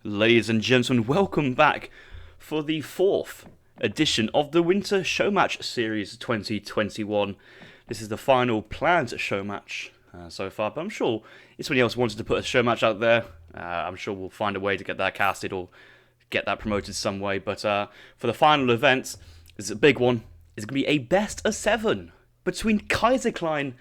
Ladies and gentlemen, welcome back for the fourth edition of the Winter Showmatch Series 2021. This is the final planned showmatch so far, but I'm sure if somebody else wanted to put a showmatch out there, I'm sure we'll find a way to get that casted or get that promoted some way. But for the final event, it's a big one. It's going to be a best of seven between Kaiserklein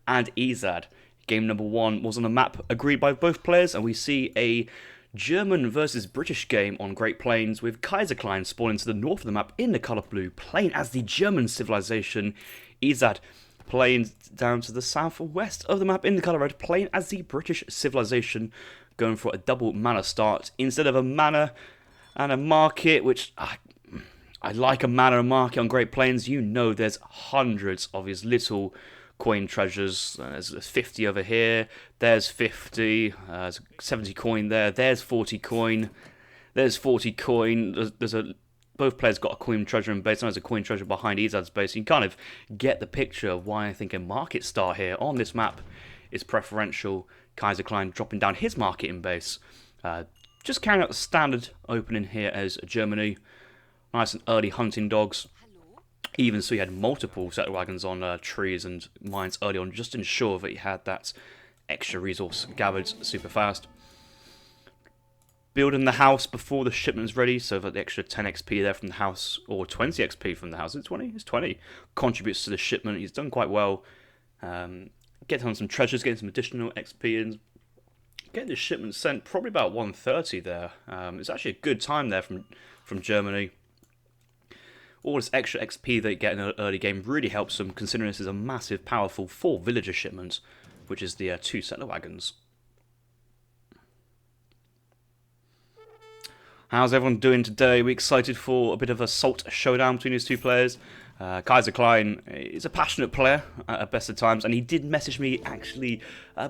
and Ezad. Game number one was on a map agreed by both players, and we see a German versus British game on Great Plains, with Kaiserklein spawning to the north of the map in the colour blue, playing as the German civilization. Ezad playing down to the southwest of the map in the colour red, playing as the British civilization, going for a double mana start instead of a mana and a market, which I like a mana and market on Great Plains. You know there's hundreds of these little coin treasures. There's 50 over here, there's 50, there's 70 coin there, there's 40 coin, there's 40 coin, both players got a coin treasure in base, and there's a coin treasure behind Ezad's base. You can kind of get the picture of why I think a market start here on this map is preferential. Kaiserklein dropping down his market in base, just carrying out the standard opening here as Germany. Nice and early hunting dogs. Even so, he had multiple settler wagons on trees and mines early on, just to ensure that he had that extra resource gathered super fast. Building the house before the shipment's ready, so that the extra 10 XP there from the house, or 20 XP from the house, it's 20? It's 20. Contributes to the shipment. He's done quite well. Getting on some treasures, getting some additional XP, and getting the shipment sent probably about 130 there. It's actually a good time there from Germany. All this extra XP they get in an early game really helps them, considering this is a massive, powerful 4 villager shipment, which is the 2 settler wagons. How's everyone doing today? We're excited for a bit of a salt showdown between these two players. Kaiserklein is a passionate player at best of times, and he did message me actually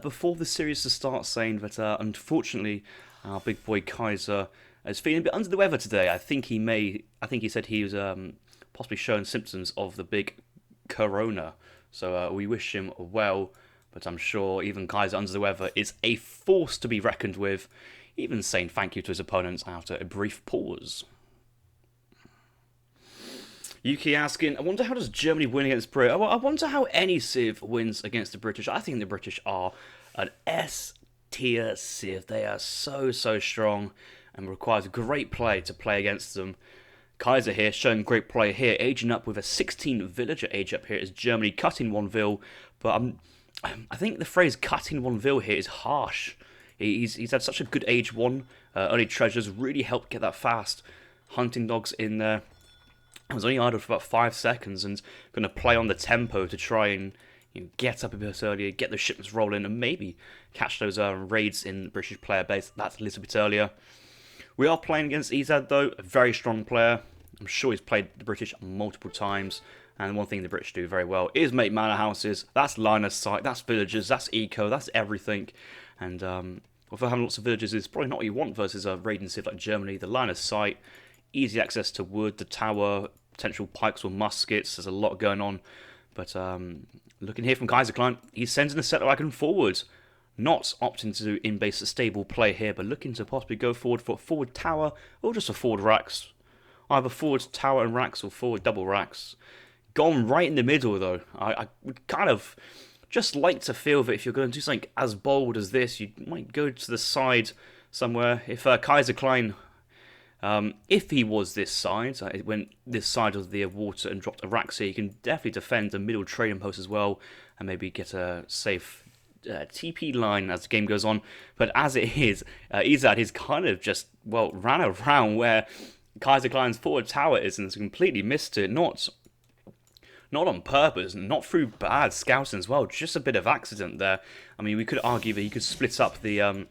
before the series to start, saying that unfortunately our big boy Kaiser is feeling a bit under the weather today. I think he said he was possibly showing symptoms of the big corona. So we wish him well, but I'm sure even Kaiser under the weather is a force to be reckoned with, even saying thank you to his opponents after a brief pause. Yuki asking, I wonder how does Germany win against Britain? I wonder how any Civ wins against the British. I think the British are an S-tier Civ. They are so strong and requires great play to play against them. Kaiser here showing great play here, aging up with a 16 villager age up here as Germany cutting one vill, but I think the phrase cutting one vill here is harsh. He's had such a good age one, early treasures really helped get that fast. Hunting dogs in there. I was only idle for about 5 seconds and going to play on the tempo to try and get up a bit earlier, get the shipments rolling, and maybe catch those raids in the British player base that's a little bit earlier. We are playing against Ezad though, a very strong player. I'm sure he's played the British multiple times, and one thing the British do very well is make manor houses. That's line of sight, that's villages, that's eco, that's everything. And although having lots of villages is probably not what you want versus a raiding civ like Germany, the line of sight, easy access to wood, the tower, potential pikes or muskets, there's a lot going on. But looking here from Kaiserklein, he's sending the settler wagon forward. Not opting to do in-base stable play here, but looking to possibly go forward for a forward tower or just a forward racks. Either forward tower and racks or forward double racks. Gone right in the middle though. I would kind of just like to feel that if you're going to do something as bold as this, you might go to the side somewhere. If Kaiserklein, if he was this side, it went this side of the water and dropped a racks here, you can definitely defend the middle trading post as well and maybe get a safe TP line as the game goes on. But as it is, Ezad is kind of just, ran around where Kaiserklein's forward tower is and has completely missed it. Not on purpose, not through bad scouting as well, just a bit of accident there. I mean, we could argue that he could split up the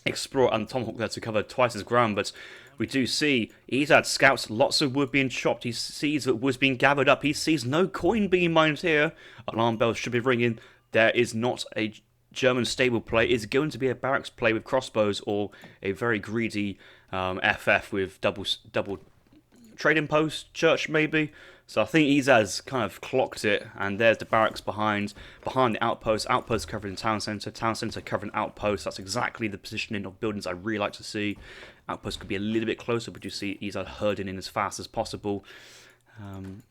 Explorer and Tomahawk there to cover twice as ground, but we do see Ezad scouts lots of wood being chopped. He sees that wood's being gathered up. He sees no coin being mined here. Alarm bells should be ringing. There is not a German stable play. It's going to be a barracks play with crossbows or a very greedy FF with double trading post, church maybe. So I think Ezad's kind of clocked it, and there's the barracks behind the outpost. Outpost covered in town centre covering outpost. That's exactly the positioning of buildings I really like to see. Outpost could be a little bit closer, but you see Ezad herding in as fast as possible.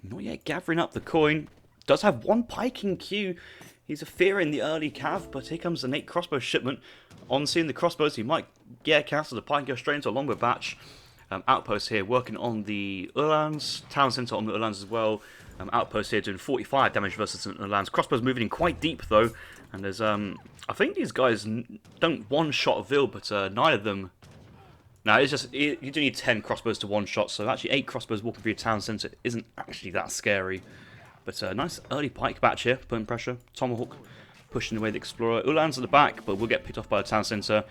Not yet gathering up the coin. Does have one pike in queue. He's a fear in the early cav, but here comes an 8 crossbow shipment. On seeing the crossbows, he might get cancelled. The pike goes straight into a longbow batch. Outpost here working on the Uhlans, town centre on the Uhlans as well. Outpost here doing 45 damage versus the Uhlans. Crossbows moving in quite deep though, and there's I think these guys don't one-shot Vil, but neither of them. No, it's just you do need 10 crossbows to one-shot, so actually 8 crossbows walking through your town centre isn't actually that scary. But nice early pike batch here, putting pressure. Tomahawk pushing away the Explorer. Uhlans at the back, but will get picked off by the town centre.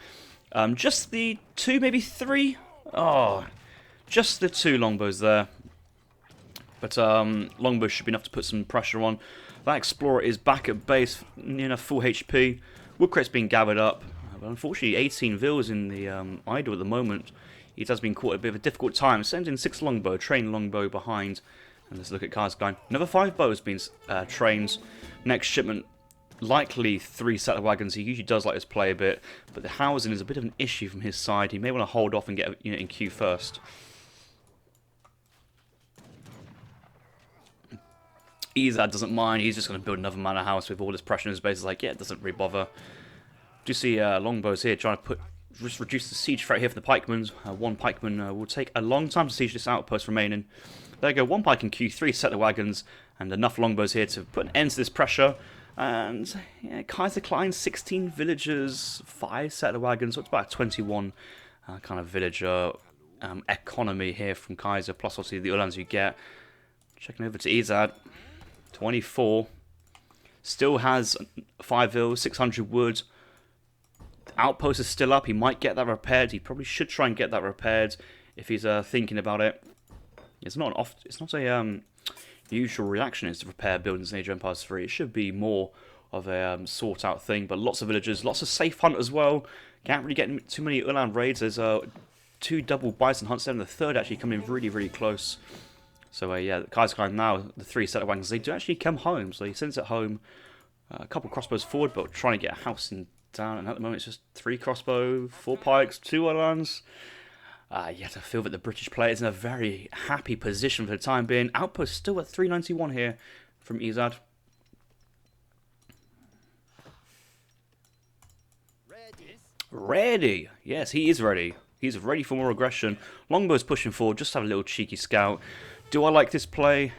Just the 2, maybe 3. Oh, just the 2 longbows there. But longbows should be enough to put some pressure on. That Explorer is back at base, near enough full HP. Wood crate's being gathered up. But unfortunately, 18 Vils in the idle at the moment. It has been caught a bit of a difficult time. Sending 6 longbow, trained longbow behind. And let's look at Kaiserklein. Another 5 bows being trained. Next shipment, likely 3 set of wagons. He usually does like to play a bit, but the housing is a bit of an issue from his side. He may want to hold off and get a unit in queue first. Ezad doesn't mind. He's just going to build another manor house with all this pressure in his base. It's like, yeah, it doesn't really bother. Do you see longbows here trying to just reduce the siege threat here for the pikemen. One pikeman will take a long time to siege this outpost remaining. There you go, 1 pike in Q3, set the wagons, and enough longbows here to put an end to this pressure. And yeah, Kaiserklein, 16 villagers, 5 set of wagons, so it's about 21 kind of villager economy here from Kaiser, plus obviously the Uhlans you get. Checking over to Ezad, 24. Still has 5 vills, 600 wood. The outpost is still up, he might get that repaired. He probably should try and get that repaired if he's thinking about it. It's not a usual reaction is to repair buildings in Age of Empires 3. It should be more of a sort out thing, but lots of villagers, lots of safe hunt as well. Can't really get too many Uhlans raids. There's 2 double bison hunts there, and the 3rd actually coming in really, really close. So yeah, Kaiserklein now, the 3 set of wagons, they do actually come home, so he sends it home. A couple crossbows forward, but trying to get a house down, and at the moment it's just 3 crossbow, 4 pikes, 2 Uhlans. Yet I feel that the British player is in a very happy position for the time being. Outpost still at 391 here from Ezad. Ready! Yes, he is ready. He's ready for more aggression. Longbow's pushing forward, just have a little cheeky scout. Do I like this play?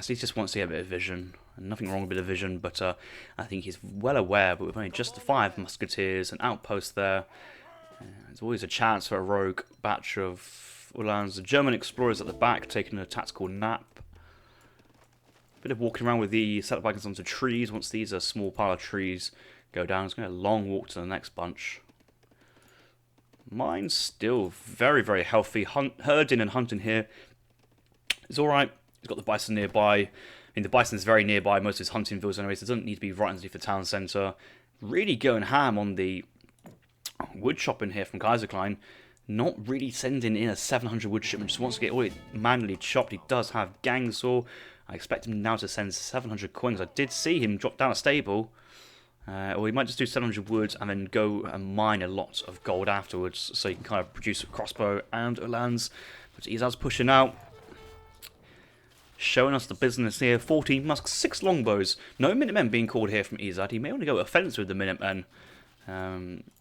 He just wants to get a bit of vision. Nothing wrong with a bit of vision, but I think he's well aware, but with only just the 5 musketeers, an outpost there. There's always a chance for a rogue batch of Uhlans. The German explorers at the back taking a tactical nap. Bit of walking around with the set of wagons onto trees. Once these are small pile of trees go down, it's going to be a long walk to the next bunch. Mine's still very, very healthy. Herding and hunting here is alright. He's got the bison nearby. I mean, the bison is very nearby most of his hunting villas anyway, so it doesn't need to be right underneath the town centre. Really going ham on the wood chopping here from Kaiserklein. Not really sending in a 700 wood shipment, just wants to get all it manually chopped. He does have gang saw. I expect him now to send 700 coins. I did see him drop down a stable. Or he might just do 700 wood and then go and mine a lot of gold afterwards, so he can kind of produce a crossbow and Uhlans. But Ezad's pushing out. Showing us the business here. 14 musks, 6 longbows. No Minutemen being called here from Ezad. He may want to go offensive with the Minutemen.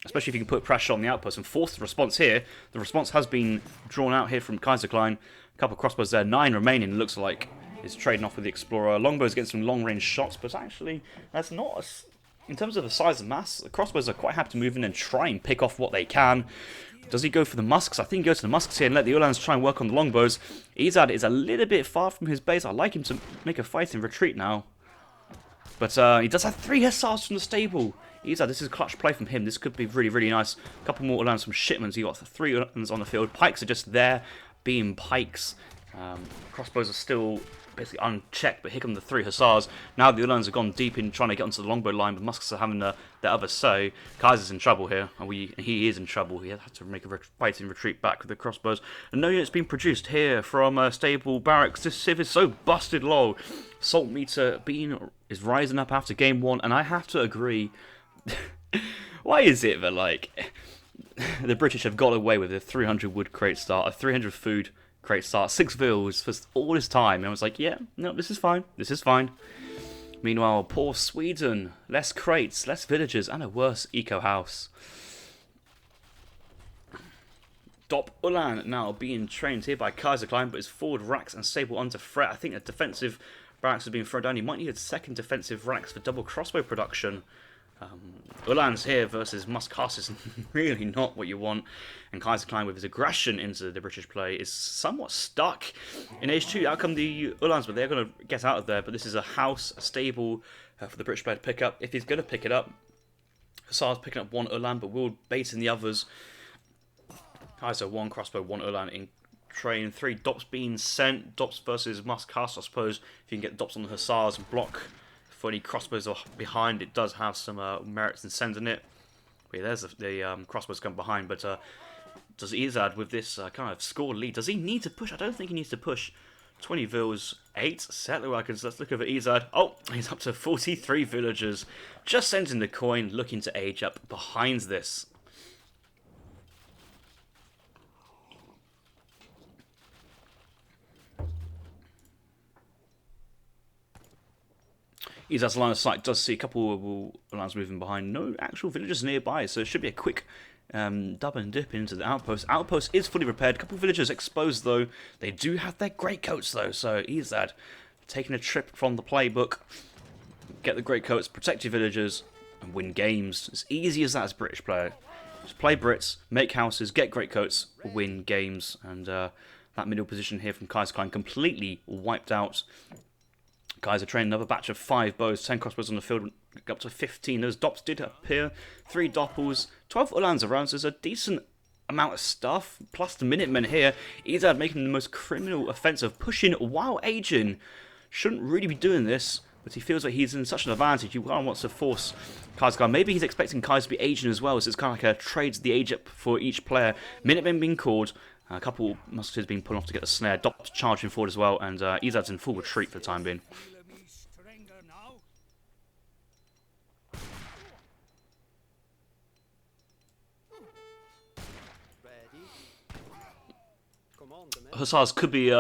Especially if you can put pressure on the outpost and force the response here. The response has been drawn out here from Kaiserklein. A couple of crossbows there, 9 remaining, looks like. Is trading off with the Explorer. Longbows getting some long-range shots, but actually, that's not... In terms of the size of mass, the crossbows are quite happy to move in and try and pick off what they can. Does he go for the musks? I think he goes to the musks here and let the Uhlans try and work on the longbows. Ezad is a little bit far from his base. I'd like him to make a fighting retreat now. But he does have 3 hussars from the stable. Ezad, this is a clutch play from him. This could be really, really nice. A couple more Uhlans from shipments. He got 3 Uhlans on the field. Pikes are just there, being pikes. Crossbows are still basically unchecked, but here come the 3 Hussars. Now the Uhlans have gone deep in trying to get onto the longbow line, but Muskets are having their other say. Kaiser's in trouble here, and he is in trouble. He had to make a fighting retreat back with the crossbows. And no unit's been produced here from Stable Barracks. This civ is so busted low. Salt meter is rising up after game 1, and I have to agree. Why is it that, like, the British have got away with a 300 wood crate start, a 300 food crate start, 6 vills for all this time? And I was like, yeah, no, this is fine. This is fine. Meanwhile, poor Sweden, less crates, less villagers, and a worse eco house. Dop Ulan now being trained here by Kaiserklein, but his forward racks and stable under threat. I think a defensive barracks have been thrown down. He might need a second defensive racks for double crossbow production. Ulan's here versus Muscas is really not what you want, and Kaiserklein with his aggression into the British play is somewhat stuck in H2. Out come the Uhlans, but they're going to get out of there. But this is a house, a stable for the British player to pick up. If he's going to pick it up, Hussar's picking up 1 Uhlan, but will bait in the others. Kaiser 1 crossbow, 1 Uhlan in train. 3 Dops being sent. Dops versus Muscas, I suppose. If you can get Dops on the Hussars and block for any crossbows are behind, it does have some merits in sending it. But yeah, there's the crossbows come behind, but does Ezad with this kind of score lead? Does he need to push? I don't think he needs to push. 20 vills, 8 settler workers. Let's look over Ezad. Oh, he's up to 43 villagers. Just sending the coin, looking to age up behind this. Ezad's line of sight does see a couple of lines moving behind. No actual villagers nearby, so it should be a quick dub and dip into the outpost. Outpost is fully repaired. A couple of villagers exposed, though. They do have their greatcoats, though, so Ezad taking a trip from the playbook. Get the greatcoats, protect your villagers, and win games. As easy as that as a British player. Just play Brits, make houses, get greatcoats, win games. And that middle position here from Kaiserklein completely wiped out. Kaiser trained another batch of 5 bows, 10 crossbows on the field, up to 15. Those Dops did appear. 3 Doppels, 12 Uhlans around, so there's a decent amount of stuff. Plus the Minutemen here. Ezad making the most criminal offensive, pushing while aging. Shouldn't really be doing this, but he feels like he's in such an advantage. He kind of wants to force Kaiserklein. Maybe he's expecting Kaiser to be aging as well, so it's kind of like a trades the age up for each player. Minutemen being called. A couple musketeers being pulled off to get the snare. Dops charging forward as well, and Ezad's in full retreat for the time being. Hussars could be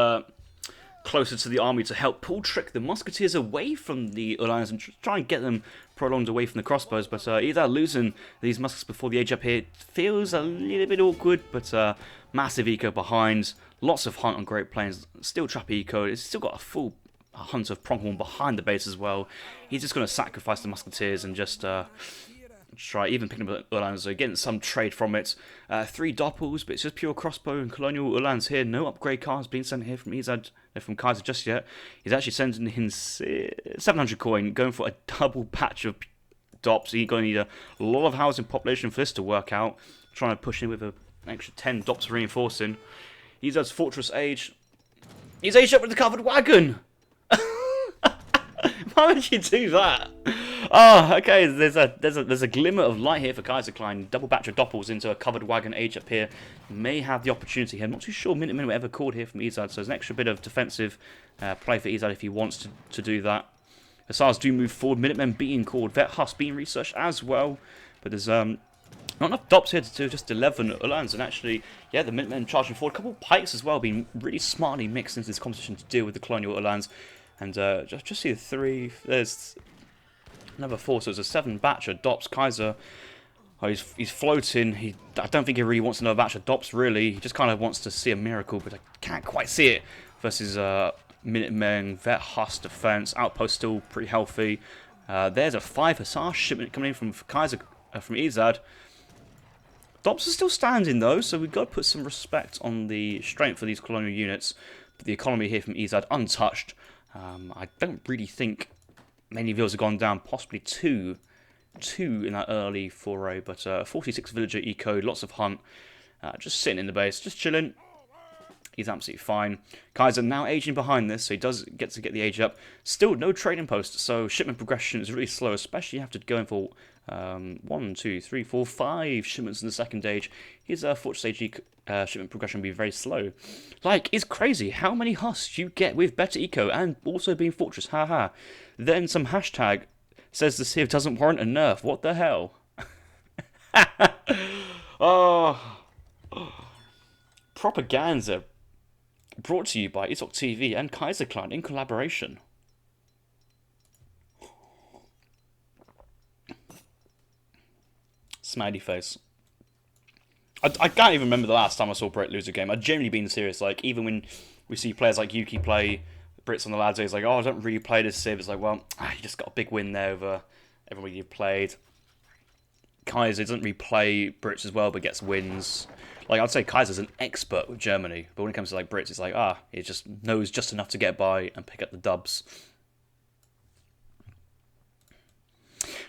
closer to the army to help pull trick the musketeers away from the Uhlans and try and get them prolonged away from the crossbows. But either losing these muskets before the age up here feels a little bit awkward, but massive eco behind, lots of hunt on Great Plains, still trap eco. It's still got a full hunt of pronghorn behind the base as well. He's just going to sacrifice the musketeers and just try even picking up Uhlans, so getting some trade from it. 3 Doppels, but it's just pure crossbow and colonial Uhlans here. No upgrade cars being sent here from Ezad, from Kaiser just yet. He's actually sending in 700 coin, going for a double patch of Dops. He's going to need a lot of housing population for this to work out. Trying to push in with an extra 10 Dops reinforcing. Ezad's fortress age. He's aged up with the covered wagon! Why would you do that? Oh, okay. There's a glimmer of light here for Kaiserklein. Double batch of Doppels into a covered wagon age up here. May have the opportunity here. I'm not too sure Minutemen were ever called here from Ezad, so there's an extra bit of defensive play for Ezad if he wants to do that. Hussars do move forward. Minutemen being called. Vet Huss being researched as well. But there's not enough Dops here to do just 11 Uhlans. And actually, yeah, the Minutemen charging forward. A couple of pikes as well being really smartly mixed into this competition to deal with the colonial Uhlans. And just see the 3. There's another 4, so it's a 7 batch of Dops. Kaiser, he's floating. I don't think he really wants another batch of Dops, really. He just kind of wants to see a miracle, but I can't quite see it. Versus Minutemen, Vet Huss defense. Outpost still pretty healthy. There's a 5 Hussar shipment coming in from Kaiser, from Ezad. Dops are still standing, though, so we've got to put some respect on the strength of these colonial units. But the economy here from Ezad, untouched. I don't really think many villas have gone down, possibly two in that early foray, but 46 villager eco, lots of hunt, just sitting in the base, just chilling. He's absolutely fine. Kaiser now aging behind this, so he does get to get the age up. Still no trading post, so shipment progression is really slow, especially after going for 1, 2, 3, 4, 5 shipments in the second age. His Fortress AG shipment progression will be very slow. Like, it's crazy how many husks you get with better eco and also being Fortress, haha. Then some hashtag says the Civ doesn't warrant a nerf. What the hell? Oh, propaganda brought to you by Ezad TV and Kaiserklein in collaboration. Smiley face. I can't even remember the last time I saw Brit lose a game. I've generally been serious. Like, even when we see players like Yuki play Brits on the lads, he's like, oh, I don't really play this Civ. It's like, well, you just got a big win there over everybody you've played. Kaiser doesn't really play Brits as well, but gets wins. Like, I'd say Kaiser's an expert with Germany, but when it comes to like Brits, it's like, he just knows just enough to get by and pick up the dubs.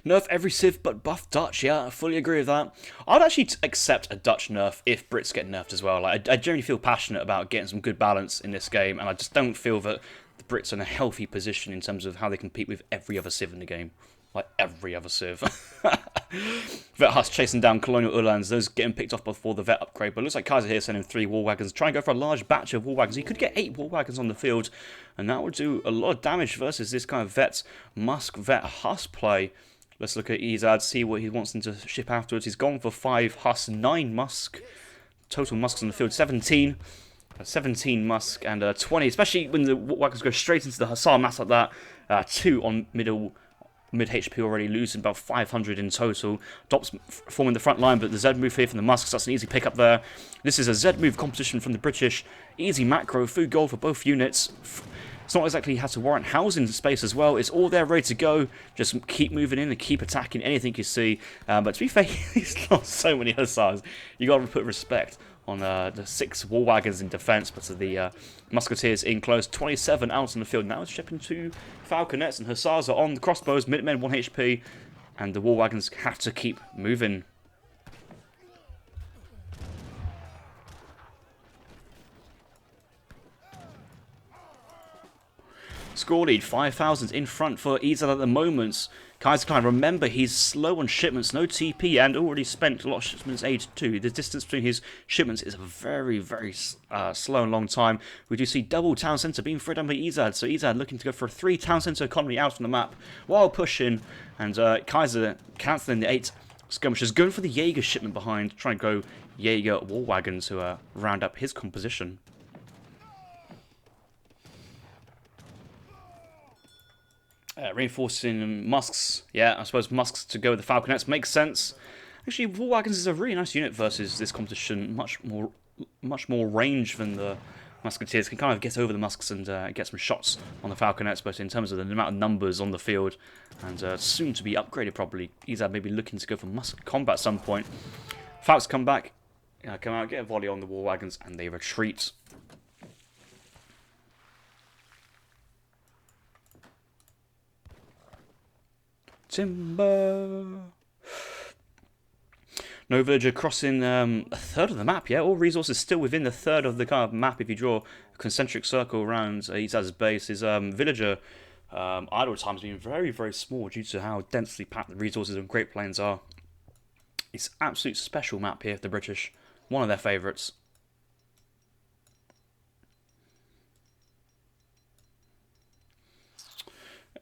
Nerf every Civ but buff Dutch, yeah, I fully agree with that. I'd actually accept a Dutch nerf if Brits get nerfed as well. Like, I generally feel passionate about getting some good balance in this game, and I just don't feel that the Brits are in a healthy position in terms of how they compete with every other Civ in the game. Like, every other Civ. Vet Huss chasing down Colonial Uhlans, those getting picked off before the Vet upgrade, but it looks like Kaiser here sending 3 war wagons, try and go for a large batch of war wagons. He could get 8 war wagons on the field, and that would do a lot of damage versus this kind of Vet Musk Vet Huss play. Let's look at Ezad, see what he wants them to ship afterwards. He's gone for 5 Huss, 9 Musk. Total Musks on the field, 17. 17 Musk and 20, especially when the wagons go straight into the Hussar mass like that. 2 on mid HP already, losing about 500 in total. Dops forming the front line, but the Z move here from the Musks, that's an easy pick up there. This is a Z move competition from the British. Easy macro, food goal for both units. It's not exactly had to warrant housing space as well. It's all there ready to go. Just keep moving in and keep attacking anything you see. But to be fair, he's lost so many Hussars. You got to put respect on the 6 war wagons in defence, but to the Musketeers in close. 27 out on the field. Now it's shipping 2 Falconets, and Hussars are on the crossbows. Minutemen 1 HP, and the war wagons have to keep moving. Score lead, 5,000 in front for Ezad at the moment. Kaiserklein, remember, he's slow on shipments, no TP, and already spent a lot of shipments age too. The distance between his shipments is a very, very slow and long time. We do see double town centre being thrown down by Ezad, so Ezad looking to go for a 3 town centre economy out on the map while pushing, and Kaiser cancelling the 8 skirmishers, going for the Jaeger shipment behind, trying to go Jaeger war wagon to round up his composition. Reinforcing Musks. Yeah, I suppose Musks to go with the Falconets makes sense. Actually, War Wagons is a really nice unit versus this competition. Much more range than the Musketeers. Can kind of get over the Musks and get some shots on the Falconets, but in terms of the amount of numbers on the field, and soon to be upgraded probably. Ezad maybe looking to go for Musk combat at some point. Falcons come back, come out, get a volley on the War Wagons, and they retreat. Timber. No villager crossing a third of the map, yeah? All resources still within the third of the kind of map. If you draw a concentric circle around Ezad's base, his villager idle time has been very, very small due to how densely packed the resources of Great Plains are. It's an absolute special map here for the British. One of their favourites.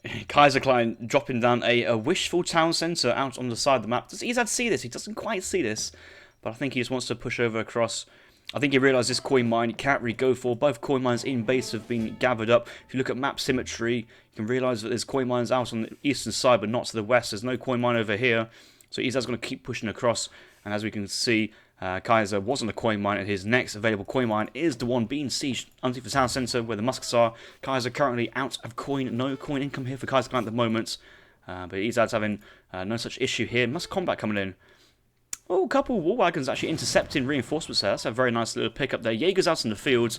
Kaiserklein dropping down a wishful town centre out on the side of the map. Does Ezad see this? He doesn't quite see this, but I think he just wants to push over across. I think he realised this coin mine he can't really go for. Both coin mines in base have been gathered up. If you look at map symmetry, you can realise that there's coin mines out on the eastern side, but not to the west. There's no coin mine over here, so Ezad's going to keep pushing across. And as we can see, Kaiser was on the coin mine, and his next available coin mine is the one being sieged underneath the town centre where the Musks are. Kaiser currently out of coin, no coin income here for Kaiserklein at the moment. But Ezad's having no such issue here. Musk combat coming in. Oh, a couple of war wagons actually intercepting reinforcements there. That's a very nice little pick up there. Jaeger's out in the field.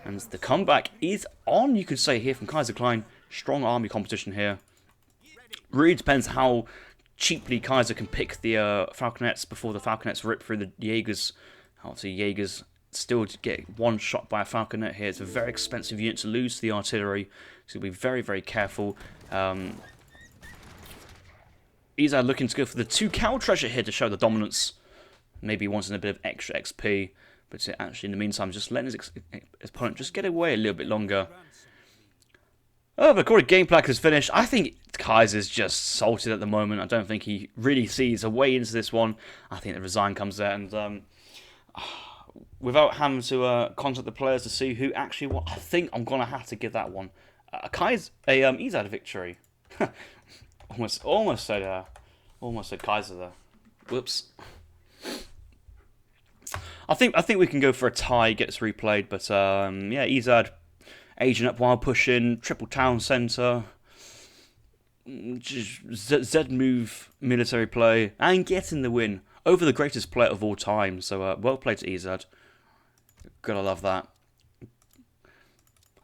And the comeback is on, you could say, here from Kaiserklein. Strong army competition here. Really depends how cheaply Kaiser can pick the Falconets before the Falconets rip through the Jaegers. Obviously, Jaegers still to get one shot by a falconet here. It's a very expensive unit to lose to the artillery, so be very, very careful. Ezad looking to go for the 2 cow treasure here to show the dominance. Maybe wanting a bit of extra XP, but actually in the meantime just letting his opponent just get away a little bit longer. Oh, the recorded gameplay is finished. I think Kaiser's just salted at the moment. I don't think he really sees a way into this one. I think the resign comes there, and without having to contact the players to see who actually won, I think I'm gonna have to give that one a Ezad victory. almost said Kaiser there. Whoops. I think we can go for a tie. Gets replayed, but yeah, Ezad aging up while pushing, triple town centre, Z move, military play, and getting the win over the greatest player of all time. So well played to Ezad. Gotta love that.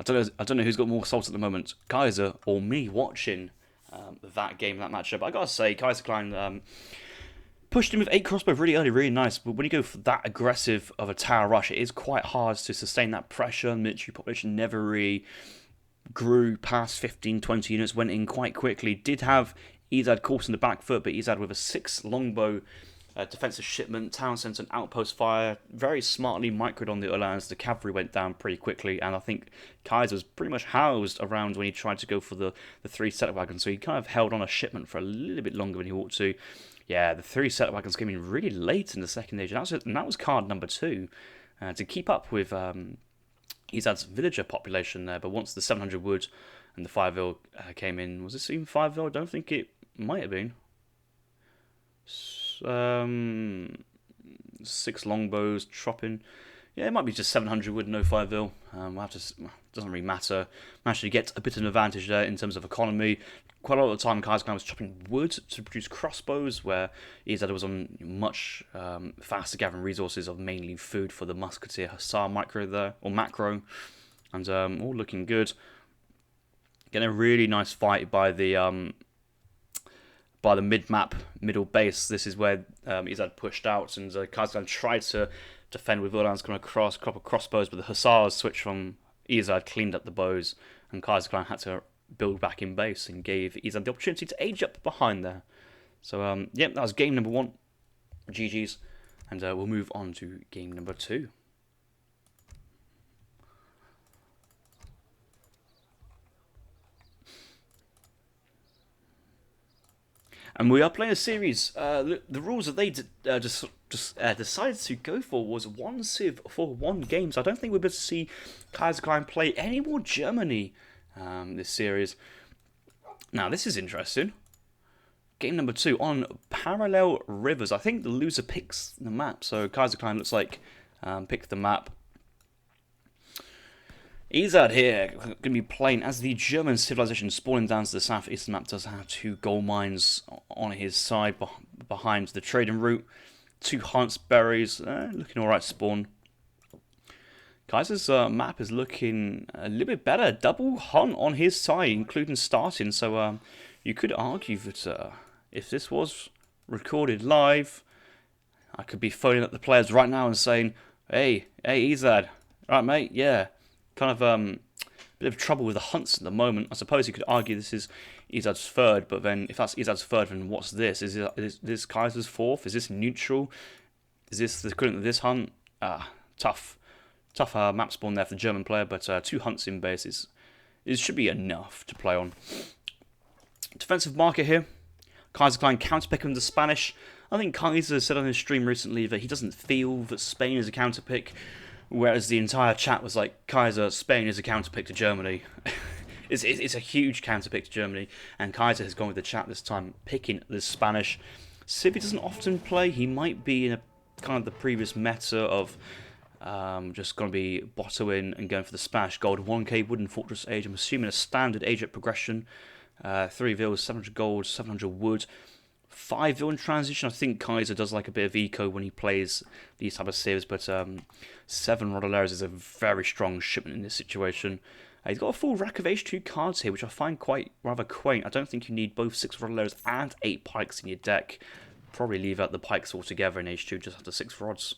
I don't know who's got more salt at the moment, Kaiser or me watching that game, that matchup. But I gotta say, Kaiserklein pushed him with 8 crossbow really early, really nice. But when you go for that aggressive of a tower rush, it is quite hard to sustain that pressure. The military population never really grew past 15, 20 units, went in quite quickly. Did have Ezad caught in the back foot, but Ezad with a 6 longbow defensive shipment, town centre, and outpost fire, very smartly microed on the Uhlans. The cavalry went down pretty quickly, and I think Kaiser was pretty much housed around when he tried to go for the 3 setup wagons, so he kind of held on a shipment for a little bit longer than he ought to. Yeah, the 3 setup wagons came in really late in the second age, and that was card number 2 to keep up with Ezad's villager population there. But once the 700 wood and the 5 came in, was this even 5 I don't think it might have been. 6 longbows, chopping. Yeah, it might be just 700 wood, no 5 we'll have to, doesn't really matter. Managed to get a bit of an advantage there in terms of economy. Quite a lot of the time, Kaiserklein was chopping wood to produce crossbows, where Ezad was on much faster gathering resources of mainly food for the musketeer hussar macro, and all looking good. Getting a really nice fight by the mid-map, middle base. This is where Ezad pushed out, and Kaiserklein tried to defend with Uhlans coming across, couple of crossbows, but the hussars switched from Ezad, cleaned up the bows, and Kaiserklein had to build back in base and gave Ezad the opportunity to age up behind there. So, yeah, that was game number 1. GG's, and we'll move on to game number 2. And we are playing a series. The rules that they decided to go for was 1 civ for 1 game. So I don't think we're able to see Kaiserklein play any more Germany this series. Now, this is interesting. Game number 2 on parallel rivers. I think the loser picks the map. So Kaiserklein looks like picked the map. Ezad here, going to be playing as the German civilization spawning down to the southeast. The map does have 2 gold mines on his side behind the trading route. 2 hunts berries, looking alright spawn. Kaiser's map is looking a little bit better. Double hunt on his side, including starting. So you could argue that if this was recorded live, I could be phoning up the players right now and saying, hey Ezad, right mate, yeah. Kind of bit of trouble with the hunts at the moment. I suppose you could argue this is Ezad's 3rd, but then if that's Ezad's 3rd, then what's this? Is this Kaiser's 4th? Is this neutral? Is this the equivalent of this hunt? Tough map spawn there for the German player, but 2 hunts in base it should be enough to play on. Defensive market here. Kaiserklein counterpicking the Spanish. I think Kaiser said on his stream recently that he doesn't feel that Spain is a counterpick, whereas the entire chat was like, Kaiser, Spain is a counterpick to Germany. it's a huge counterpick to Germany, and Kaiser has gone with the chat this time, picking the Spanish. Civ he doesn't often play. He might be in a kind of the previous meta of just going to be bottoing and going for the Spanish gold. 1k wooden fortress age. I'm assuming a standard age up progression. 3 villas, 700 gold, 700 wood. 5 villain transition. I think Kaiser does like a bit of eco when he plays these type of civs, but 7 Rodolers is a very strong shipment in this situation. He's got a full rack of H2 cards here, which I find quite rather quaint. I don't think you need both 6 Rodolers and 8 pikes in your deck. Probably leave out the pikes altogether in H2 just after 6 rods.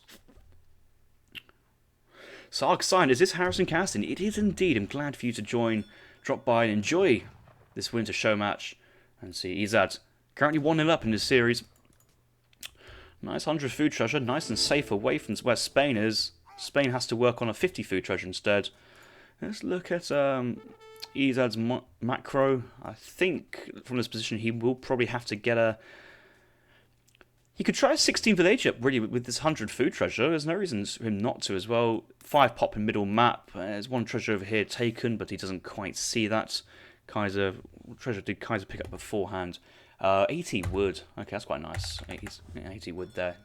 Sark sign, is this Harrison Caston? It is indeed. I'm glad for you to drop by and enjoy this winter show match. And see, Ezad currently 1-0 up in this series. Nice 100 food treasure, nice and safe away from where Spain is. Spain has to work on a 50 food treasure instead. Let's look at Ezad's macro. I think from this position he will probably have to get a... He could try a 16th age up really with this 100 food treasure. There's no reason for him not to as well. 5 pop in middle map. There's 1 treasure over here taken, but he doesn't quite see that. What treasure did Kaiser pick up beforehand? 80 wood. Okay, that's quite nice. 80 wood there.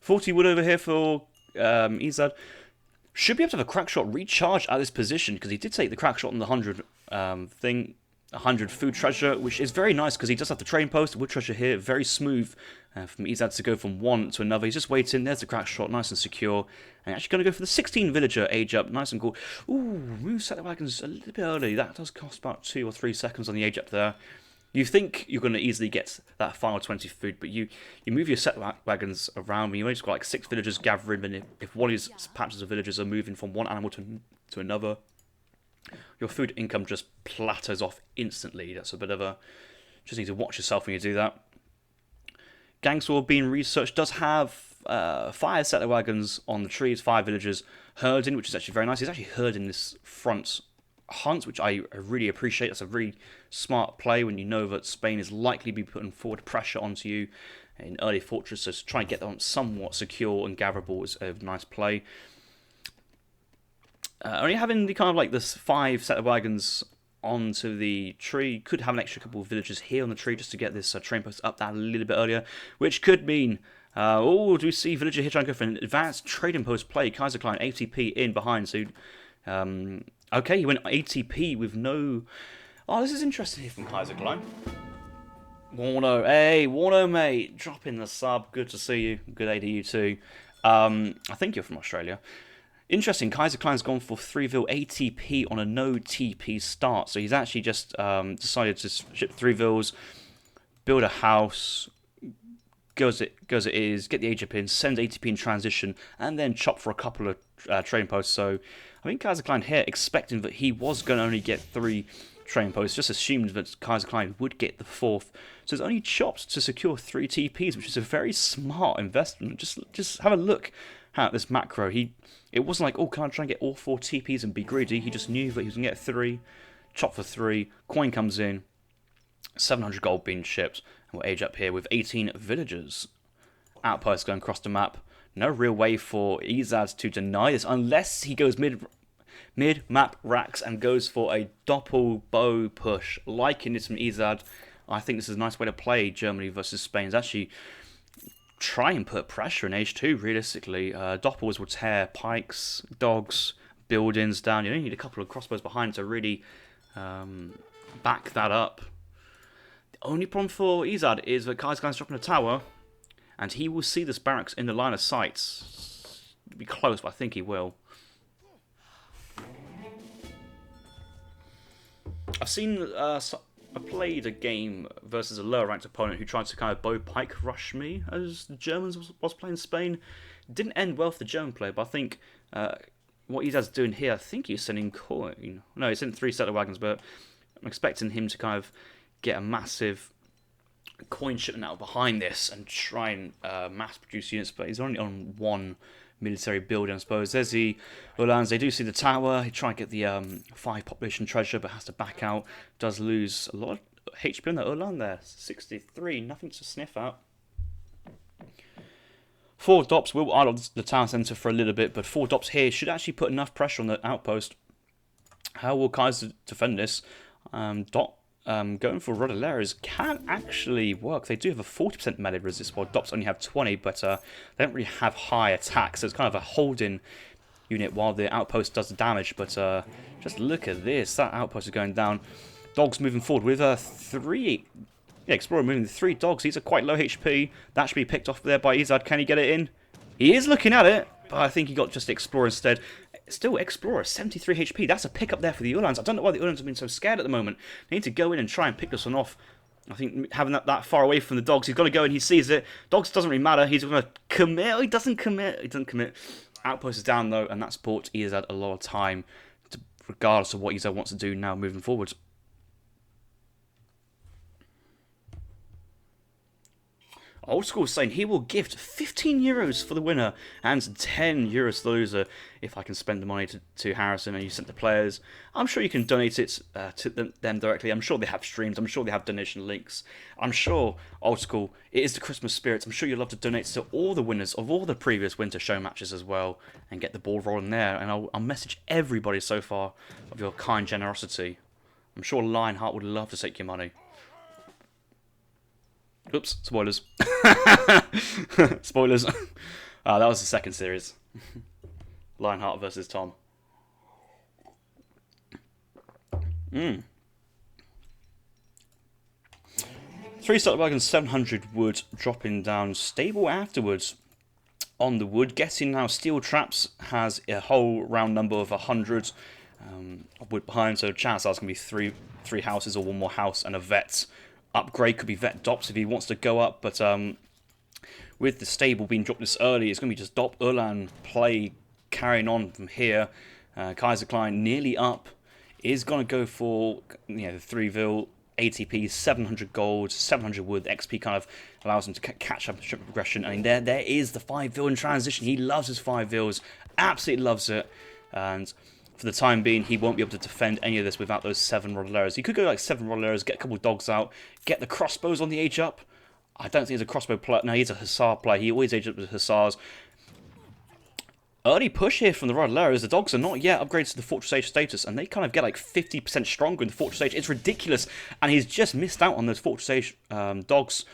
$40 wood over here for Ezad. Should be able to have a crack shot recharge at this position because he did take the crack shot on the 100 thing. 100 food treasure, which is very nice because he does have the train post, wood treasure here, very smooth from Ezad to go from one to another. He's just waiting, there's the crack shot, nice and secure, and actually going to go for the 16 villager age up, nice and cool. Ooh, move set the wagons a little bit early, that does cost about 2 or 3 seconds on the age up there. You think you're going to easily get that final 20 food, but you move your set wagons around, and you only just got like 6 villagers gathering, and if one of these patches of villagers are moving from one animal to another, your food income just plateaus off instantly. That's a bit of a... Just need to watch yourself when you do that. Gangsword being researched does have 5 settler wagons on the trees, 5 villagers herding, which is actually very nice. He's actually herding this front hunt, which I really appreciate. That's a really smart play when you know that Spain is likely to be putting forward pressure onto you in early fortresses. So to try and get them somewhat secure and gatherable is a nice play. Only having the kind of like this 5 set of wagons onto the tree could have an extra couple of villagers here on the tree just to get this train post up that a little bit earlier, which could mean do we see villager here trying to go for an advanced trading post play? Kaiserklein ATP in behind, so okay, he went ATP with no... Oh, this is interesting here from Kaiserklein. Warno, hey, Warno mate, drop in the sub, good to see you, good day to you too. I think you're from Australia. Interesting, Kaiserklein's gone for 3-vil ATP on a no TP start. So he's actually just decided to ship 3 vils, build a house, goes it is, get the age up in, send ATP in transition, and then chop for a couple of trading posts. So I think Kaiserklein here, expecting that he was going to only get 3 trading posts, just assumed that Kaiserklein would get the 4th. So it's only chopped to secure 3 TPs, which is a very smart investment. Just have a look at this macro. It wasn't like, oh, can I try and get all 4 TPs and be greedy? He just knew that he was going to get 3, chop for 3, coin comes in, 700 gold being shipped, and we'll age up here with 18 villagers. Outposts going across the map. No real way for Ezad to deny this, unless he goes mid-map racks and goes for a doppel bow push. Liking this from Ezad. I think this is a nice way to play Germany versus Spain. It's actually... try and put pressure in Age 2, realistically. Doppels will tear pikes, dogs, buildings down. You only need a couple of crossbows behind to really back that up. The only problem for Ezad is that Kaiserklein's dropping a tower, and he will see this barracks in the line of sight. It'll be close, but I think he will. I've seen... I played a game versus a lower ranked opponent who tried to kind of bow pike rush me as the Germans was playing Spain. Didn't end well for the German player, but I think what Ezad's doing here, I think he's sending coin. No, he's sending 3 settler wagons, but I'm expecting him to kind of get a massive coin shipment out behind this and try and mass produce units, but he's only on 1 military building, I suppose. There's the Uhlans. They do see the tower. He try and get the 5 population treasure, but has to back out. Does lose a lot of HP on the Uhlan there. 63, nothing to sniff at. 4 dops will idle the town centre for a little bit, but 4 dops here should actually put enough pressure on the outpost. How will Kaiser defend this? Going for Rodaleras can actually work. They do have a 40% melee resist, while Dops only have 20, but they don't really have high attack, so it's kind of a holding unit while the outpost does the damage. But just look at this. That outpost is going down. Dogs moving forward with 3... Yeah, Explorer moving 3 dogs. These are quite low HP. That should be picked off there by Ezad. Can he get it in? He is looking at it, but I think he got just Explorer instead. Still, Explorer, 73 HP. That's a pick up there for the Uhlans. I don't know why the Uhlans have been so scared at the moment. They need to go in and try and pick this one off. I think having that far away from the dogs, he's got to go and he sees it. Dogs doesn't really matter. He's going to commit. Oh, he doesn't commit. He doesn't commit. Outpost is down, though, and that's bought Ezad a lot of time, regardless of what Ezad wants to do now moving forward. Old School is saying he will gift 15 euros for the winner and 10 euros to the loser if I can spend the money to Harrison and you sent the players. I'm sure you can donate it to them directly. I'm sure they have streams. I'm sure they have donation links. I'm sure, Old School, it is the Christmas spirit. I'm sure you'd love to donate to all the winners of all the previous winter show matches as well and get the ball rolling there. And I'll message everybody so far of your kind generosity. I'm sure Lionheart would love to take your money. Oops, spoilers. Spoilers. That was the second series. Lionheart versus Tom. 3 starter wagons, 700 wood, dropping down stable afterwards on the wood. Getting now steel traps has a whole round number of 100 wood behind, so chance that's going to be three houses or one more house and a vet. Upgrade could be vet Dops if he wants to go up, but with the stable being dropped this early, it's going to be just Dop Ulan play carrying on from here. Kaiserklein nearly up, is going to go for the 3-vil, ATP, 700 gold, 700 wood. XP kind of allows him to catch up the strip progression. I mean, there is the 5-vil in transition. He loves his 5-vils, absolutely loves it, and for the time being, he won't be able to defend any of this without those 7 Rodoleros. He could go like 7 Rodoleros, get a couple of dogs out, get the crossbows on the age up. I don't think he's a crossbow player. No, he's a Hussar player. He always ages up with Hussars. Early push here from the Rodoleros. The dogs are not yet upgraded to the Fortress Age status, and they kind of get like 50% stronger in the Fortress Age. It's ridiculous, and he's just missed out on those Fortress Age dogs.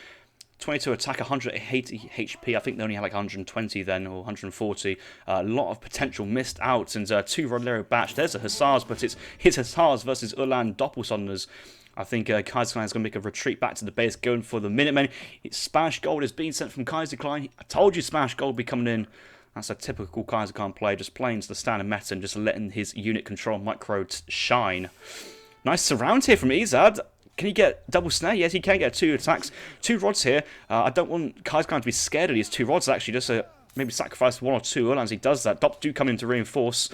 22 attack, 180 HP. I think they only had like 120 then, or 140. A lot of potential missed out. And 2 Rodolero batch. There's a Hussars, but it's his Hussars versus Ulan Doppelsonders. I think Kaiserklein is going to make a retreat back to the base, going for the Minutemen. Spanish Gold is being sent from Kaiserklein. I told you Spanish Gold would be coming in. That's a typical Kaiserklein play, just playing to the standard meta and just letting his unit control micro shine. Nice surround here from Ezad. Can he get double snare? Yes, he can get 2 attacks. 2 rods here. I don't want Kaiserklein to be scared of these 2 rods, actually. Just maybe sacrifice 1 or 2 Uhlans. He does that. Dops do come in to reinforce.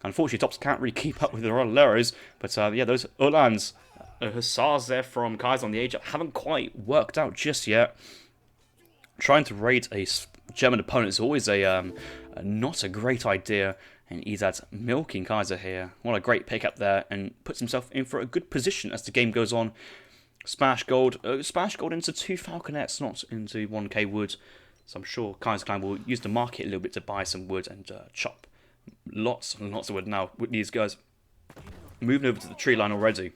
Unfortunately, Dops can't really keep up with the Rodoleros. But yeah, those Uhlans, Hussars there from Kaiser on the age up, haven't quite worked out just yet. Trying to raid a German opponent is always not a great idea. And Ezad's milking Kaiser here. What a great pickup there, and puts himself in for a good position as the game goes on. Splash gold into 2 Falconets, not into 1k wood. So I'm sure Kaiserklein will use the market a little bit to buy some wood and chop lots and lots of wood now with these guys moving over to the tree line already.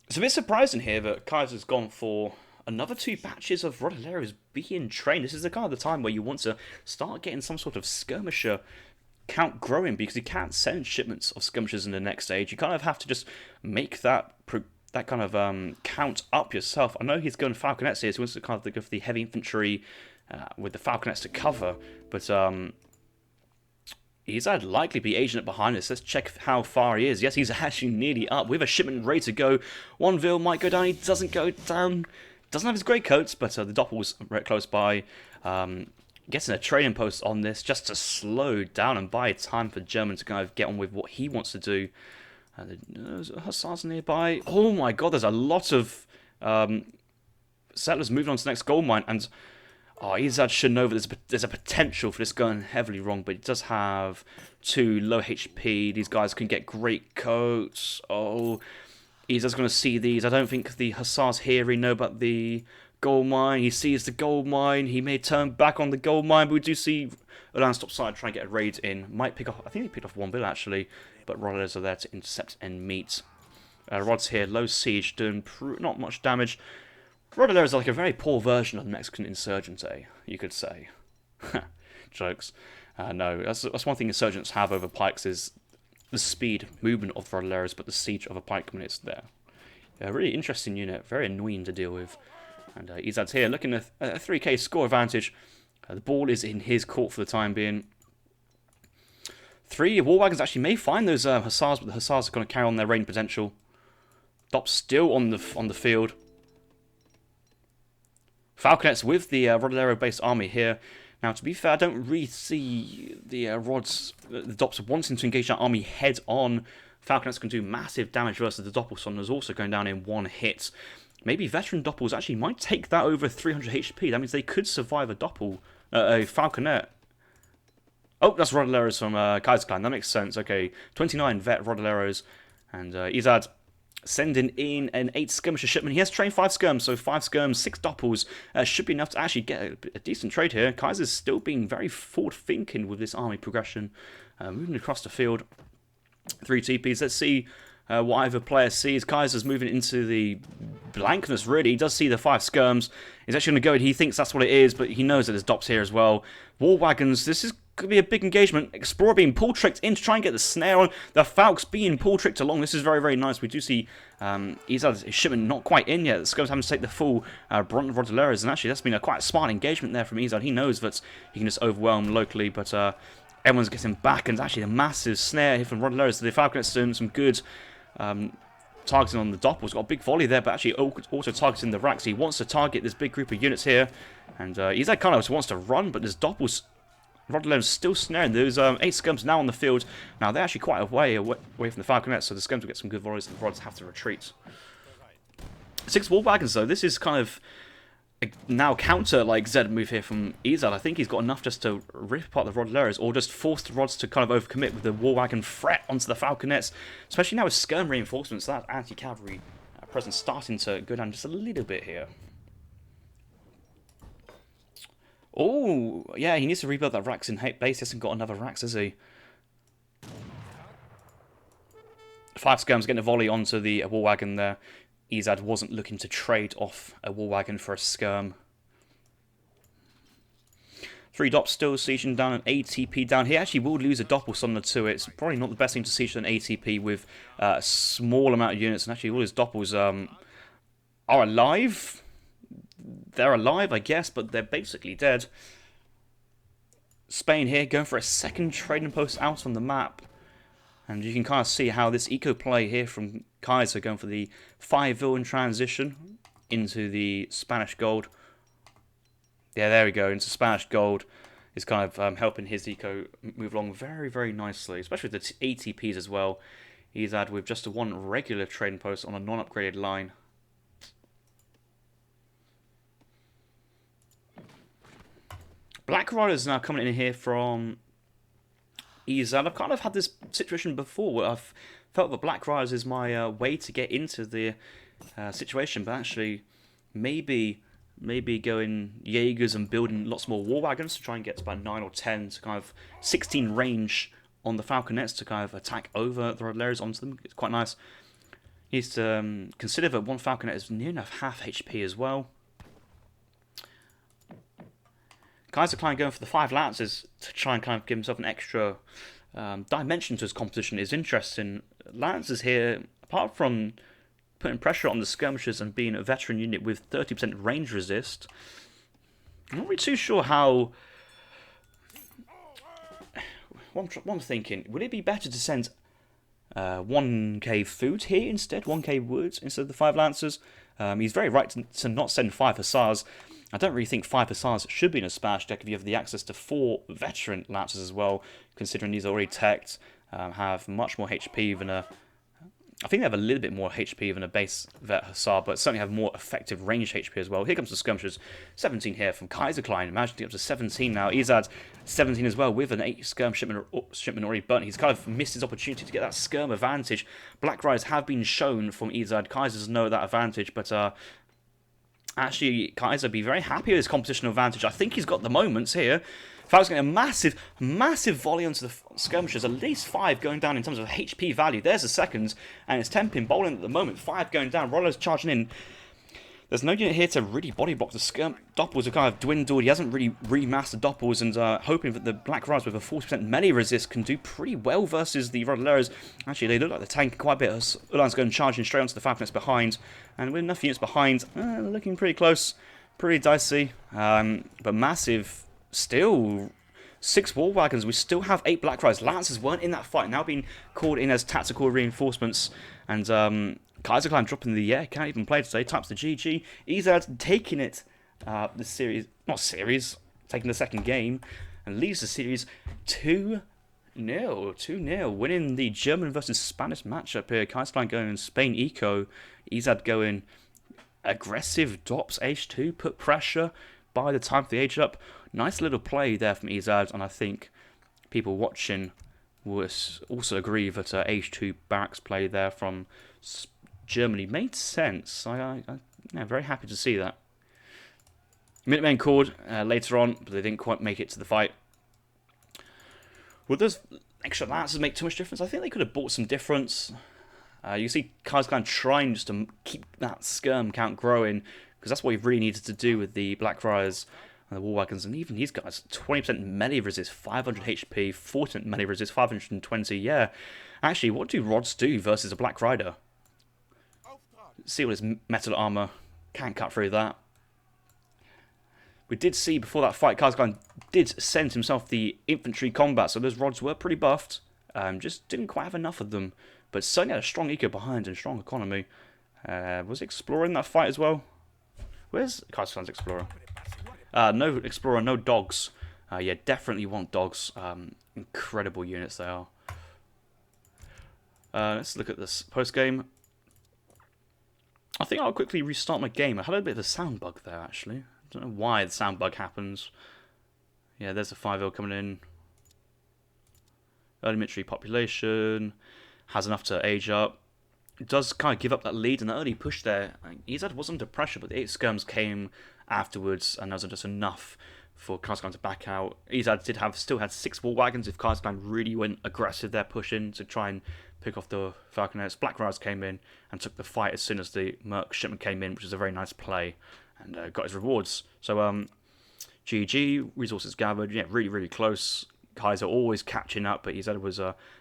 It's a bit surprising here that Kaiser's gone for another 2 batches of Rodoleros being trained. This is the kind of the time where you want to start getting some sort of skirmisher count growing, because you can't send shipments of skirmishers in the next stage. You kind of have to just make that kind of count up yourself. I know he's going Falconets here, so he wants to kind of go for the heavy infantry with the Falconets to cover, but he's likely be agent behind us. Let's check how far he is. Yes, he's actually nearly up. We have a shipment ready to go. 1 vil might go down. He doesn't go down. Doesn't have his grey coats, but the Doppel's right close by. Getting a trading post on this just to slow down and buy time for German to kind of get on with what he wants to do. There's Hussars nearby. Oh my god, there's a lot of settlers moving on to the next gold mine. And Ezad should know that there's a potential for this going heavily wrong, but it does have 2 low HP. These guys can get great coats. Oh, Ezad's going to see these. I don't think the Hussars here really know about the gold mine. He sees the gold mine. He may turn back on the gold mine, but we do see Ulan stop side trying to get a raid in. Might pick off, I think he picked off 1 bill actually, but Rodders are there to intercept and meet. Rods here, low siege, doing not much damage. Rodoleros are like a very poor version of the Mexican insurgente, you could say. Jokes. No, that's one thing insurgents have over pikes is the speed, movement of Rodoleros, but the siege of a pike when it's there. A really interesting unit, very annoying to deal with. And Ezad's here looking at a 3k score advantage. The ball is in his court for the time being. 3 war wagons actually may find those hussars, but the hussars are going to carry on their rain potential. Dops still on the field. Falconets with the Rodolero-based army here. Now, to be fair, I don't really see the the Dops wanting to engage that army head on. Falconets can do massive damage versus the Doppelsonders, also going down in 1 hit. Maybe veteran Doppels actually might take that over 300 HP. That means they could survive a Falconet. Oh, that's Rodoleros from Kaiserklein. That makes sense. Okay, 29 vet Rodoleros. And Ezad sending in an 8 skirmisher shipment. He has trained 5 skirms, so 5 skirms, 6 Doppels should be enough to actually get a decent trade here. Kaiser's still being very forward-thinking with this army progression. Moving across the field. 3 TPs. Let's see what either player sees. Kaiser's moving into the blankness, really. He does see the 5 skirms. He's actually going to go and he thinks that's what it is, but he knows that there's Dops here as well. War wagons, this could be a big engagement. Explorer being pull-tricked in to try and get the snare on. The Falcons being pull-tricked along. This is very, very nice. We do see Ezad's shipment not quite in yet. The skirms having to take the full brunt of Rodoleros, and actually that's been a quite smart engagement there from Ezad. He knows that he can just overwhelm locally, but everyone's getting back, and actually a massive snare here from Rodoleros. The Falconets doing some good targeting on the Doppels. Got a big volley there, but actually also targeting the racks. He wants to target this big group of units here, and Ezad kind of just wants to run, but there's Doppels. Rodoleros still snaring. There's 8 skirms now on the field. Now they're actually quite away from the Falconets, so the skirms will get some good volleys, and the Rods have to retreat. 6 war wagons though. This is kind of now counter like Z move here from Ezad. I think he's got enough just to rip apart the Rodoleros, or just force the Rods to kind of overcommit with the war wagon threat onto the Falconets, especially now with skirm reinforcements. That anti-cavalry presence starting to go down just a little bit here. Oh, yeah, he needs to rebuild that Rax in base. He hasn't got another Rax, has he? 5 skirms getting a volley onto the war wagon there. Ezad wasn't looking to trade off a war wagon for a skirm. 3 Dops still sieging down, an ATP down. He actually will lose a Doppelsonder to it. It's probably not the best thing to siege an ATP with a small amount of units. And actually all his Doppels are alive. They're alive, I guess, but they're basically dead. Spain here going for a second trading post out on the map. And you can kind of see how this eco play here from Kaiser going for the 5 villain transition into the Spanish gold. Yeah, there we go, into Spanish gold is kind of helping his eco move along very, very nicely, especially with the ATPs as well. He's had with just a 1 regular trading post on a non-upgraded line. Black Riders now coming in here from Ezad. I've kind of had this situation before where I've felt that Black Riders is my way to get into the situation, but actually maybe going Jaegers and building lots more war wagons to try and get to about 9 or 10 to kind of 16 range on the Falconets to kind of attack over the Rodoleros onto them. It's quite nice. He needs to consider that 1 Falconet is near enough half HP as well. Kaiserklein going for the 5 Lancers to try and kind of give himself an extra dimension to his composition is interesting. Lancers here, apart from putting pressure on the skirmishers and being a veteran unit with 30% range resist, I'm not really too sure how... What I'm thinking, would it be better to send 1k food here instead, 1k wood instead of the 5 Lancers? He's very right to not send 5 Hussars. I don't really think 5 Hussars should be in a Spanish deck if you have the access to 4 veteran Lancers as well, considering these are already teched, have much more HP than a... I think they have a little bit more HP than a base vet Hussar, but certainly have more effective ranged HP as well. Here comes the skirmishers, 17 here from Kaiserklein. Imagine up to 17 now. Ezad 17 as well with an 8 skirm shipment already burnt. He's kind of missed his opportunity to get that skirm advantage. Black Riders have been shown from Ezad. Kaisers know that advantage, but actually Kaiser be very happy with his competition advantage. I think he's got the moments here. Falcon's getting a massive volley onto the skirmishers, at least 5 going down in terms of HP value. There's a second, and it's 10-pin bowling at the moment, 5 going down, Rollo's charging in. There's no unit here to really body block the skirm. Doppels are kind of dwindled, he hasn't really remastered Doppels, and hoping that the Black Riders with a 40% melee resist can do pretty well versus the Rodoleros. Actually, they look like they're tanking quite a bit. Ulan's going charging straight onto the Falconets behind, and with enough units behind, looking pretty close, pretty dicey, but massive still 6 war wagons. We still have 8 Black Riders. Lancers weren't in that fight. Now being called in as tactical reinforcements. And Kaiserklein dropping the air. Can't even play today. Types the GG. Ezad taking it. The series. Not series. Taking the second game. And leads the series 2-0. 2-0. Winning the German versus Spanish matchup here. Kaiserklein going Spain Eco. Ezad going aggressive. Dops H2. Put pressure. By the time for the age up. Nice little play there from Ezad, and I think people watching will also agree that H2 backs play there from Germany made sense. I'm very happy to see that. Minutemen called later on, but they didn't quite make it to the fight. Would those extra lances make too much difference? I think they could have brought some difference. You see Kaiserklein trying just to keep that skirm count growing, because that's what he really needed to do with the Black Riders and the War Wagons, and even these guys, 20% melee resist, 500 HP, 40% melee resist, 520, yeah. Actually, what do rods do versus a Black Rider? See what his metal armor can't cut through that. We did see before that fight, Kaiserklein did send himself the infantry combat, so those rods were pretty buffed. Just didn't quite have enough of them, but certainly had a strong eco behind and strong economy. Was Explorer in that fight as well? Where's Kaiserklein's Explorer? No Explorer, no dogs. Yeah, definitely want dogs. Incredible units they are. Let's look at this post-game. I think I'll quickly restart my game. I had a bit of a sound bug there, actually. I don't know why the sound bug happens. Yeah, there's a 5L coming in. Early military population. Has enough to age up. It does kind of give up that lead, and that early push there, Ezad was under pressure, but the 8 skirms came afterwards, and that was just enough for Kaiserklein to back out. Ezad still had 6 war wagons if Kaiserklein really went aggressive there, pushing to try and pick off the Falconets. Black Riders came in and took the fight as soon as the Merc shipment came in, which was a very nice play, and got his rewards. So, GG, resources gathered, yeah, really, really close. Kaiser always catching up, but Ezad was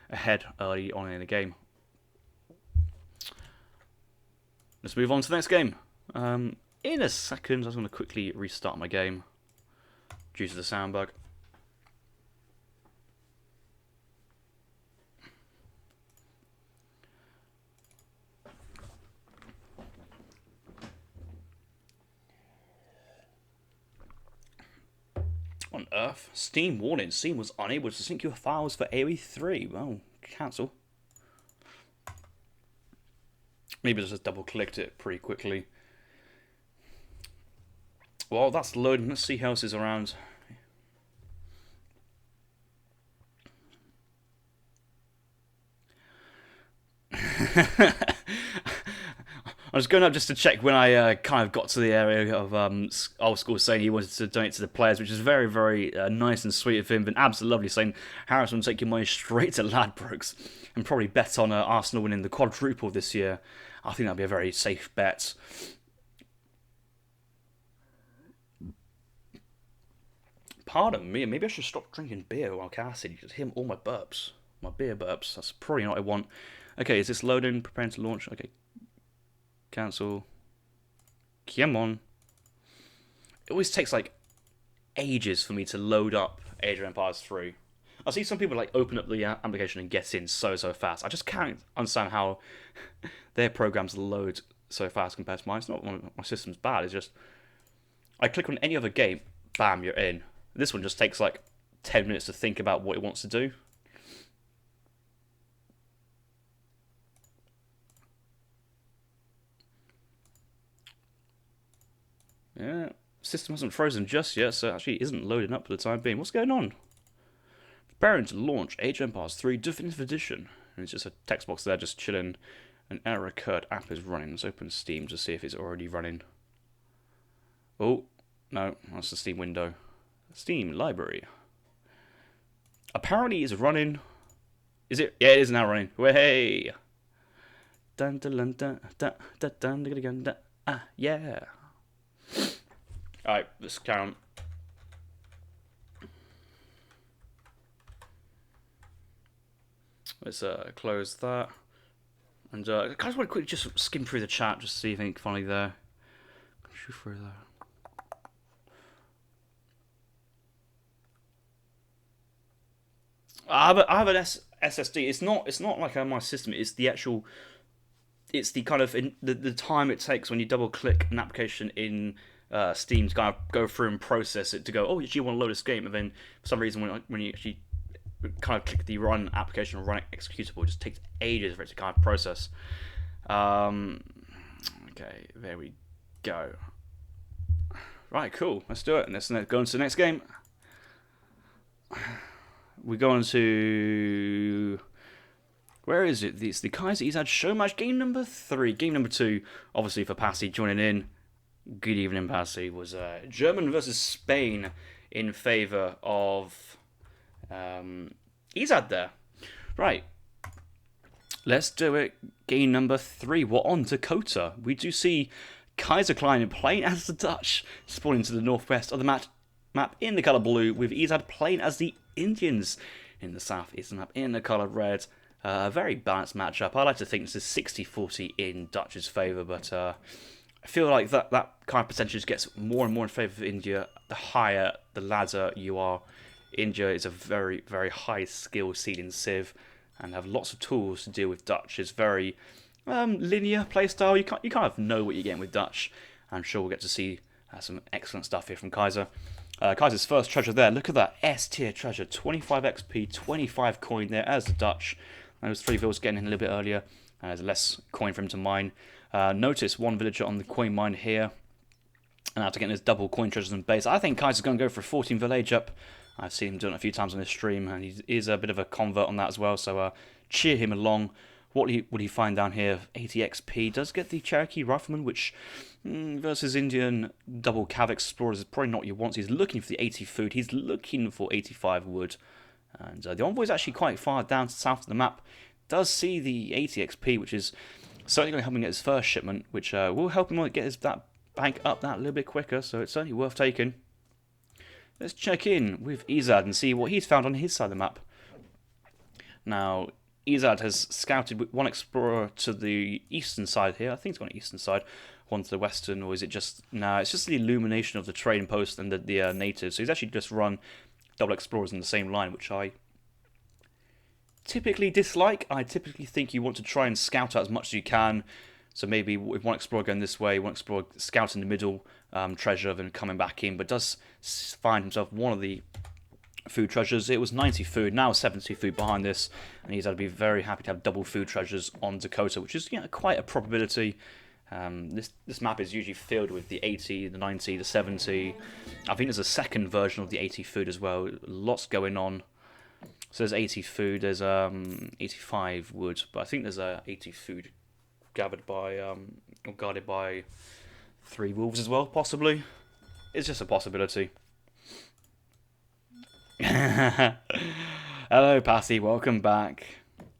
ahead early on in the game. Let's move on to the next game. In a second, I was going to quickly restart my game due to the sound bug. On Earth, Steam warning. Steam was unable to sync your files for AoE 3. Well, cancel. Maybe I just double clicked it pretty quickly. Well, that's loading. Let's see who else is around. I was going up just to check when I kind of got to the area of old school saying he wanted to donate to the players, which is very, very nice and sweet of him. But absolutely lovely saying Harrison will take your money straight to Ladbrokes and probably bet on Arsenal winning the quadruple this year. I think that'd be a very safe bet. Pardon me, maybe I should stop drinking beer while casting. You could hear all my burps. My beer burps. That's probably not what I want. Okay, is this loading? Preparing to launch? Okay. Cancel. Come on. It always takes like ages for me to load up Age of Empires 3. I see some people like open up the application and get in so fast. I just can't understand how their programs load so fast compared to mine. It's not one my system's bad. It's just I click on any other game, bam, you're in. This one just takes like 10 minutes to think about what it wants to do. Yeah, system hasn't frozen just yet, so it actually isn't loading up for the time being. What's going on? Preparing to launch Age of Empires 3 Definitive Edition. And it's just a text box there just chilling. An error occurred. App is running. Let's open Steam to see if it's already running. Oh, no, that's the Steam window. Steam library. Apparently it's running. Is it? Yeah, it is now running. Way. Dun dun dun dun dun dun dun dun dun dun. Ah, yeah. Alright, let's count. Let's close that. And I just want to quickly just skim through the chat just to see if anything funny there. Shoot through there. I have an SSD. It's not like my system. It's the actual. It's the kind of the time it takes when you double click an application in Steam to kind of go through and process it to go. Oh, you actually want to load this game, and then for some reason when you actually kind of click the run application or run executable, it just takes ages for it to kind of process. Okay, there we go. Right, cool. Let's do it. Let's go on to the next game. We go on to where is it? It's the Kaiser Ezad Showmatch game number 3. Game number 2, obviously for Passy joining in. Good evening, Passy. Was German versus Spain in favour of Ezad there. Right. Let's do it. Game number 3. We're on Dakota. We do see Kaiserklein playing as the Dutch, spawning to the northwest of the map in the colour blue, with Ezad playing as the Indians in the southeastern map in the colour red. A very balanced matchup. I like to think this is 60-40 in Dutch's favour, but I feel like that kind of percentage gets more and more in favour of India the higher the ladder you are. India is a very, very high skill ceiling civ and have lots of tools to deal with Dutch. It's very linear playstyle. You kind of know what you're getting with Dutch. I'm sure we'll get to see some excellent stuff here from Kaiser. Kaiser's first treasure there. Look at that S tier treasure. 25 XP, 25 coin there as the Dutch. Those 3 villas getting in a little bit earlier. There's less coin for him to mine. Notice one villager on the coin mine here. And after getting his double coin treasures in base, I think Kaiser's going to go for a 14 village up. I've seen him do it a few times on this stream, and he is a bit of a convert on that as well. So cheer him along. What would he find down here? 80 XP. Does get the Cherokee Rifleman, which versus Indian double Cav Explorers is probably not what he wants. He's looking for the 80 food. He's looking for 85 wood. And the Envoy is actually quite far down to the south of the map. Does see the 80 XP, which is certainly going to help him get his first shipment, which will help him get that bank up that a little bit quicker, so it's certainly worth taking. Let's check in with Ezad and see what he's found on his side of the map. Now, Ezad has scouted with one explorer to the eastern side here. I think it's on the eastern side. One to the western, or is it just... No, it's just the illumination of the trading post and the natives. So he's actually just run double explorers in the same line, which I typically dislike. I typically think you want to try and scout out as much as you can. So maybe with one explorer going this way, one explorer scout in the middle, treasure, then coming back in. But does find himself one of the food treasures. It was 90 food, now 70 food behind this. And he's had to be very happy to have double food treasures on Dakota, which is quite a probability. This map is usually filled with the 80, the 90, the 70. I think there's a second version of the 80 food as well. Lots going on. So there's 80 food, there's 85 wood, but I think there's 80 food gathered by or guarded by 3 wolves as well, possibly. It's just a possibility. Hello, Passy, welcome back.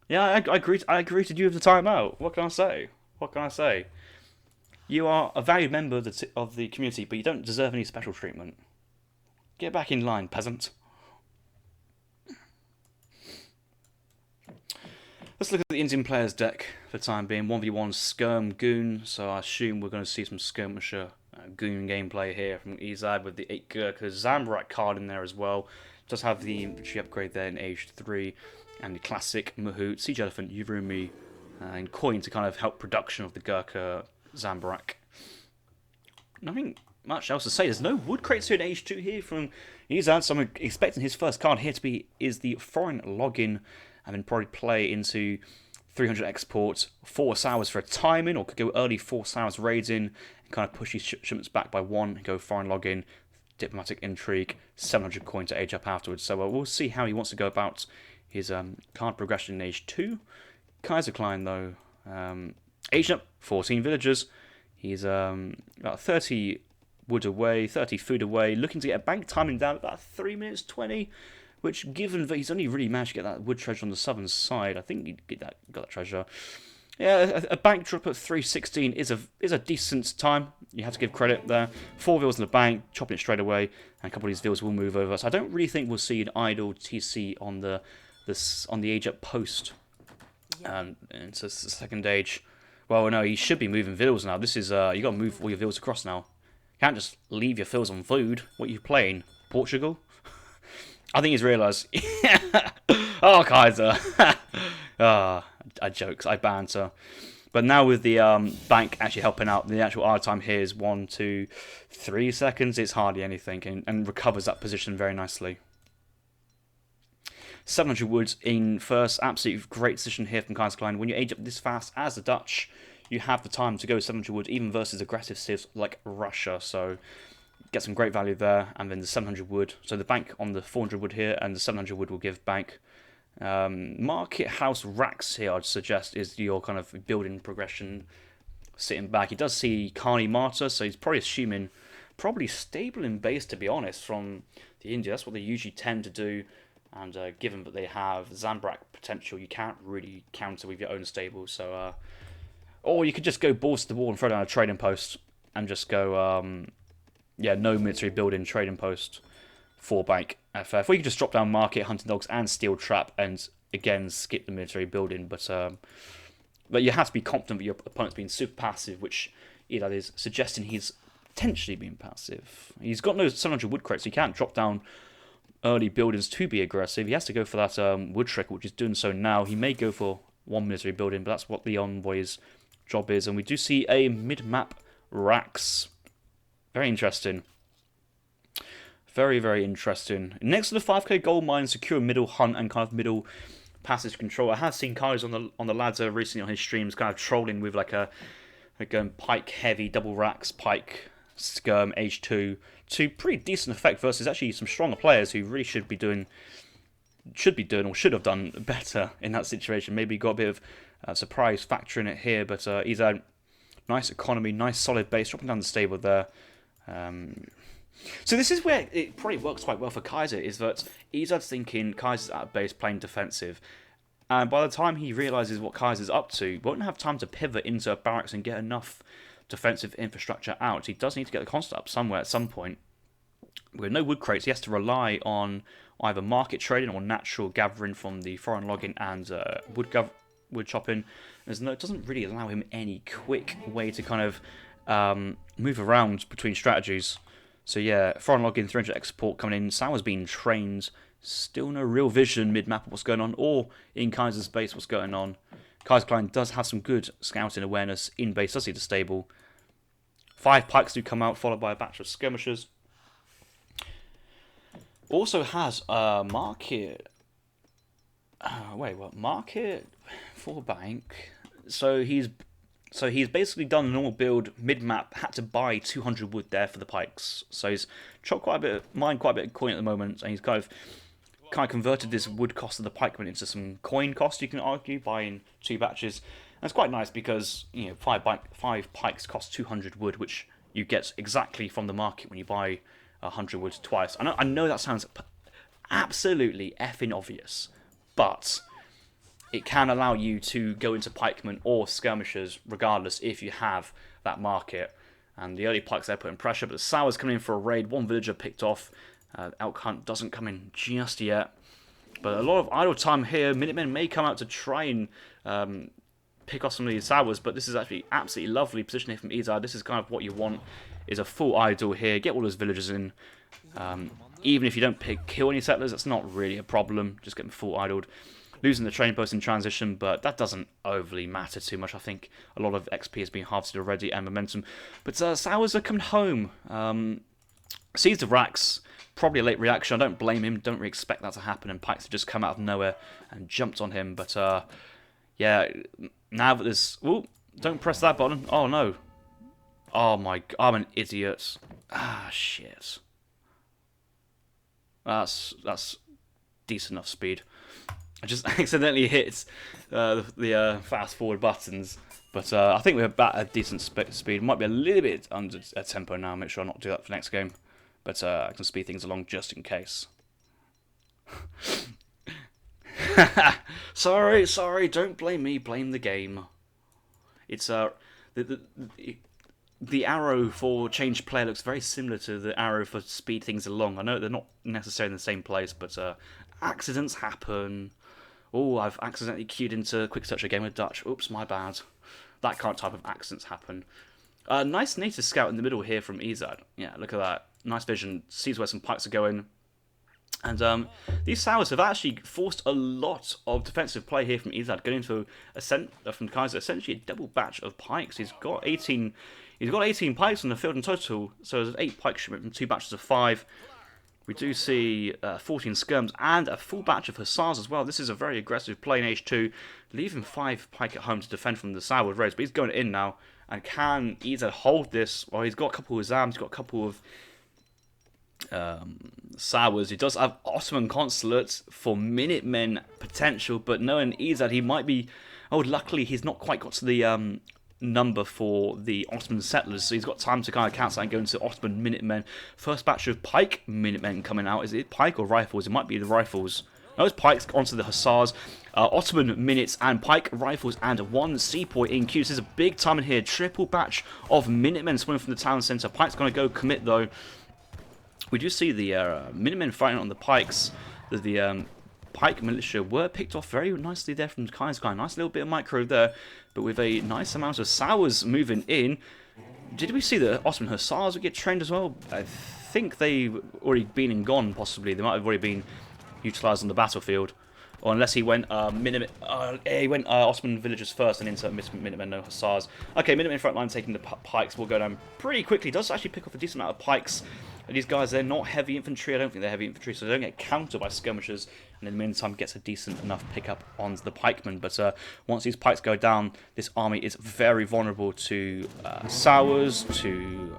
Yeah, I greeted you with the timeout. What can I say? You are a valued member of the community, but you don't deserve any special treatment. Get back in line, peasant. Let's look at the Indian player's deck for the time being. 1v1 Skirm Goon, so I assume we're going to see some Skirmisher Goon gameplay here from Ezad with the 8 Gurkha Zambarak card in there as well. Does have the infantry upgrade there in Age 3, and the classic Mahout, Siege Elephant, Yurumi, and coin to kind of help production of the Gurkha Zambarak. Nothing much else to say. There's no wood crates here in Age 2 here from Ezad, so I'm expecting his first card here to be the foreign login, and then probably play into 300 export, 4 hours for a timing, or could go early 4 hours raids in, and kind of push his shipments back by 1, and go foreign login, diplomatic intrigue, 700 coin to age up afterwards. So we'll see how he wants to go about his card progression in Age 2. Kaiserklein, though, aged up, 14 villagers. He's about 30 wood away, 30 food away, looking to get a bank timing down about 3 minutes 20, which, given that he's only really managed to get that wood treasure on the southern side, I think he got that treasure. Yeah, a bank drop at 3:16 is a decent time. You have to give credit there. 4 vills in the bank, chopping it straight away, and a couple of these vills will move over. So I don't really think we'll see an idle TC on the age up post. It's a second age. Well, no, he should be moving vills now. This is you got to move all your vills across now. You can't just leave your vills on food. What are you playing? Portugal? I think he's realised. I Oh, Kaiser. I jokes, I banter. But now with the bank actually helping out, the actual R time here is 1, 2, 3 seconds. It's hardly anything, and recovers that position very nicely. 700 wood in first, absolutely great decision here from Kaiserklein. When you age up this fast as the Dutch, you have the time to go 700 wood, even versus aggressive civs like Russia. So get some great value there, and then the 700 wood. So the bank on the 400 wood here, and the 700 wood will give bank. Market house racks here, I'd suggest, is your kind of building progression sitting back. He does see Carney Martyr, so he's probably assuming probably stable in base, to be honest, from the India. That's what they usually tend to do. And given that they have Zambrak potential, you can't really counter with your own stable. So, or you could just go balls to the wall and throw down a trading post and just go, yeah, no military building trading post for bank FF. Or you could just drop down market, hunting dogs, and steel trap, and again skip the military building. But you have to be confident that your opponent's being super passive, which Ezad is suggesting he's potentially being passive. He's got no 700 wood crates, so he can't drop down early buildings to be aggressive. He has to go for that wood trick, which is doing so now. He may go for one military building, but that's what the envoy's job is. And we do see a mid-map racks. Very interesting. Very, very interesting. Next to the 5k gold mine, secure middle hunt and kind of middle passage control. I have seen Kai's on the ladder recently on his streams, kind of trolling with like going pike heavy, double racks, pike, skirm, H2, to pretty decent effect versus actually some stronger players who really should be doing or should have done better in that situation. Maybe got a bit of surprise factor in it here, but Ezad, nice economy, nice solid base, dropping down the stable there. So this is where it probably works quite well for Kaiser, is that Ezad's thinking Kaiser's at base playing defensive. And by the time he realises what Kaiser's up to, won't have time to pivot into a barracks and get enough defensive infrastructure out. He does need to get the constant up somewhere at some point. With no wood crates, he has to rely on either market trading or natural gathering from the foreign logging and wood chopping. It doesn't really allow him any quick way to kind of move around between strategies. So yeah, foreign logging, 300 export coming in. Sauer's being trained. Still no real vision mid-map of what's going on, or in Kaiser's base what's going on. Kaiserklein does have some good scouting awareness in base, does see the stable. 5 pikes do come out, followed by a batch of skirmishers. Also has a market. Wait, what? Market for bank. So he's basically done a normal build mid-map. Had to buy 200 wood there for the pikes. So he's chopped quite a bit of coin at the moment, and he's kind of converted this wood cost of the pikemen into some coin cost, you can argue, buying 2 batches. And it's quite nice because 5 pikes cost 200 wood, which you get exactly from the market when you buy 100 wood twice. I know that sounds absolutely effing obvious, but it can allow you to go into pikemen or skirmishers regardless if you have that market. And the early pikes there putting pressure, but the Sauer's coming in for a raid. 1 villager picked off. Elk Hunt doesn't come in just yet. But a lot of idle time here. Minutemen may come out to try and pick off some of these Sauers, but this is actually absolutely lovely positioning from Ezad. This is kind of what you want, is a full idle here. Get all those villagers in. Even if you don't kill any settlers, that's not really a problem. Just get them full idled. Losing the train post in transition, but that doesn't overly matter too much. I think a lot of XP has been harvested already and momentum. But Sauers are coming home. Sees the racks. Probably a late reaction. I don't blame him. Don't really expect that to happen. And Pikes have just come out of nowhere and jumped on him. But yeah, now that there's... Ooh, don't press that button. Oh, no. Oh, my... I'm an idiot. Ah, shit. That's decent enough speed. I just accidentally hit the fast forward buttons. But I think we're about a decent speed. Might be a little bit under a tempo now. Make sure I not do that for next game. But I can speed things along just in case. Sorry, don't blame me, blame the game. It's the arrow for change player looks very similar to the arrow for speed things along. I know they're not necessarily in the same place, but accidents happen. Oh, I've accidentally queued into Quick Search a game of Dutch. Oops, my bad. That kind of type of accidents happen. Nice native scout in the middle here from Ezad. Yeah, look at that. Nice vision. Sees where some pikes are going. And these Sours have actually forced a lot of defensive play here from Ezad, going into from Kaiser, essentially a double batch of pikes. He's got 18 pikes on the field in total, so there's 8 pike shipment from 2 batches of 5. We do see 14 skirms and a full batch of hussars as well. This is a very aggressive play in H2, leaving 5 pike at home to defend from the Sour raids, but he's going in now. And can Ezad hold this? Well, he's got a couple of Zams, he's got a couple of Sours. He does have Ottoman consulates for Minutemen potential, but knowing Ezad, he might be. Oh, luckily he's not quite got to the number for the Ottoman settlers, so he's got time to kind of cancel and go into Ottoman Minutemen. First batch of pike Minutemen coming out. Is it pike or rifles? It might be the rifles. No, it's pikes onto the hussars. Ottoman minutes and pike rifles and 1 sepoy in queue. This is a big time in here. Triple batch of Minutemen swimming from the town centre. Pike's going to go commit though. We do see the Minutemen fighting on the pikes. The pike militia were picked off very nicely there from Kaiserklein. Nice little bit of micro there, but with a nice amount of Sours moving in. Did we see the Ottoman hussars would get trained as well? I think they've already been and gone, possibly. They might have already been utilised on the battlefield. Or unless he went Ottoman villagers first and into Minutemen, no hussars. Okay, Minutemen front line taking the pikes will go down pretty quickly. Does actually pick off a decent amount of pikes. And these guys, they're not heavy infantry. I don't think they're heavy infantry, so they don't get countered by skirmishers. And in the meantime, gets a decent enough pickup on the pikemen. But once these pikes go down, this army is very vulnerable to Sours, to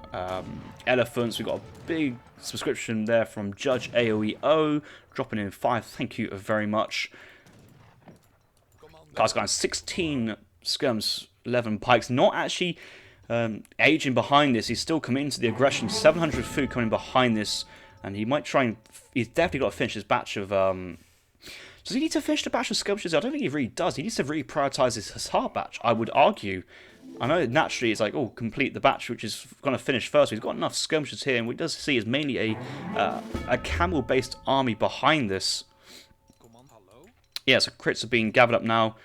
elephants. We've got a big subscription there from Judge AOEO, dropping in 5. Thank you very much. Guys, 16 skirms, 11 pikes. Not actually aging behind this. He's still coming into the aggression. 700 food coming behind this, and he might try and. He's definitely got to finish his batch of. Does he need to finish the batch of skirmishes? I don't think he really does. He needs to really prioritise his hussar batch, I would argue. I know naturally it's like, oh, complete the batch which is going to finish first. He's got enough skirmishes here, and what he does see is mainly a camel-based army behind this. Yeah, so crits are being gathered up now.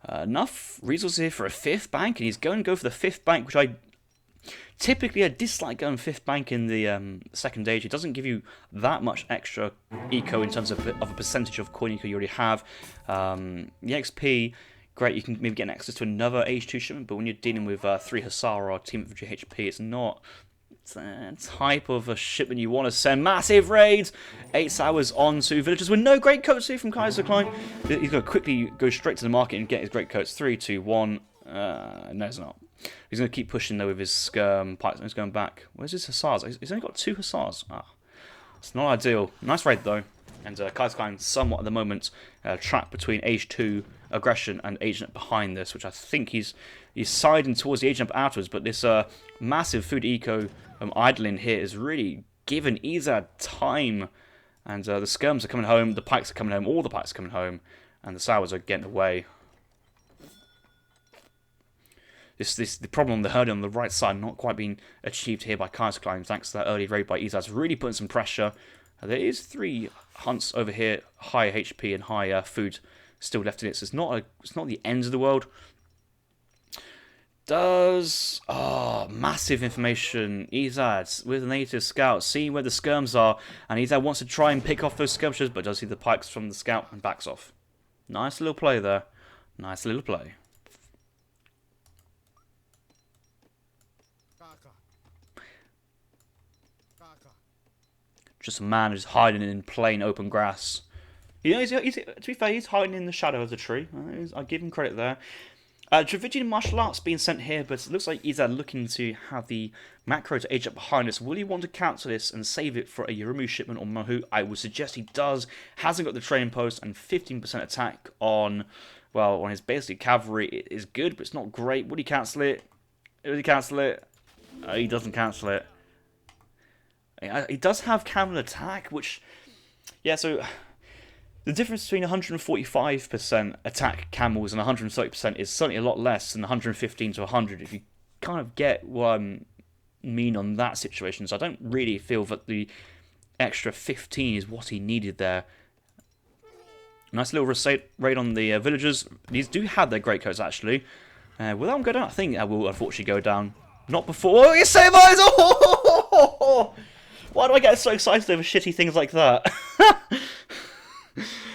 Enough resources here for a 5th bank, and he's going to go for the 5th bank, which I dislike going 5th bank in the second age. It doesn't give you that much extra eco in terms of a percentage of coin eco you already have. The XP, great, you can maybe get access to another age 2 shipment, but when you're dealing with 3 hussar or team infantry HP, it's not the type of a shipment you want to send. Massive raids! 8 hours on to villagers with no great coats here from Kaiserklein. He's going to quickly go straight to the market and get his great coats. 3, 2, 1. No, it's not. He's going to keep pushing though with his skirm pikes. He's going back. Where's his hussars? He's only got 2 hussars. It's not ideal. Nice raid though. And Kaiserklein somewhat at the moment trapped between age 2 aggression and agent behind this, which I think he's siding towards the agent outwards. But this massive food eco idling here is really giving Ezad time. And the skirms are coming home, the pikes are coming home, all the pikes are coming home, and the Sours are getting away. The problem on the hurdle on the right side not quite being achieved here by Kaiserklein, thanks to that early raid by Ezad. It's really putting some pressure. There is 3 hunts over here, high HP and high food still left in it, so it's not the end of the world. Massive information. Ezad with the native scout, seeing where the skirms are, and Ezad wants to try and pick off those skirmishers, but does see the pikes from the scout and backs off. Nice little play there. Nice little play. Just a man who's hiding in plain open grass. You know, to be fair, he's hiding in the shadow of the tree. I give him credit there. Dravidian martial arts being sent here, but it looks like Ezad looking to have the macro to age up behind us. Will he want to cancel this and save it for a Yorumu shipment or Mahu? I would suggest he does. Hasn't got the training post, and 15% attack on his basic cavalry. It is good, but it's not great. Would he cancel it? Would he cancel it? He doesn't cancel it. He does have camel attack, which, yeah, so the difference between 145% attack camels and 130% is certainly a lot less than 115 to 100, if you kind of get what I mean on that situation. So I don't really feel that the extra 15 is what he needed there. Nice little raid on the villagers. These do have their great coats, actually. Will that one go down? I think that will unfortunately go down. Not before. Oh, you save eyes! Oh! Why do I get so excited over shitty things like that?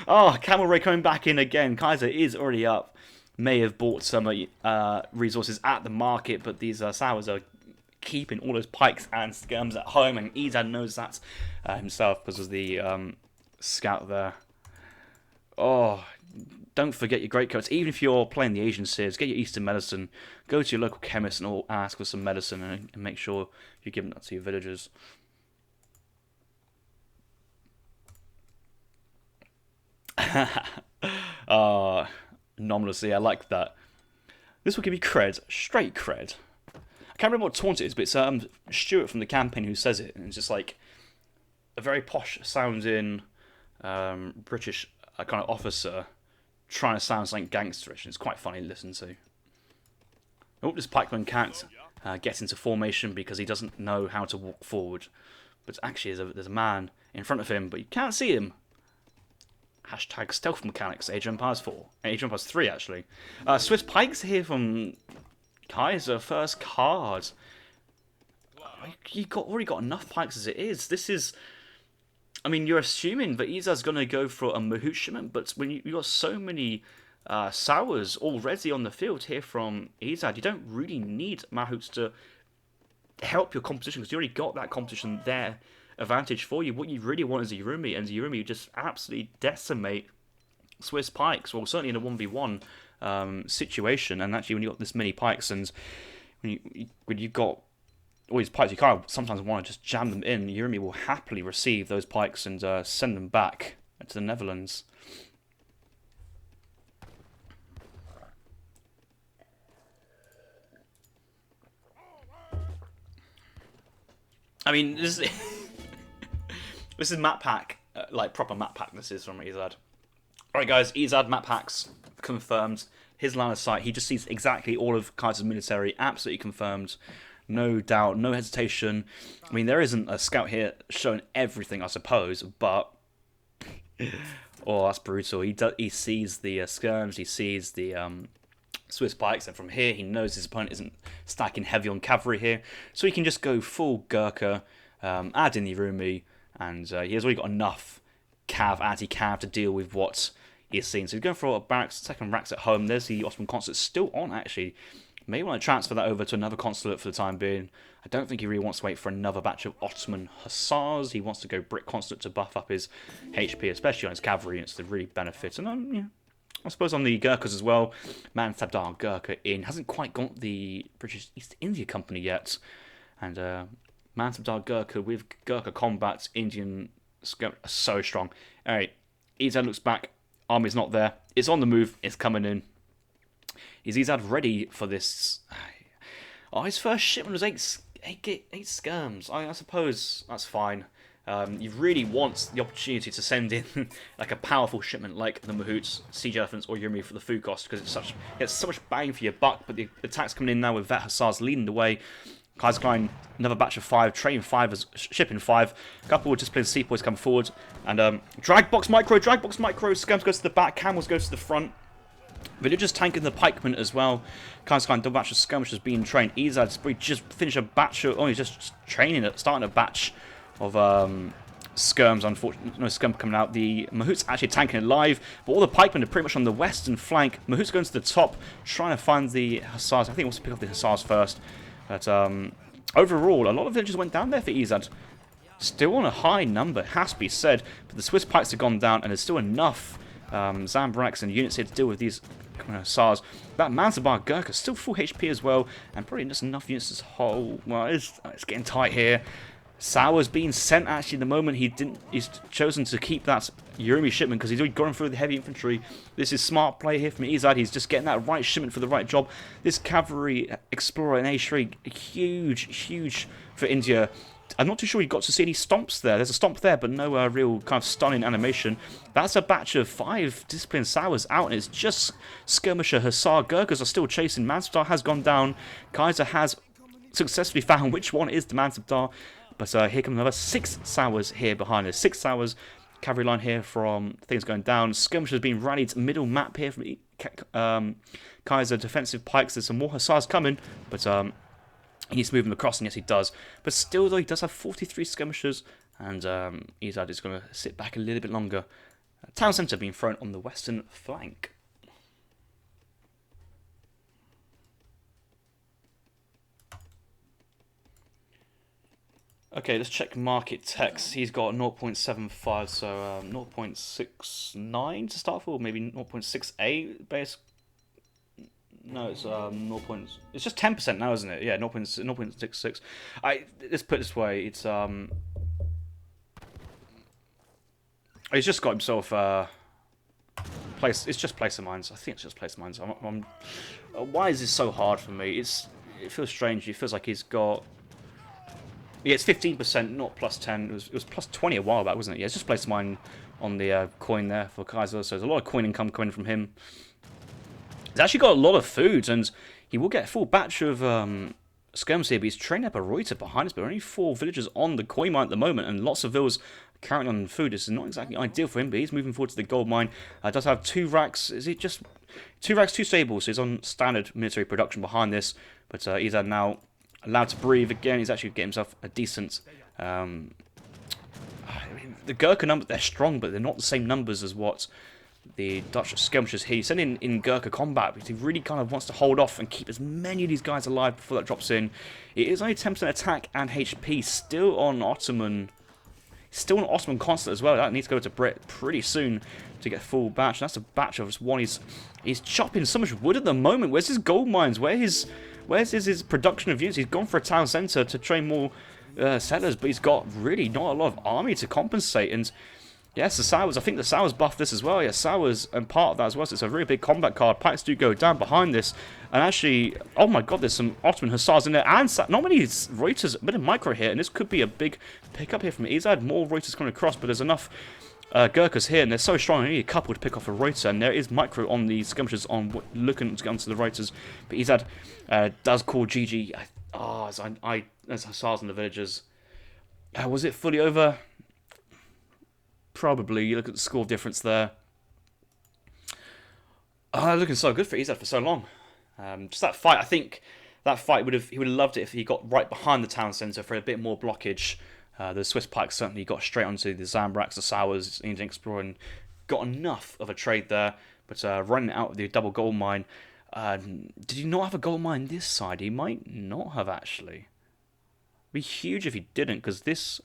Oh, Camel Ray coming back in again. Kaiser is already up. May have bought some resources at the market, but these Sours are keeping all those pikes and skirms at home, and Ezad knows that himself because of the scout there. Oh, don't forget your great coats. Even if you're playing the Asian series, get your Eastern medicine. Go to your local chemist and ask for some medicine, and make sure you give that to your villagers. Anomalously, I like that. This will give you cred, straight cred. I can't remember what taunt it is, but it's Stuart from the campaign who says it, and it's just like a very posh sounding British kind of officer trying to sound like gangsterish. It's quite funny to listen to. Oh, this pikeman can't get into formation because he doesn't know how to walk forward. But actually, there's a man in front of him, but you can't see him. Hashtag stealth mechanics, Age of Empires 4. Age of Empires 3, actually. Swiss Pikes here from Kaiser, first card. You've already got enough pikes as it is. This is... I mean, you're assuming that Ezad's going to go for a Mahout shipment, but when you've got so many Sours already on the field here from Ezad, you don't really need Mahouts to help your competition, because you already got that competition there advantage for you. What you really want is a Yurumi, and Yurumi just absolutely decimate Swiss pikes. Well, certainly in a 1v1 situation, and actually when you've got this many pikes, and when you've got all these pikes, you kind of sometimes want to just jam them in. Yurumi will happily receive those pikes and send them back to the Netherlands. I mean, this is map pack, like proper map pack. This is from Ezad. Alright guys, Ezad map packs confirmed. His line of sight, he just sees exactly all of Kaiser's military, absolutely confirmed. No doubt, no hesitation. I mean, there isn't a scout here showing everything, I suppose, but... oh, that's brutal. He sees the skirms, he sees the Swiss pikes, and from here he knows his opponent isn't stacking heavy on cavalry here, so he can just go full Gurkha, add in the Yurumi, and he has already got enough anti-cav to deal with what he's seen. So he's going for a barracks, second racks at home. There's the Ottoman consulate still on, actually. May want to transfer that over to another consulate for the time being. I don't think he really wants to wait for another batch of Ottoman hussars. He wants to go Brit consulate to buff up his HP, especially on his cavalry. It's to really benefit. And yeah, I suppose on the Gurkhas as well. Man Sabdar Gurkha in hasn't quite got the British East India Company yet, and Man Sabdar Gurkha with Gurkha combat Indian are so strong. All right, Ezad looks back. Army's not there. It's on the move. It's coming in. Is Ezad ready for this? Oh, his first shipment was eight skirms. I suppose that's fine. You really want the opportunity to send in like a powerful shipment like the Mahouts, Siege Elephants, or Yurumi for the food cost, because it's so much bang for your buck. But the attack's coming in now with Vet Hussars leading the way. Kaiserklein, another batch of 5, train 5, shipping 5. A couple of disciplined sepoys come forward. And drag box micro, skirms goes to the back, camels goes to the front. Villagers tanking the pikemen as well. Kaiserklein, double batch of skirmishers being trained. Ezad's just finished a batch of... oh, he's just training it, starting a batch of skirms, unfortunately. No skirm coming out. The Mahout's actually tanking it live, but all the pikemen are pretty much on the western flank. Mahout's going to the top, trying to find the hussars. I think he wants to pick up the hussars first. But overall, a lot of villagers went down there for Ezad. Still on a high number, it has to be said. But the Swiss pikes have gone down, and there's still enough Zambraks and units here to deal with these hussars. That Mansabar Gurkha is still full HP as well, and probably just enough units as a whole. Well, it's getting tight here. Sauer's being sent actually the moment he's chosen to keep that Yurumi shipment because he's already gone through the heavy infantry. This is smart play here from Ezad. He's just getting that right shipment for the right job. This cavalry explorer in A3, huge for India. I'm not too sure he got to see any stomps there. There's a stomp there, but no real kind of stunning animation. That's a batch of 5 disciplined Sours out, and it's just skirmisher Hussar. Gurkhas are still chasing. Mansabdar has gone down. Kaiser has successfully found which one is the Mansabdar. But here come another 6 Sours here behind us. 6 Sours. Cavalry line here from things going down. Skirmishers being rallied. Middle map here from Kaiser. Defensive pikes. There's some more Hussars coming. But He needs to move him across, and yes, he does. But still, though, he does have 43 skirmishers, and Ezad is going to sit back a little bit longer. Town centre being thrown on the western flank. Okay, let's check market text. He's got 0.75, so 0.69 to start for, maybe 0.68 base. No, it's 0. It's just 10% now, isn't it? Yeah, 0.66. Let's put it this way. He's just got himself place. It's just place of mines. I think it's just place of mines. Why is this so hard for me? It feels strange. It feels like he's got. Yeah, it's 15%, not plus 10. It was plus 20 a while back, wasn't it? Yeah, it's just place of mine on the coin there for Kaiser. So there's a lot of coin income coming from him. He's actually got a lot of food, and he will get a full batch of skirms here, but he's training up a Reuter behind us, but only 4 villagers on the coin mine at the moment, and lots of villas carrying on food. This is not exactly ideal for him, but he's moving forward to the gold mine. Does have 2 racks. Is it just 2 racks, 2 stables? So he's on standard military production behind this, but he's now allowed to breathe again. He's actually getting himself a decent. I mean, the Gurkha numbers, they're strong, but they're not the same numbers as what the Dutch skirmishers here. He's sending in Gurkha combat because he really kind of wants to hold off and keep as many of these guys alive before that drops in. It is only 10% attack and HP, still on Ottoman. Still on Ottoman constant as well. That needs to go to Brit pretty soon to get full batch. That's a batch of just one. He's chopping so much wood at the moment. Where's his gold mines? Where's his production of units? He's gone for a town centre to train more settlers, but he's got really not a lot of army to compensate. And yes, the Sours, I think the Sours buffed this as well. Yeah, Sours and part of that as well. So it's a really big combat card. Pikes do go down behind this. And actually, oh my god, there's some Ottoman Hussars in there. And not many Reuters, a bit of micro here. And this could be a big pickup here from Ezad. More Reuters coming across, but there's enough Gurkhas here. And they're so strong, I need a couple to pick off a Reuter. And there is micro on the skirmishers on looking to get onto the Reuters. But Ezad does call GG. There's Hussars in the villagers. Was it fully over? Probably. You look at the score difference there. Looking so good for Ezad for so long. Just that fight. I think that fight he would have loved it if he got right behind the town centre for a bit more blockage. The Swiss Pikes certainly got straight onto the Zambraks, the Sours, Indian Explorer, and got enough of a trade there. But running out of the double gold mine. Did he not have a gold mine this side? He might not have actually. It'd be huge if he didn't, because this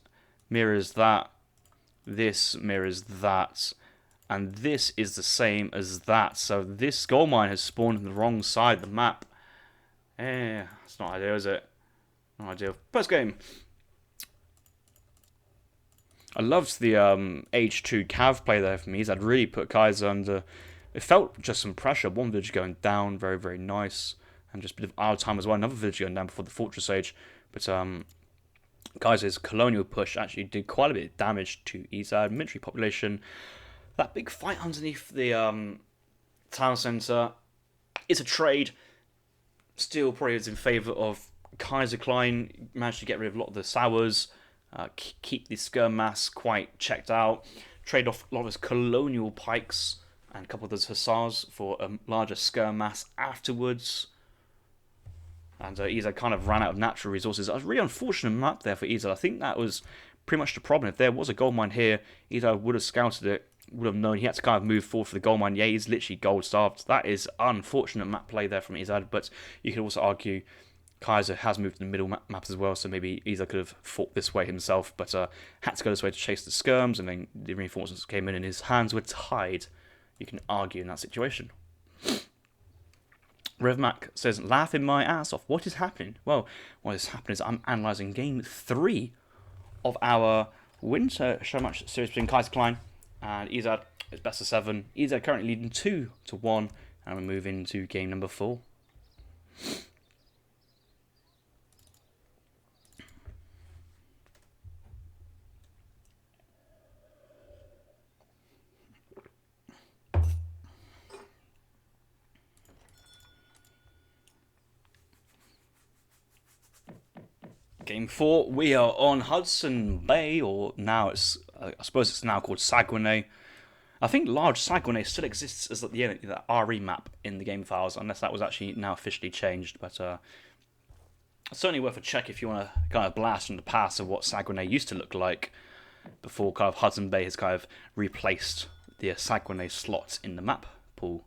mirrors that. This mirrors that, and this is the same as that. So this gold mine has spawned on the wrong side of the map. It's not ideal, is it? Not ideal. First game. I loved the H2 Cav play there for me. He's really put Kaiser under. It felt just some pressure. One village going down, very, very nice. And just a bit of our time as well. Another village going down before the Fortress Age. But Kaiser's colonial push actually did quite a bit of damage to Ezad military population. That big fight underneath the town centre is a trade. Still probably is in favour of Kaiserklein. Managed to get rid of a lot of the Sours. Keep the skirm mass quite checked out. Trade off a lot of his colonial pikes and a couple of those Hussars for a larger skirm mass afterwards. And Ezad kind of ran out of natural resources. That was a really unfortunate map there for Ezad. I think that was pretty much the problem. If there was a gold mine here, Ezad would have scouted it, would have known he had to kind of move forward for the gold mine. Yeah, he's literally gold starved. That is unfortunate map play there from Ezad. But you could also argue Kaiser has moved to the middle map as well, so maybe Ezad could have fought this way himself, but had to go this way to chase the skirms, and then the reinforcements came in and his hands were tied. You can argue in that situation. Revmac says, laughing my ass off. What is happening? Well, what is happening is I'm analysing game 3 of our winter Showmatch series between Kaiserklein and Ezad. It's best of 7. Ezad currently leading 2-1, and we move into game number 4. Game 4, we are on Hudson Bay, or now it's, I suppose it's now called Saguenay. I think large Saguenay still exists as the RE map in the game files, unless that was actually now officially changed. But certainly worth a check if you want to kind of blast from the past of what Saguenay used to look like before kind of Hudson Bay has kind of replaced the Saguenay slots in the map pool.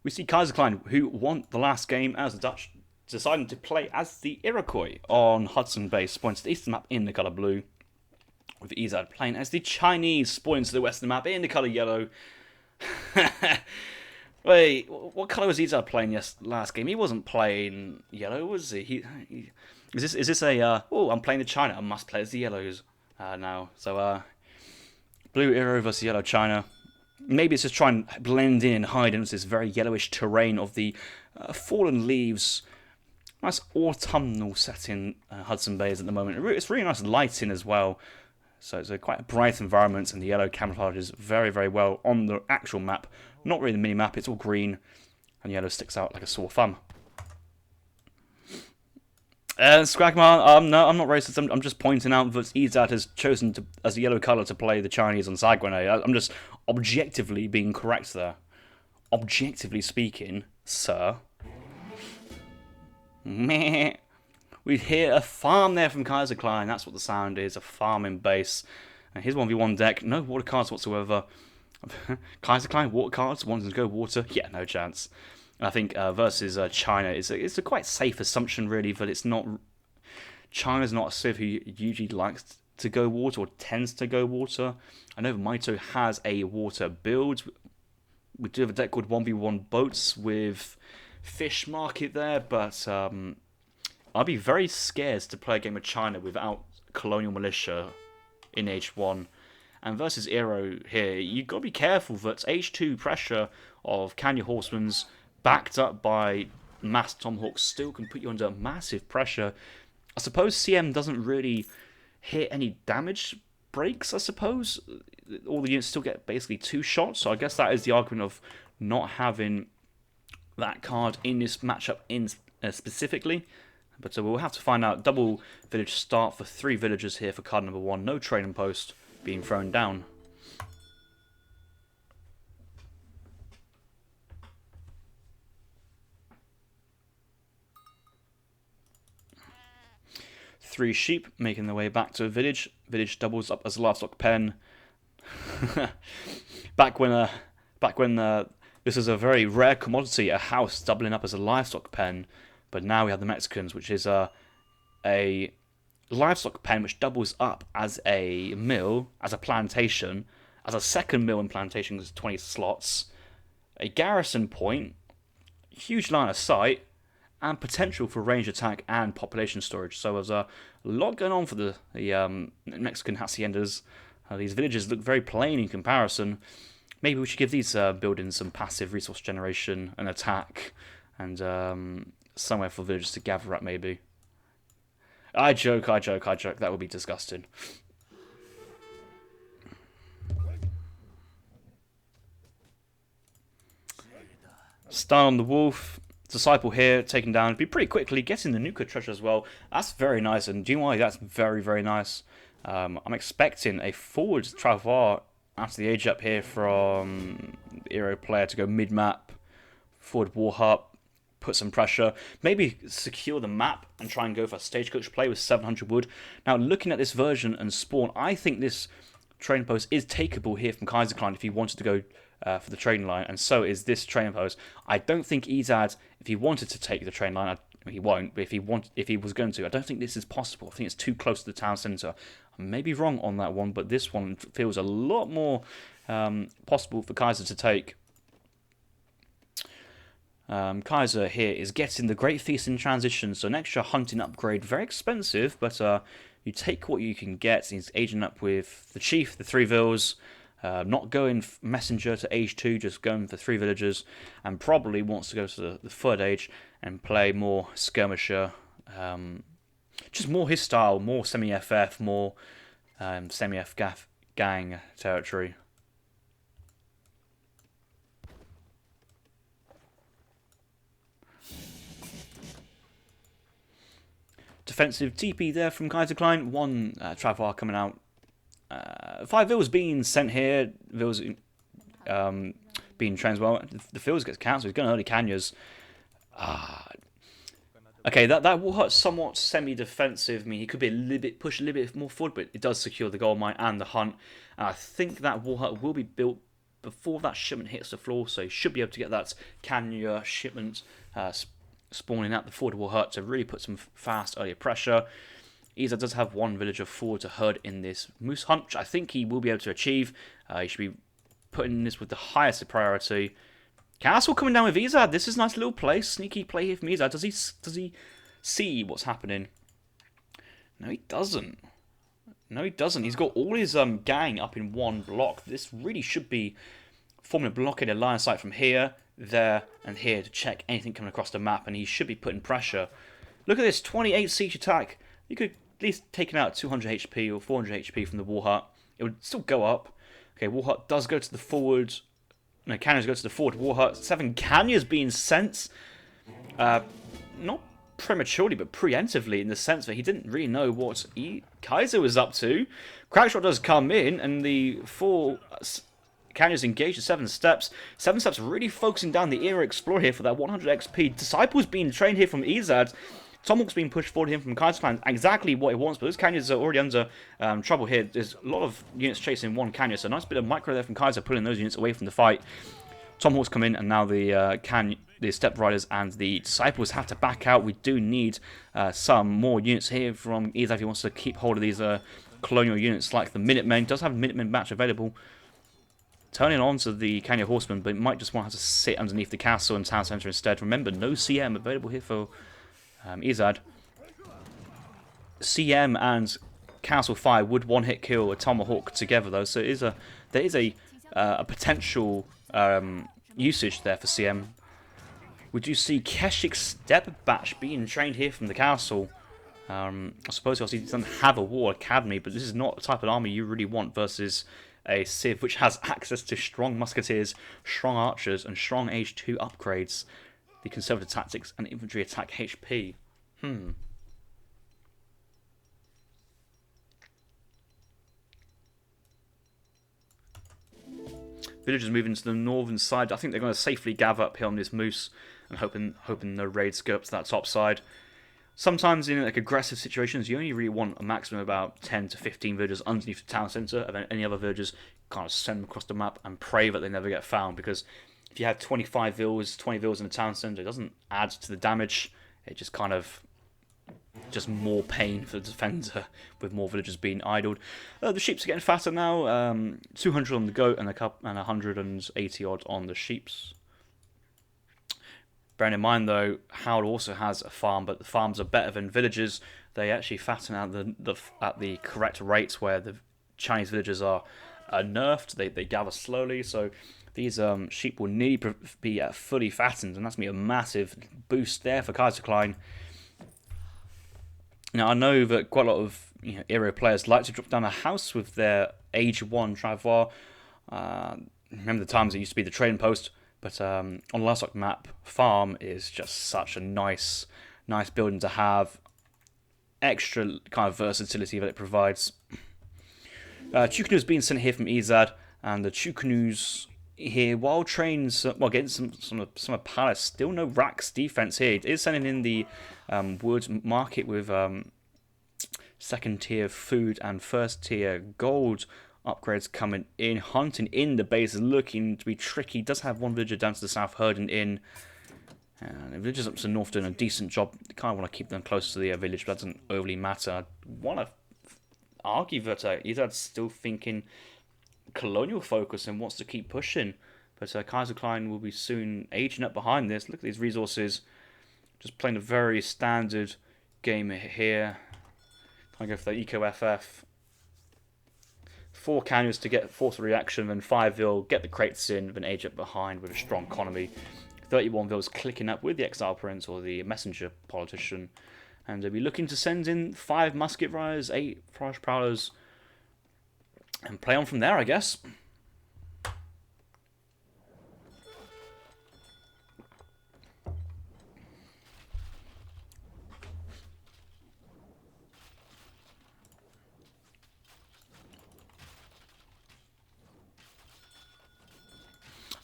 We see Kaiserklein, who won the last game as the Dutch, deciding to play as the Iroquois on Hudson Bay, spawning to the eastern map in the colour blue, with Ezad playing as the Chinese, spawning to the western map in the colour yellow. Wait, what colour was Ezad playing last game? He wasn't playing yellow, was he? Is this a oh, I'm playing the China, I must play as the yellows now. So blue Iro versus yellow China. Maybe it's just trying to blend in and hide into this very yellowish terrain of the fallen leaves. Nice autumnal setting Hudson Bay is at the moment. It's really nice lighting as well. So it's quite a bright environment, and the yellow camouflages very, very well on the actual map. Not really the mini-map, it's all green, and yellow sticks out like a sore thumb. Scragmar, no, I'm not racist. I'm just pointing out that Ezad has chosen to, as a yellow colour to play the Chinese on Saguenay. I'm just objectively being correct there. Objectively speaking, sir. Meh. We hear a farm there from Kaiserklein. That's what the sound is, a farming base. And here's 1v1 deck. No water cards whatsoever. Kaiserklein, water cards, wanting to go water? Yeah, no chance. I think versus China it's a quite safe assumption, really, that it's not. China's not a civ who usually likes to go water or tends to go water. I know Maito has a water build. We do have a deck called 1v1 boats with fish market there, but I'd be very scared to play a game of China without Colonial Militia in H1. And versus Aero here, you've got to be careful that H2 pressure of Kanya Horsemen's backed up by Mass Tomahawks still can put you under massive pressure. I suppose CM doesn't really hit any damage breaks, I suppose. All the units still get basically 2 shots, so I guess that is the argument of not having that card in this matchup specifically. But we'll have to find out. Double village start for 3 villagers here for card number 1. No trading post being thrown down. Three sheep making their way back to a village. Village doubles up as a livestock pen. back when this is a very rare commodity, a house doubling up as a livestock pen. But now we have the Mexicans, which is a livestock pen which doubles up as a mill, as a plantation, as a second mill and plantation with 20 slots, a garrison point, huge line of sight, and potential for range attack and population storage. So there's a lot going on for the Mexican haciendas. These villages look very plain in comparison. Maybe we should give these buildings some passive resource generation and attack, and somewhere for villagers to gather at, maybe. I joke. That would be disgusting. Stun on the wolf. Disciple here, taken down. Be pretty quickly, getting the nuclear treasure as well. That's very nice, and do you know why? That's very, very nice. I'm expecting a forward travel after the age up here from the Aero player to go mid-map, forward war harp, put some pressure, maybe secure the map and try and go for a stagecoach play with 700 wood. Now, looking at this version and spawn, I think this trading post is takeable here from Kaiserklein if he wanted to go for the trading line, and so is this trading post. I don't think Ezad, if he wanted to take the trading line, he won't, but if he was going to, I don't think this is possible. I think it's too close to the town centre. I may be wrong on that one, but this one feels a lot more possible for Kaiser to take. Kaiser here is getting the Great Feast in transition, so an extra hunting upgrade, very expensive, but you take what you can get. He's aging up with the Chief, the 3 vills, not going messenger to age 2, just going for 3 villagers, and probably wants to go to the 3rd age and play more skirmisher, just more his style, more semi-FF, more semi-FGAF gang territory. Defensive TP there from Kaiserklein. 1 Travar coming out. 5 vills being sent here. Vills being trained as well. The vills gets cancelled. He's going early Canyas. Okay, that will hurt somewhat semi-defensive. I mean, he could be a little bit pushed a little bit more forward, but it does secure the gold mine and the hunt. And I think that wall hut will be built before that shipment hits the floor, so he should be able to get that Kanya shipment spawning out the forward wall hut to really put some fast earlier pressure. Ezad does have one villager forward to herd in this moose hunt, which I think he will be able to achieve. He should be putting this with the highest priority. Castle coming down with Ezad. This is a nice little play. Sneaky play here from Ezad. Does he see what's happening? No, he doesn't. No, he doesn't. He's got all his gang up in one block. This really should be forming a blockaded line of sight from here, there, and here to check anything coming across the map, and he should be putting pressure. Look at this 28 siege attack. You could at least taken out 200 HP or 400 HP from the war hut. It would still go up. Okay, war hut does go to the forward. No, Canyons go to the forward war hut. 7 Canyons being sent. Not prematurely, but preemptively in the sense that he didn't really know what Kaiser was up to. Crackshot does come in, and the 4 Canyons engage the 7 steps. 7 steps really focusing down the Era Explorer here for that 100 XP. Disciples being trained here from Ezad. Tomahawk's being pushed forward here from Kaiserklein, exactly what he wants, but those Canyons are already under trouble here. There's a lot of units chasing one Canyon, so a nice bit of micro there from Kaiser, pulling those units away from the fight. Tomahawks come in, and now the Step Riders and the Disciples have to back out. We do need some more units here from Ezad if he wants to keep hold of these colonial units like the Minutemen. Does have a Minutemen match available. Turning on to the Canyon Horsemen, but it might just want to sit underneath the castle and town centre instead. Remember, no CM available here for Ezad. CM and Castle Fire would one-hit kill a Tomahawk together, though, so there is a potential usage there for CM. We do see Keshik Step Batch being trained here from the castle. I suppose he doesn't have a war academy, but this is not the type of army you really want versus a Civ which has access to strong musketeers, strong archers, and strong Age 2 upgrades. The conservative tactics and infantry attack HP. Villagers moving to the northern side. I think they're going to safely gather up here on this moose and hoping the raids go up to that top side. Sometimes in like aggressive situations, you only really want a maximum of about 10 to 15 villagers underneath the town centre, and then any other villagers kind of send them across the map and pray that they never get found, because if you have 25 vills, 20 vills in the town centre, it doesn't add to the damage. It just kind of just more pain for the defender with more villagers being idled. The sheeps are getting fatter now. 200 on the goat and 180 odd on the sheeps. Bearing in mind though, Howard also has a farm, but the farms are better than villages. They actually fatten out at the correct rates, where the Chinese villagers are nerfed. They gather slowly, so these sheep will need to be fully fattened, and that's going to be a massive boost there for Kaiserklein. Now, I know that quite a lot of Aero players like to drop down a house with their Age 1 Travois. Remember the times it used to be the trading post, but on the last map, farm is just such a nice building to have. Extra kind of versatility that it provides. Chukanu's being sent here from Ezad, and the Chukanu's here, while trains, getting some of Palace, still no racks defense here. It is sending in the wood market with second tier food and first tier gold upgrades coming in. Hunting in the base is looking to be tricky. Does have one villager down to the south herding in. And the villagers up to the north doing a decent job. Kind of want to keep them close to the village, but that doesn't overly matter. I want to argue that Ezad's still thinking colonial focus and wants to keep pushing. But Kaiserklein will be soon aging up behind this. Look at these resources. Just playing a very standard game here. Trying to go for the Eco FF. 4 canyons to get force reaction, then 5 vil, get the crates in, then age up behind with a strong economy. 31 vils clicking up with the Exile Prince or the Messenger Politician. And they'll be looking to send in 5 Musket Riders, 8 Forest Prowlers, and play on from there, I guess.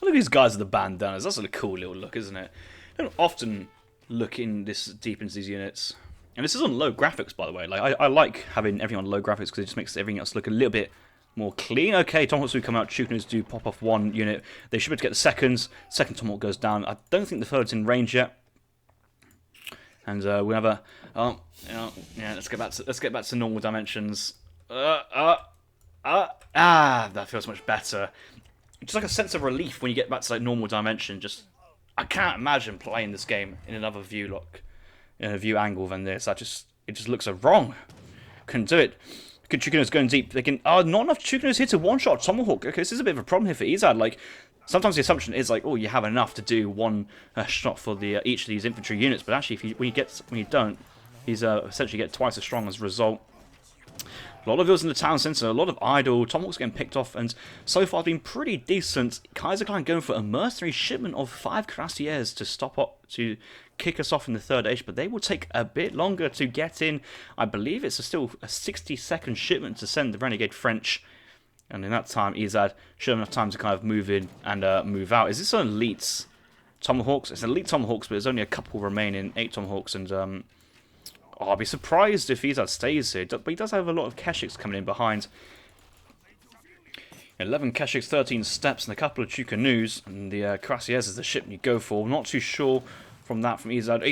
Look at these guys with the bandanas. That's a cool little look, isn't it? You don't often looking this deep into these units. And this is on low graphics, by the way. Like I like having everything on low graphics because it just makes everything else look a little bit more clean. Okay, Tomahawks do come out. Chukanos do pop off one unit. They should be able to get the seconds. Second Tomahawk goes down. I don't think the third's in range yet. And we have a yeah. Let's get back to normal dimensions. That feels much better. Just like a sense of relief when you get back to like normal dimension. Just I can't imagine playing this game in another view look, in a view angle than this. It just looks so wrong. Couldn't do it. Good Chukanos going deep. They can. Not enough Chukanos here to one-shot Tomahawk. Okay, this is a bit of a problem here for Ezad. Like, sometimes the assumption is like, oh, you have enough to do one shot for the each of these infantry units, but actually, when you don't, he's essentially get twice as strong as a result. A lot of those in the town centre, a lot of idle, Tomahawks getting picked off, and so far it's been pretty decent. Kaiserklein going for a mercenary shipment of 5 cuirassiers to kick us off in the third age, but they will take a bit longer to get in. I believe it's still a 60-second shipment to send the Renegade French, and in that time, Ezad should have enough time to kind of move in and move out. Is this an elite Tomahawks? It's an elite Tomahawks, but there's only a couple remaining, 8 Tomahawks, and I'd be surprised if Ezad stays here, but he does have a lot of Keshiks coming in behind. 11 Keshiks, 13 steps, and a couple of Chukanus, and the Cuirassiers is the shipment you go for. I'm not too sure from Ezad.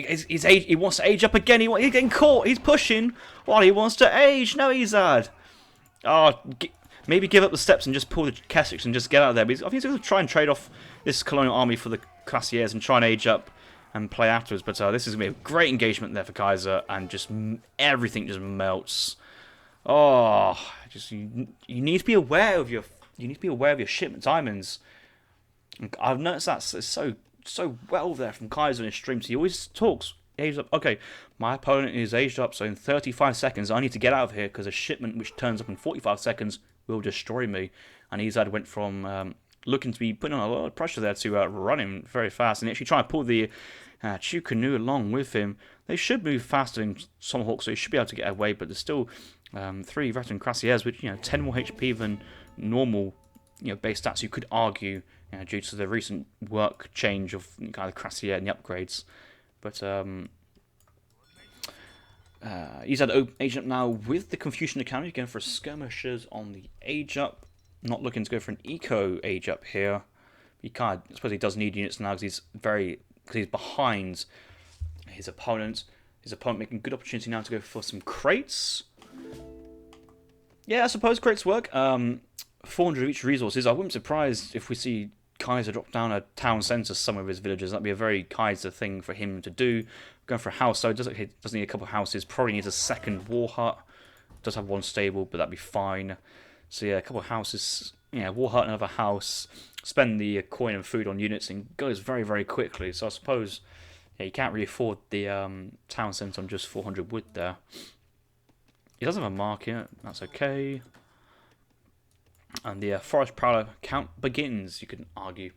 He wants to age up again. He's getting caught. He's pushing while he wants to age. No, Ezad. Maybe give up the steps and just pull the Keshiks and just get out of there. But I think he's going to try and trade off this colonial army for the Cuirassiers and try and age up and play afterwards, but this is going to be a great engagement there for Kaiser, and just everything just melts. You need to be aware of your shipment diamonds. I've noticed that so well there from Kaiser in his streams. He always talks aged up. Okay, my opponent is aged up, so in 35 seconds I need to get out of here because a shipment which turns up in 45 seconds will destroy me. And Ezad went from looking to be putting on a lot of pressure there to run him very fast and actually try to pull the Chukanu along with him. They should move faster than Tomahawk, so he should be able to get away, but there's still 3 veteran Cuirassiers with 10 more HP than normal base stats, you could argue, due to the recent work change of kind of Cuirassier and the upgrades. But Ezad age up now with the Confucian Academy, going for skirmishers on the age up. Not looking to go for an eco age up here. I suppose he does need units now because he's behind his opponent. His opponent making good opportunity now to go for some crates. Yeah, I suppose crates work. 400 of each resources. I wouldn't be surprised if we see Kaiser drop down a town centre somewhere of his villages. That'd be a very Kaiser thing for him to do. Going for a house, so doesn't need a couple of houses. Probably needs a second war hut. Does have one stable, but that'd be fine. So yeah, a couple of houses, war hut, another house, spend the coin and food on units, and goes very, very quickly. So I suppose, you can't really afford the town centre on just 400 wood there. He doesn't have a market, that's okay. And the Forest Prowler count begins, you could argue.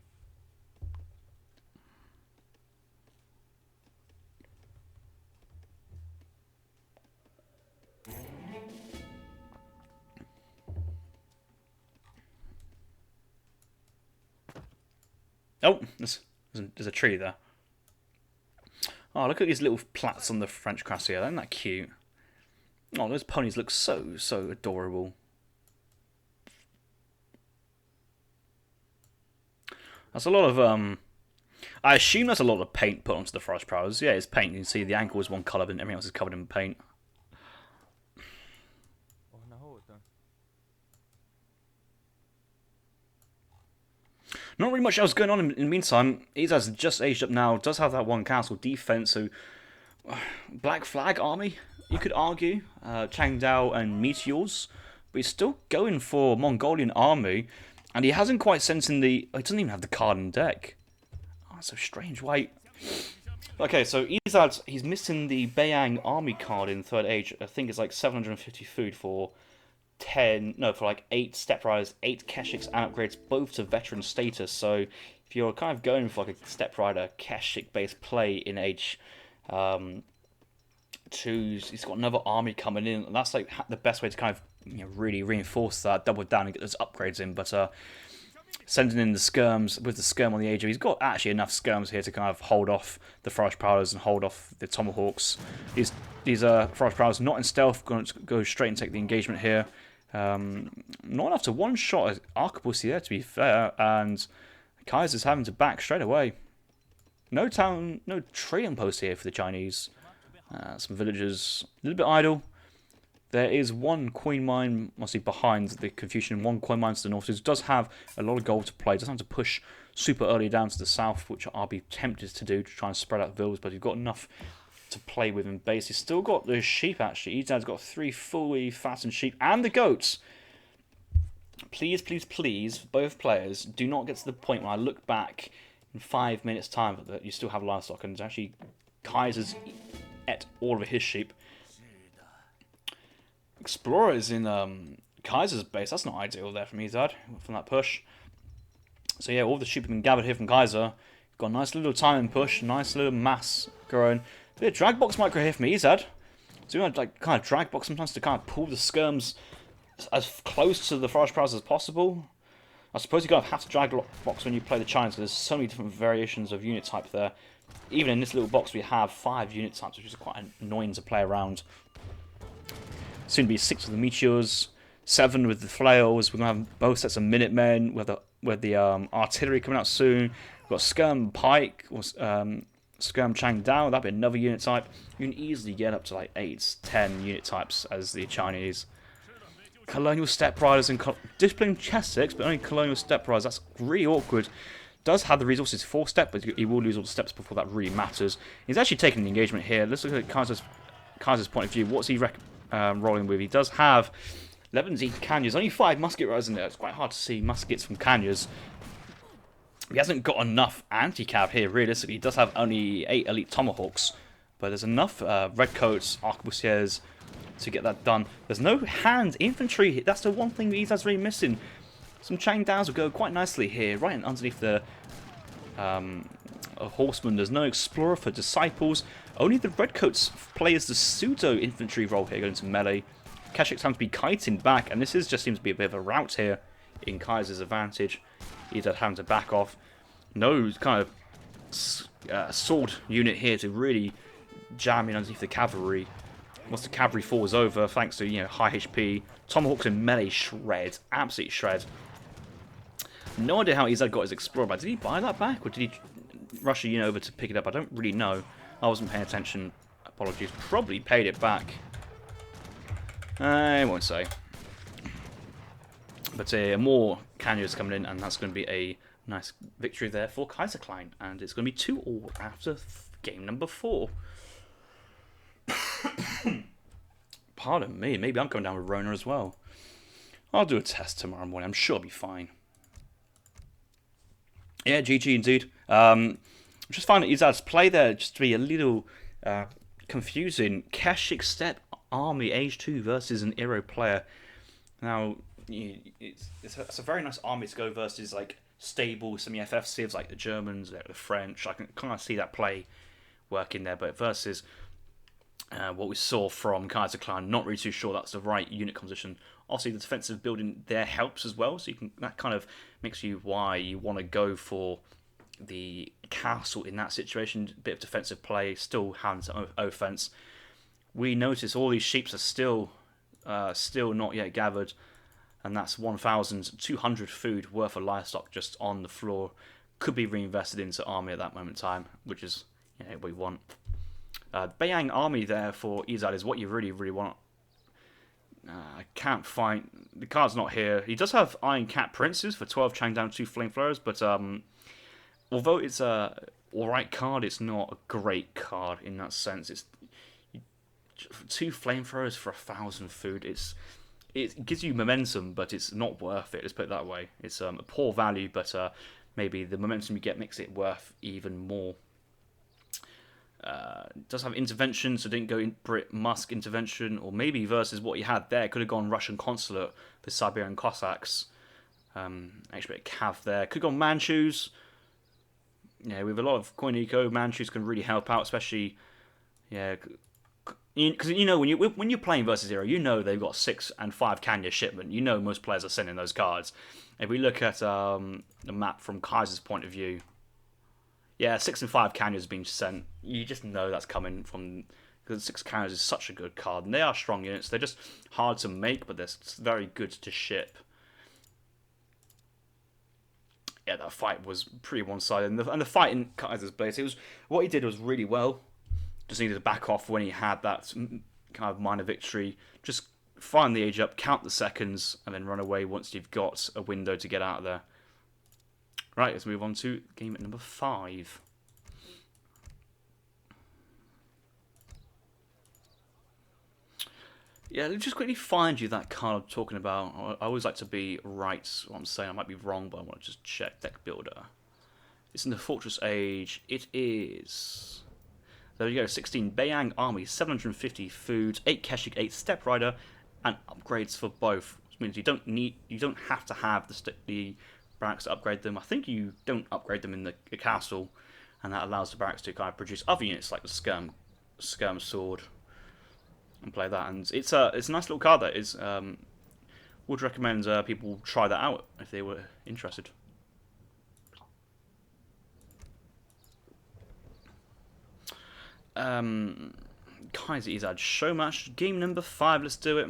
Oh, there's a tree there. Oh, look at these little plats on the French Cuirassier. Isn't that cute? Oh, those ponies look so adorable. That's a lot of I assume that's a lot of paint put onto the Forest Prowlers. Yeah, it's paint. You can see the ankle is one colour, and everything else is covered in paint. Not really much else going on in the meantime. Ezad's just aged up now, does have that one castle defense, so Black Flag army, you could argue. Changdao and Meteors, but he's still going for Mongolian army, and he hasn't quite sent in the... he doesn't even have the card in deck. Oh, that's so strange. Why? Okay, so Ezad, he's missing the Beiyang army card in third age. I think it's like 750 food for 8 step riders, 8 Keshiks and upgrades, both to veteran status. So if you're kind of going for like a step rider Keshik based play in age 2, he's got another army coming in, and that's like the best way to kind of really reinforce that, double down and get those upgrades in. But sending in the skirms with the skirm on the AJ. He's got actually enough skirms here to kind of hold off the Forest Prowlers and hold off the Tomahawks. These Forest Prowlers not in stealth, going to go straight and take the engagement here. Not enough to one-shot Arquebussy there, to be fair, and Kaiser's having to back straight away. No trading post here for the Chinese. Some villagers a little bit idle. There is one coin mine, mostly behind the Confucian, one coin mine to the north, who does have a lot of gold to play. Doesn't have to push super early down to the south, which I'll be tempted to do to try and spread out the villas, but he's got enough to play with in base. He's still got the sheep, actually. Ezad's got 3 fully fattened sheep and the goats. Please, please, please, both players, do not get to the point when I look back in 5 minutes' time that you still have livestock, and actually Kaiser's ate all of his sheep. Explorers in Kaiser's base. That's not ideal there from Ezad, from that push. So yeah, all the sheep have been gathered here from Kaiser. Got a nice little timing push, nice little mass growing. Bit of drag box micro here from Ezad. So you want to like kind of drag box sometimes to kind of pull the skirms as close to the Forest Prowlers as possible. I suppose you kind of have to drag box when you play the Chinese, because there's so many different variations of unit type there. Even in this little box we have 5 unit types, which is quite annoying to play around. Soon to be 6 with the meteors, 7 with the flails. We're gonna have both sets of Minutemen with the artillery coming out soon. We've got Skirm Pike or Skirm Chang Dao. That'd be another unit type. You can easily get up to like 8, 10 unit types as the Chinese. Colonial Step Riders and disciplined Chessex, but only Colonial Step Riders. That's really awkward. Does have the resources for step, but he will lose all the steps before that really matters. He's actually taking the engagement here. Let's look at Kaiser's point of view. What's he rolling with? He does have 11 Canyons, only 5 musket riders in there. It's quite hard to see muskets from Canyons. He hasn't got enough anti-cav here, realistically. He does have only 8 elite Tomahawks, but there's enough Redcoats, Arquebusiers to get that done. There's no hand infantry. That's the one thing that Ezad's really missing. Some Chang Daos will go quite nicely here, right underneath the horsemen. There's no explorer for disciples. Only the Redcoats play as the pseudo infantry role here, going to melee. Keshik's time to be kiting back, and this just seems to be a bit of a rout here in Kaiser's advantage. Ezad having to back off. No kind of sword unit here to really jam in underneath the cavalry. Once the cavalry falls over, thanks to high HP, Tomahawks in melee shred, absolutely shred. No idea how Ezad got his explorer back. Did he buy that back, or did he rush a unit over to pick it up? I don't really know. I wasn't paying attention. Apologies. Probably paid it back. I won't say. But more Canyons coming in, and that's going to be a nice victory there for Kaiserklein. And it's going to be 2-2 after game number 4. Pardon me, maybe I'm coming down with Rona as well. I'll do a test tomorrow morning. I'm sure I'll be fine. Yeah, GG indeed. Just find Ezad's play there just to be a little confusing. Keshik Step Army Age 2 versus an Eero player. Now, it's a very nice army to go versus like stable semi-FF civs like the Germans, the French. I can kind of see that play working there, but versus what we saw from Kaiserklein, not really too sure that's the right unit composition. Obviously, the defensive building there helps as well, so that kind of makes you why you want to go for the castle in that situation. A bit of defensive play, still hands offense. We notice all these sheep are still not yet gathered, and that's 1,200 food worth of livestock just on the floor. Could be reinvested into army at that moment in time, which is what we want. Beiyang army there for Ezad is what you really, really want. I can't find... The card's not here. He does have Iron Cat Princes for 12 Chang down 2 Flamethrowers, but although it's a alright card, it's not a great card in that sense. It's 2 Flamethrowers for 1,000 food. It gives you momentum, but it's not worth it. Let's put it that way. It's a poor value, but maybe the momentum you get makes it worth even more. Does have intervention, so didn't go in Brit Musk intervention, or maybe versus what you had there. Could have gone Russian consulate for Siberian Cossacks. Actually, a bit of cav there. Could have gone Manchus. Yeah, with a lot of coin eco, Manchus can really help out, especially Because you know when you're playing versus Zero, you know they've got 6 and 5 Kanya shipment. You know most players are sending those cards. If we look at the map from Kaiser's point of view, yeah, 6 and 5 Kanya's been sent. You just know that's coming from because 6 Kanyas is such a good card, and they are strong units. They're just hard to make, but they're very good to ship. Yeah, that fight was pretty one-sided, and the fight in Kaiser's base, it was what he did was really well. Just needed to back off when he had that kind of minor victory. Just find the age up, count the seconds, and then run away once you've got a window to get out of there. Right, let's move on to game number 5. Yeah, let's just quickly find you that card I'm talking about. I always like to be right what I'm saying. I might be wrong, but I want to just check deck builder. It's in the Fortress Age. It is... There you go, 16 Bayang Army, 750 food, 8 Keshik, 8 Step Rider, and upgrades for both. Which means you don't have to have the barracks to upgrade them. I think you don't upgrade them in the castle, and that allows the barracks to kind of produce other units like the skirm sword, and play that. And it's a nice little card that is. Would recommend people try that out if they were interested. Kaiser Ezad Showmatch, game number 5, let's do it.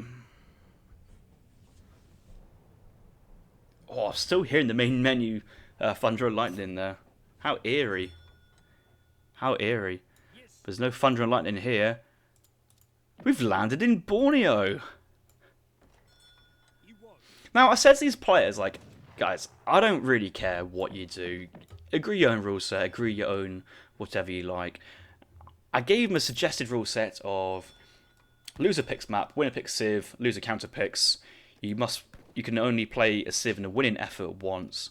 Oh, I'm still hearing the main menu Thunder and Lightning there. How eerie. How eerie. There's no Thunder and Lightning here. We've landed in Borneo. Now, I said to these players, like, guys, I don't really care what you do. Agree your own rule set, agree your own whatever you like. I gave him a suggested rule set of loser picks map, winner picks civ, loser counter picks. You can only play a civ in a winning effort once.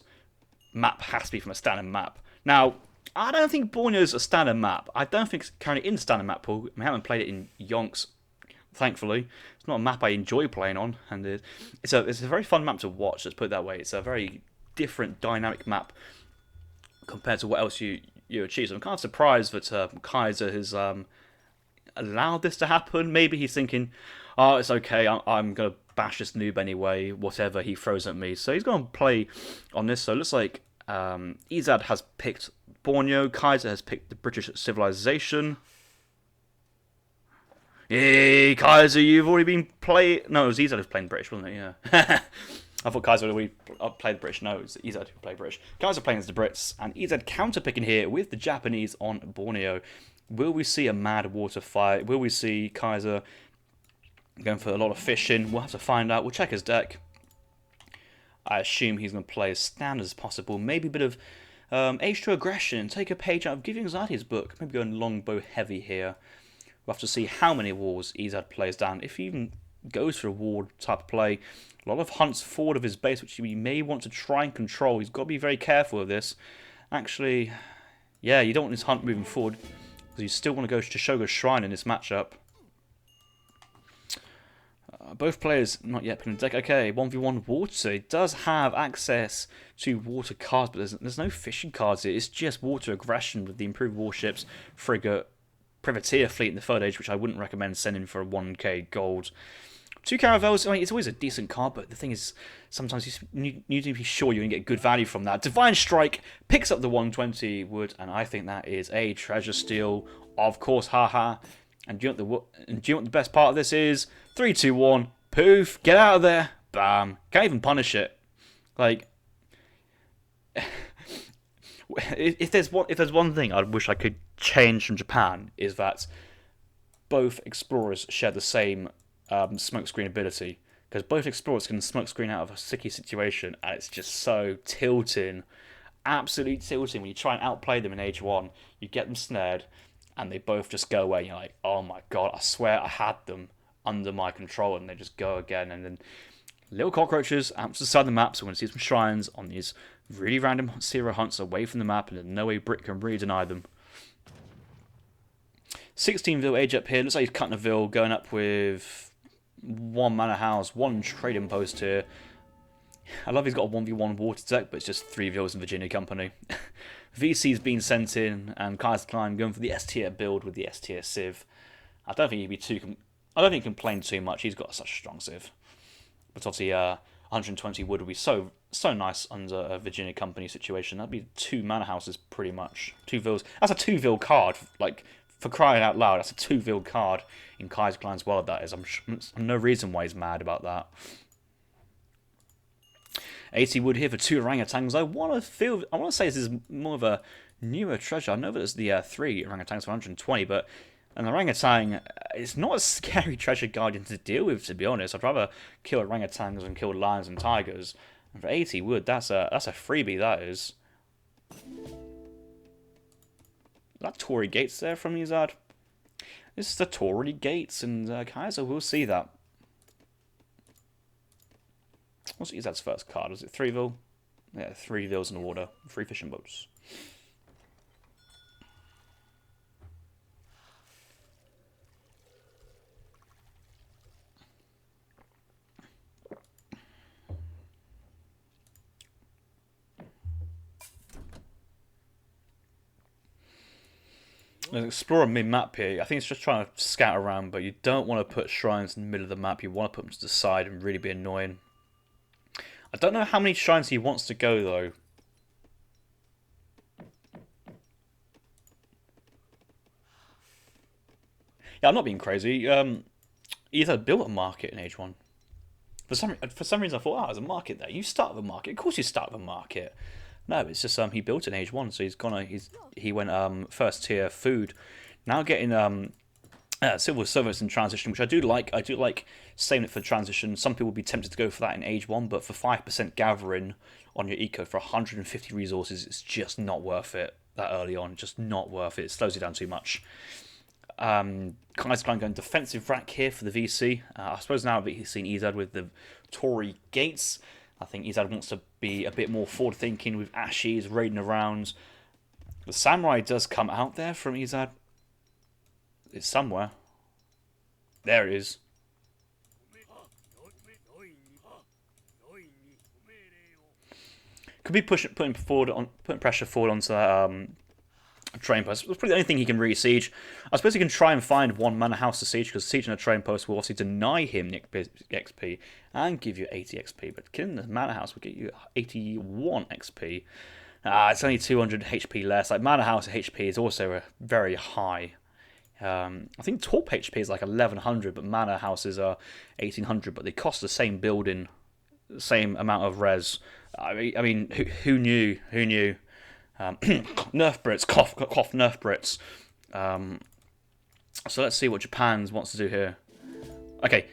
Map has to be from a standard map. Now, I don't think Borneo's a standard map. I don't think it's currently in the standard map pool. I haven't played it in Yonks, thankfully. It's not a map I enjoy playing on, and it's a very fun map to watch. Let's put it that way. It's a very different, dynamic map compared to what else you achieve. So I'm kind of surprised that Kaiser has allowed this to happen. Maybe he's thinking, oh, it's okay, I'm going to bash this noob anyway, whatever he throws at me. So he's going to play on this. So it looks like Ezad has picked Borneo, Kaiser has picked the British civilization. Yay, Kaiser, you've already been playing... No, it was Ezad who was playing British, wasn't it? Yeah. I thought Kaiser would already played British. No, it's Ezad who played British. Kaiser playing as the Brits, and Ezad counter-picking here with the Japanese on Borneo. Will we see a mad water fight? Will we see Kaiser going for a lot of fishing? We'll have to find out. We'll check his deck. I assume he's going to play as standard as possible. Maybe a bit of H2 aggression. Take a page out of Giving Anxiety's book. Maybe going longbow heavy here. We'll have to see how many wars Ezad plays down. If he even goes for a ward type of play. A lot of hunts forward of his base, which he may want to try and control. He's got to be very careful of this. Actually, yeah, you don't want his hunt moving forward, because you still want to go to Shoga's Shrine in this matchup. Both players not yet putting the deck. Okay, 1v1 water. It does have access to water cards, but there's no fishing cards here. It's just water aggression with the improved warships, frigate, privateer fleet in the third age, which I wouldn't recommend sending for a 1k gold. 2 caravels, I mean, it's always a decent card, but the thing is, sometimes you need to be sure you're going to get good value from that. Divine Strike picks up the 120 wood, and I think that is a treasure steal. Of course, haha. And do you know what the best part of this is? 3, 2, 1, poof, get out of there, bam. Can't even punish it. Like, if there's one thing I wish I could change from Japan, is that both explorers share the same smokescreen ability, because both explorers can smokescreen out of a sticky situation, and it's just so tilting, absolutely tilting when you try and outplay them in Age 1. You get them snared, and they both just go away. You're like, oh my god, I swear I had them under my control, and they just go again. And then little cockroaches out to the side of the map, so we're going to see some shrines on these really random zero hunts away from the map, and there's no way Brit can really deny them. 16 age up here. Looks like he's cutting a Vil, going up with 1 manor house, 1 trading post here. I love he's got a 1v1 water deck, but it's just 3 Vils in Virginia Company. VC's been sent in, and Kaiserklein going for the S tier build with the S tier Civ. I don't think he'd be too. I don't think he can complain too much. He's got such a strong civ. But obviously, 120 wood would be so nice under a Virginia Company situation. That'd be 2 manor houses pretty much. 2 villas. That's a 2 vill card. Like, for crying out loud, that's a 2 vill card in Kaiserklein's world. That is. I'm no reason why he's mad about that. 80 wood here for 2 orangutans. I want to say this is more of a newer treasure. I know that there's the 3 orangutans for 120, but an orangutan is not a scary treasure guardian to deal with, to be honest. I'd rather kill orangutans than kill lions and tigers. And for 80 wood, that's a freebie, that is. That Tory Gates there from Ezad. This is the Tory Gates, and Kaiser will see that. What's Ezad's first card? Was it 3 vil? Yeah, 3 vils in the water. 3 fishing boats. There's an explorer mid-map here. I think it's just trying to scout around, but you don't want to put shrines in the middle of the map. You want to put them to the side and really be annoying. I don't know how many shrines he wants to go, though. Yeah, I'm not being crazy. Either built a market in Age 1. For some reason, I thought, oh, there's a market there. You start with a market. Of course you start with a market. No, it's just he built in Age 1, so he went first tier food. Now getting civil service in transition, which I do like. I do like saving it for transition. Some people would be tempted to go for that in Age 1, but for 5% gathering on your eco for 150 resources, it's just not worth it that early on. Just not worth it. It slows you down too much. Kaiserklein going defensive rack here for the VC. I suppose now that he's seen Ezad with the Tory Gates, I think Ezad wants to be a bit more forward-thinking with Ashies raiding around. The Samurai does come out there from Ezad. It's somewhere. There it is. Could be putting pressure forward onto that train post. That's probably the only thing he can really siege. I suppose he can try and find one manor house to siege, because sieging a train post will obviously deny him XP and give you 80 XP, but killing the manor house will get you 81 XP. It's only 200 HP less. Like, manor house HP is also very high. I think top HP is like 1100, but manor houses are 1800, but they cost the same building, the same amount of res. I mean, who knew? Who knew? Nerf Brits, cough, nerf Brits. So let's see what Japan wants to do here. Okay,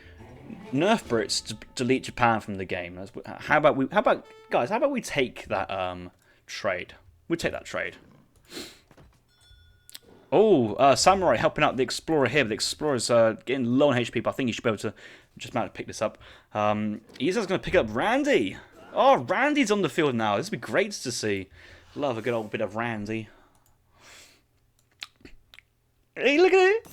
nerf Brits delete Japan from the game. How about we take that trade? We take that trade. Oh, Samurai helping out the Explorer here. But the Explorer's getting low on HP, but I think he should be able to just manage to pick this up. Ezad's going to pick up Randy. Oh, Randy's on the field now. This would be great to see. Love a good old bit of Randy. Hey, look at it.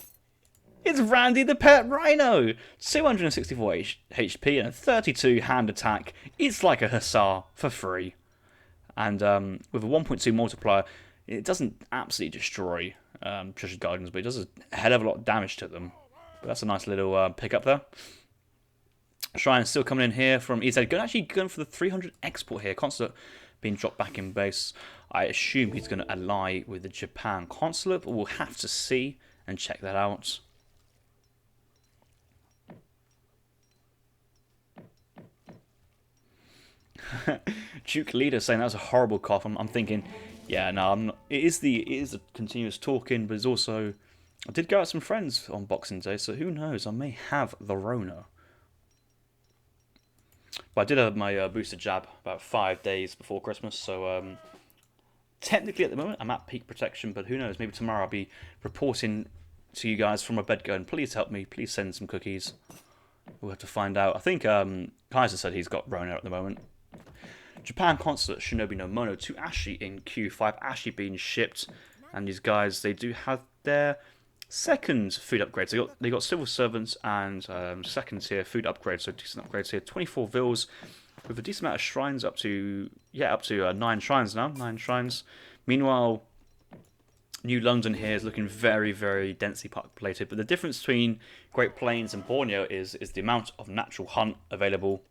It's Randy the Pet Rhino. 264 HP and a 32 hand attack. It's like a Hussar for free. And with a 1.2 multiplier, it doesn't absolutely destroy Treasure Guardians, but it does a hell of a lot of damage to them. But that's a nice little pickup there. Shrine still coming in here from Ezad. Actually going for the 300 export here. Consulate being dropped back in base. I assume he's going to ally with the Japan consulate, but we'll have to see and check that out. Duke Leader saying that was a horrible cough. I'm thinking, yeah, no, I'm not. It is a continuous talking, but it's also, I did go out with some friends on Boxing Day, so who knows? I may have the Rona. But I did have my booster jab about 5 days before Christmas, so technically at the moment I'm at peak protection, but who knows? Maybe tomorrow I'll be reporting to you guys from my bed going, please help me, please send some cookies. We'll have to find out. I think Kaiser said he's got Rona at the moment. Japan Consulate Shinobi no Mono to Ashi in Q5. Ashi being shipped, and these guys, they do have their second food upgrade. So they got civil servants and second tier food upgrade. So decent upgrades here. 24 vils with a decent amount of shrines up to 9 shrines now. 9 shrines. Meanwhile, New London here is looking very, very densely populated, but the difference between Great Plains and Borneo is the amount of natural hunt available.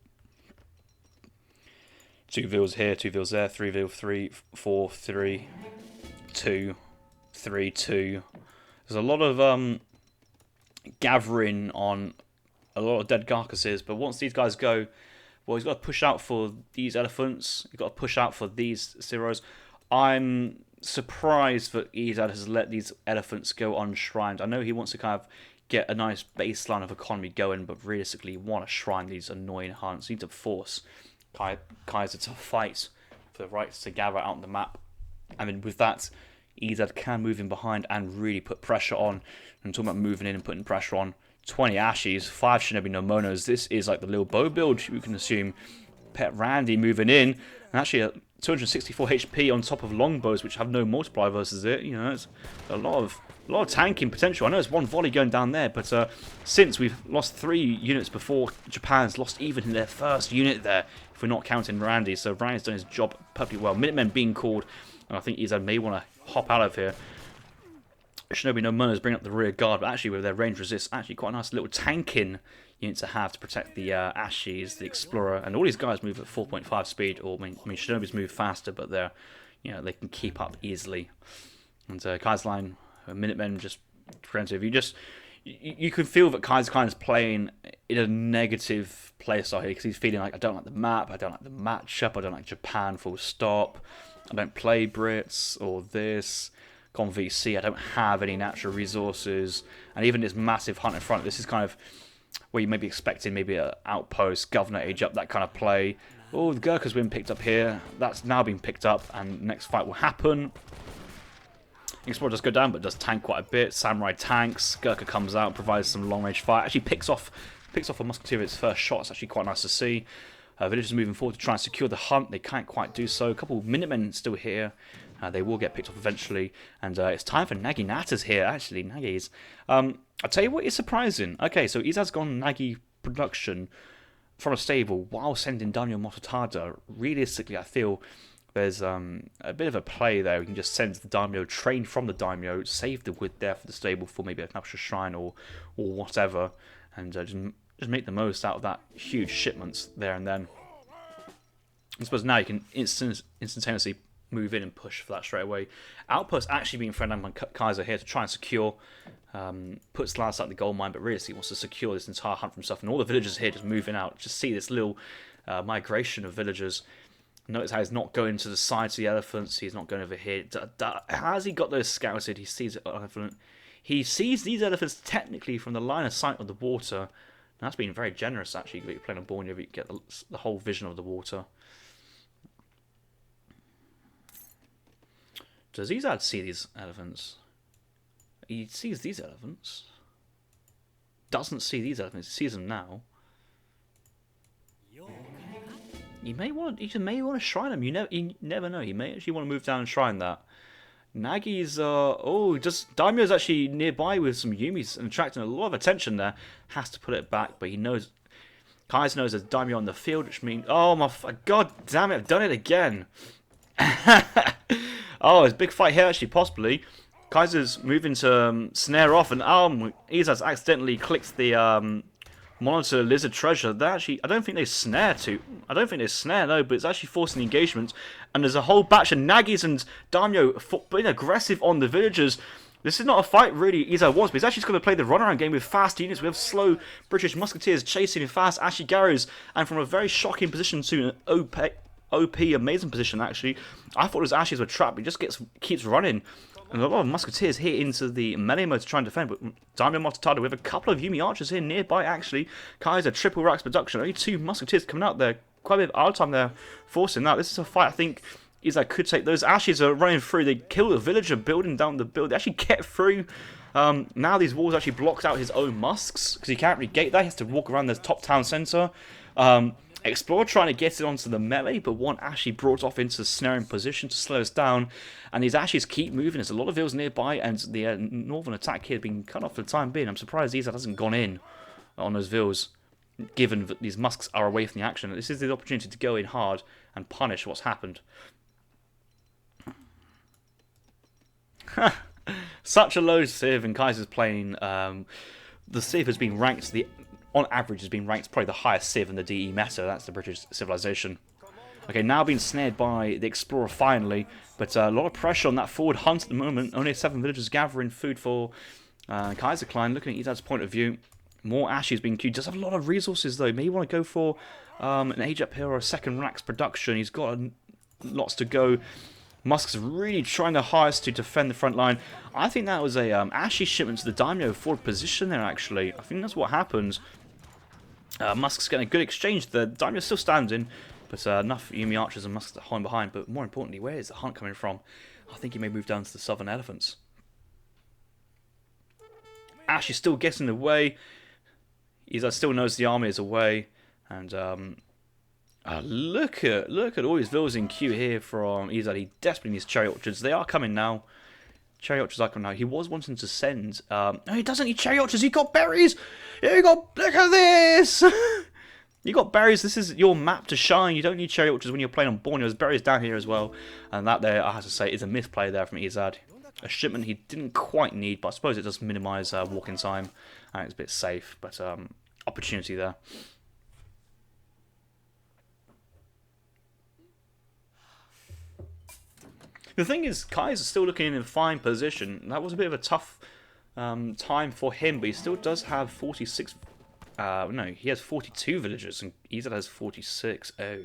2 villas here, 2 villas there, 3 villas, 3, 4, 3, 2, 3, 2. There's a lot of gathering on a lot of dead carcasses, but once these guys go, well, he's got to push out for these elephants. He's got to push out for these Ceros. I'm surprised that Ezad has let these elephants go unshrined. I know he wants to kind of get a nice baseline of economy going, but realistically, you want to shrine these annoying hunts. You need to force Kaiser to fight for the rights to gather out on the map. I mean, with that, Ezad can move in behind and really put pressure on. I'm talking about moving in and putting pressure on. 20 Ashies, 5 Shinobi no Monos. This is like the little bow build, you can assume. Pet Randy moving in, and actually a 264 HP on top of longbows, which have no multiplier versus it. You know, it's a lot of tanking potential. I know it's one volley going down there, but since we've lost 3 units before Japan's lost even in their first unit there, if we're not counting Randy. So Randy's done his job perfectly well. Minutemen being called, and I think Ezad may want to hop out of here. Shinobi no Monos bring up the rear guard, but actually with their range resist, actually quite a nice little tanking unit to have to protect the Ashies, the Explorer, and all these guys move at 4.5 speed. Or I mean Shinobis move faster, but they're, you know, they can keep up easily. And Kaiserklein, Minutemen, just preventive. You can feel that Kaiserklein is playing in a negative playstyle here because he's feeling like, I don't like the map, I don't like the matchup, I don't like Japan. Full stop. I don't play Brits or this. Gone VC, I don't have any natural resources, and even this massive hunt in front, this is kind of where you may be expecting maybe an outpost, governor age up, that kind of play. Oh, the Gurkha's been picked up here, that's now been picked up, and next fight will happen. Explorer does go down, but does tank quite a bit. Samurai tanks, Gurkha comes out and provides some long range fire, actually picks off a musketeer with its first shot. It's actually quite nice to see. Villagers moving forward to try and secure the hunt, they can't quite do so. A couple of Minutemen still here. They will get picked off eventually, and it's time for Nagi Natas here, actually, Nagis. I'll tell you what is surprising. Okay, so Ezad's gone Nagi production from a stable while sending Daniel Mototada. Realistically, I feel there's a bit of a play there. We can just send the Daimyo, train from the Daimyo, save the wood there for the stable for maybe a Nuptial Shrine or whatever, and just make the most out of that huge shipments there and then. I suppose now you can instantaneously move in and push for that straight away. Outpost actually being friendly by Kaiser here to try and secure, puts Lance out the gold mine, but really he wants to secure this entire hunt for himself, and all the villagers here just moving out. Just see this little migration of villagers. Notice how he's not going to the sides of the elephants, he's not going over here. Has he got those scouted? He sees an elephant. He sees these elephants technically from the line of sight of the water. And that's been very generous actually. If you're playing on Borneo, you get the whole vision of the water. Does Ezad see these elephants? He sees these elephants. Doesn't see these elephants. He sees them now. You may want to shrine them. You never know. You may actually want to move down and shrine that. Nagi's Daimyo's actually nearby with some Yumis and attracting a lot of attention there. Has to put it back, but he knows. Kaiser knows there's Daimyo on the field, which means, oh my god damn it, I've done it again. Oh, there's a big fight here, actually, possibly. Kaiser's moving to snare off, and Ezad's accidentally clicked the monitor lizard treasure. They actually, I don't think they snare, no, but it's actually forcing the engagement. And there's a whole batch of Nagis and Daimyo being aggressive on the villagers. This is not a fight, really, Ezad wants, but he's actually just going to play the runaround game with fast units. We have slow British musketeers chasing fast Ashigarus, and from a very shocking position to an OP, amazing position, actually. I thought his Ashes were trapped, but he just keeps running. And a lot of musketeers hit into the melee mode to try and defend, but Daimyo Mototada with a couple of Yumi archers here nearby, actually. Kaiser, triple racks production, only 2 musketeers coming out there. Quite a bit of our time there forcing that. This is a fight I think Ezad could take. Those Ashes are running through. They kill the villager building down the build. They actually get through. Now these walls actually blocked out his own musks, because he can't really gate that. He has to walk around the top town centre. Explorer trying to get it onto the melee, but one actually brought off into the snaring position to slow us down, and these Ashes keep moving. There's a lot of vills nearby, and the northern attack here being cut off for the time being. I'm surprised Ezad hasn't gone in on those vills, given that these musks are away from the action. This is the opportunity to go in hard and punish what's happened. Such a low civ, and Kaiser's playing. The civ has been ranked, on average, has been ranked probably the highest civ in the DE meta. That's the British civilization. Okay, now being snared by the Explorer finally, but a lot of pressure on that forward hunt at the moment. Only 7 villagers gathering food for Kaiserklein. Looking at Ezad's point of view, more Ashes being queued. Does have a lot of resources though. Maybe want to go for an age up here or a second Rax production. He's got lots to go. Musk's really trying their hardest to defend the front line. I think that was a Ashy shipment to the Daimyo forward position there, actually. I think that's what happened. Musk's getting a good exchange. The Daimyo still standing, but enough Yumi archers and Musk's holding behind. But more importantly, where is the hunt coming from? I think he may move down to the southern elephants. Ash is still getting away. Ezad still knows the army is away. And look at all these villas in queue here from Ezad. He desperately needs cherry orchards. They are coming now. Cherry orchards are coming now. He was wanting to send. No, he doesn't need cherry orchards. He got berries. Look at this. You got berries. This is your map to shine. You don't need cherry orchards when you're playing on Borneo. There's berries down here as well. And that there, I have to say, is a misplay there from Ezad. A shipment he didn't quite need, but I suppose it does minimise walking time. And it's a bit safe, but opportunity there. The thing is, Kai's still looking in a fine position. That was a bit of a tough time for him, but he still does have 46... no, he has 42 villagers, and Ezad has 46. Oh.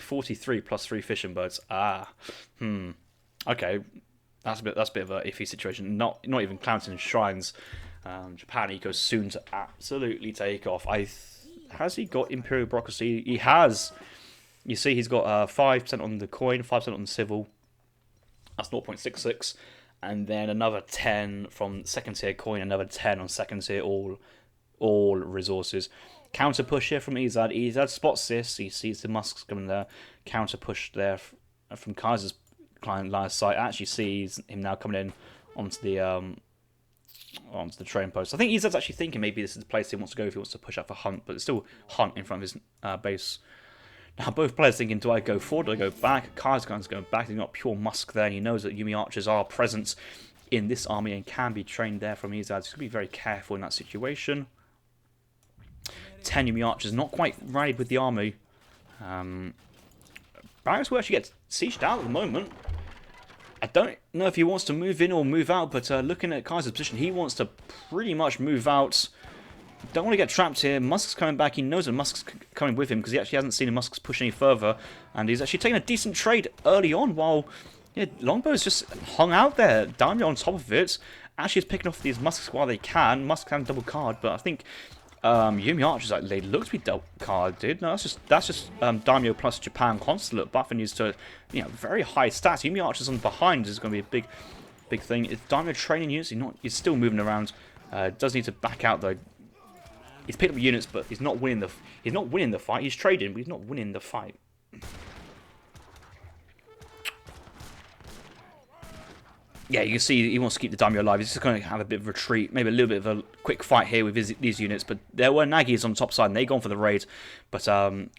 43 plus 3 fishing boats. Okay. That's a bit of a iffy situation. Not even counting shrines. Japan Eco soon to absolutely take off. Has he got Imperial Bureaucracy? He has. You see, he's got 5% on the coin, 5% on the civil. That's 0.66. And then another 10 from second tier coin, another 10 on second tier, all resources. Counter push here from Ezad. Ezad spots this. He sees the Musks coming there. Counter push there from Kaiser's client line of sight. Actually sees him now coming in onto the train post. I think Ezad's actually thinking maybe this is the place he wants to go if he wants to push up for Hunt, but it's still Hunt in front of his base. Now both players thinking, do I go forward, do I go back? Kaiserklein's going back, he's got pure Musk there, and he knows that Yumi archers are present in this army and can be trained there from Ezad. He's going to be very careful in that situation. 10 Yumi archers, not quite rallied with the army. Barracks will actually get sieged out at the moment. I don't know if he wants to move in or move out, but looking at Kaiser's position, he wants to pretty much move out. Don't want to get trapped here. Musk's coming back. He knows that Musk's coming with him because he actually hasn't seen Musk's push any further. And he's actually taking a decent trade early on while Longbow's just hung out there. Daimyo on top of it. Actually is picking off these Musks while they can. Musk can double card, but I think Yumi Archers, they look to be double carded. No, that's just Daimyo plus Japan Consulate buffing used to very high stats. Yumi Archers on behind is going to be a big thing. If Daimyo training units, he's still moving around. Does need to back out though. He's picked up units, but he's not winning the fight. He's trading, but he's not winning the fight. Yeah, you can see he wants to keep the Daimyo alive. He's just going to have a bit of retreat, maybe a little bit of a quick fight here with these units. But there were Nagis on the top side, and they gone for the raid. But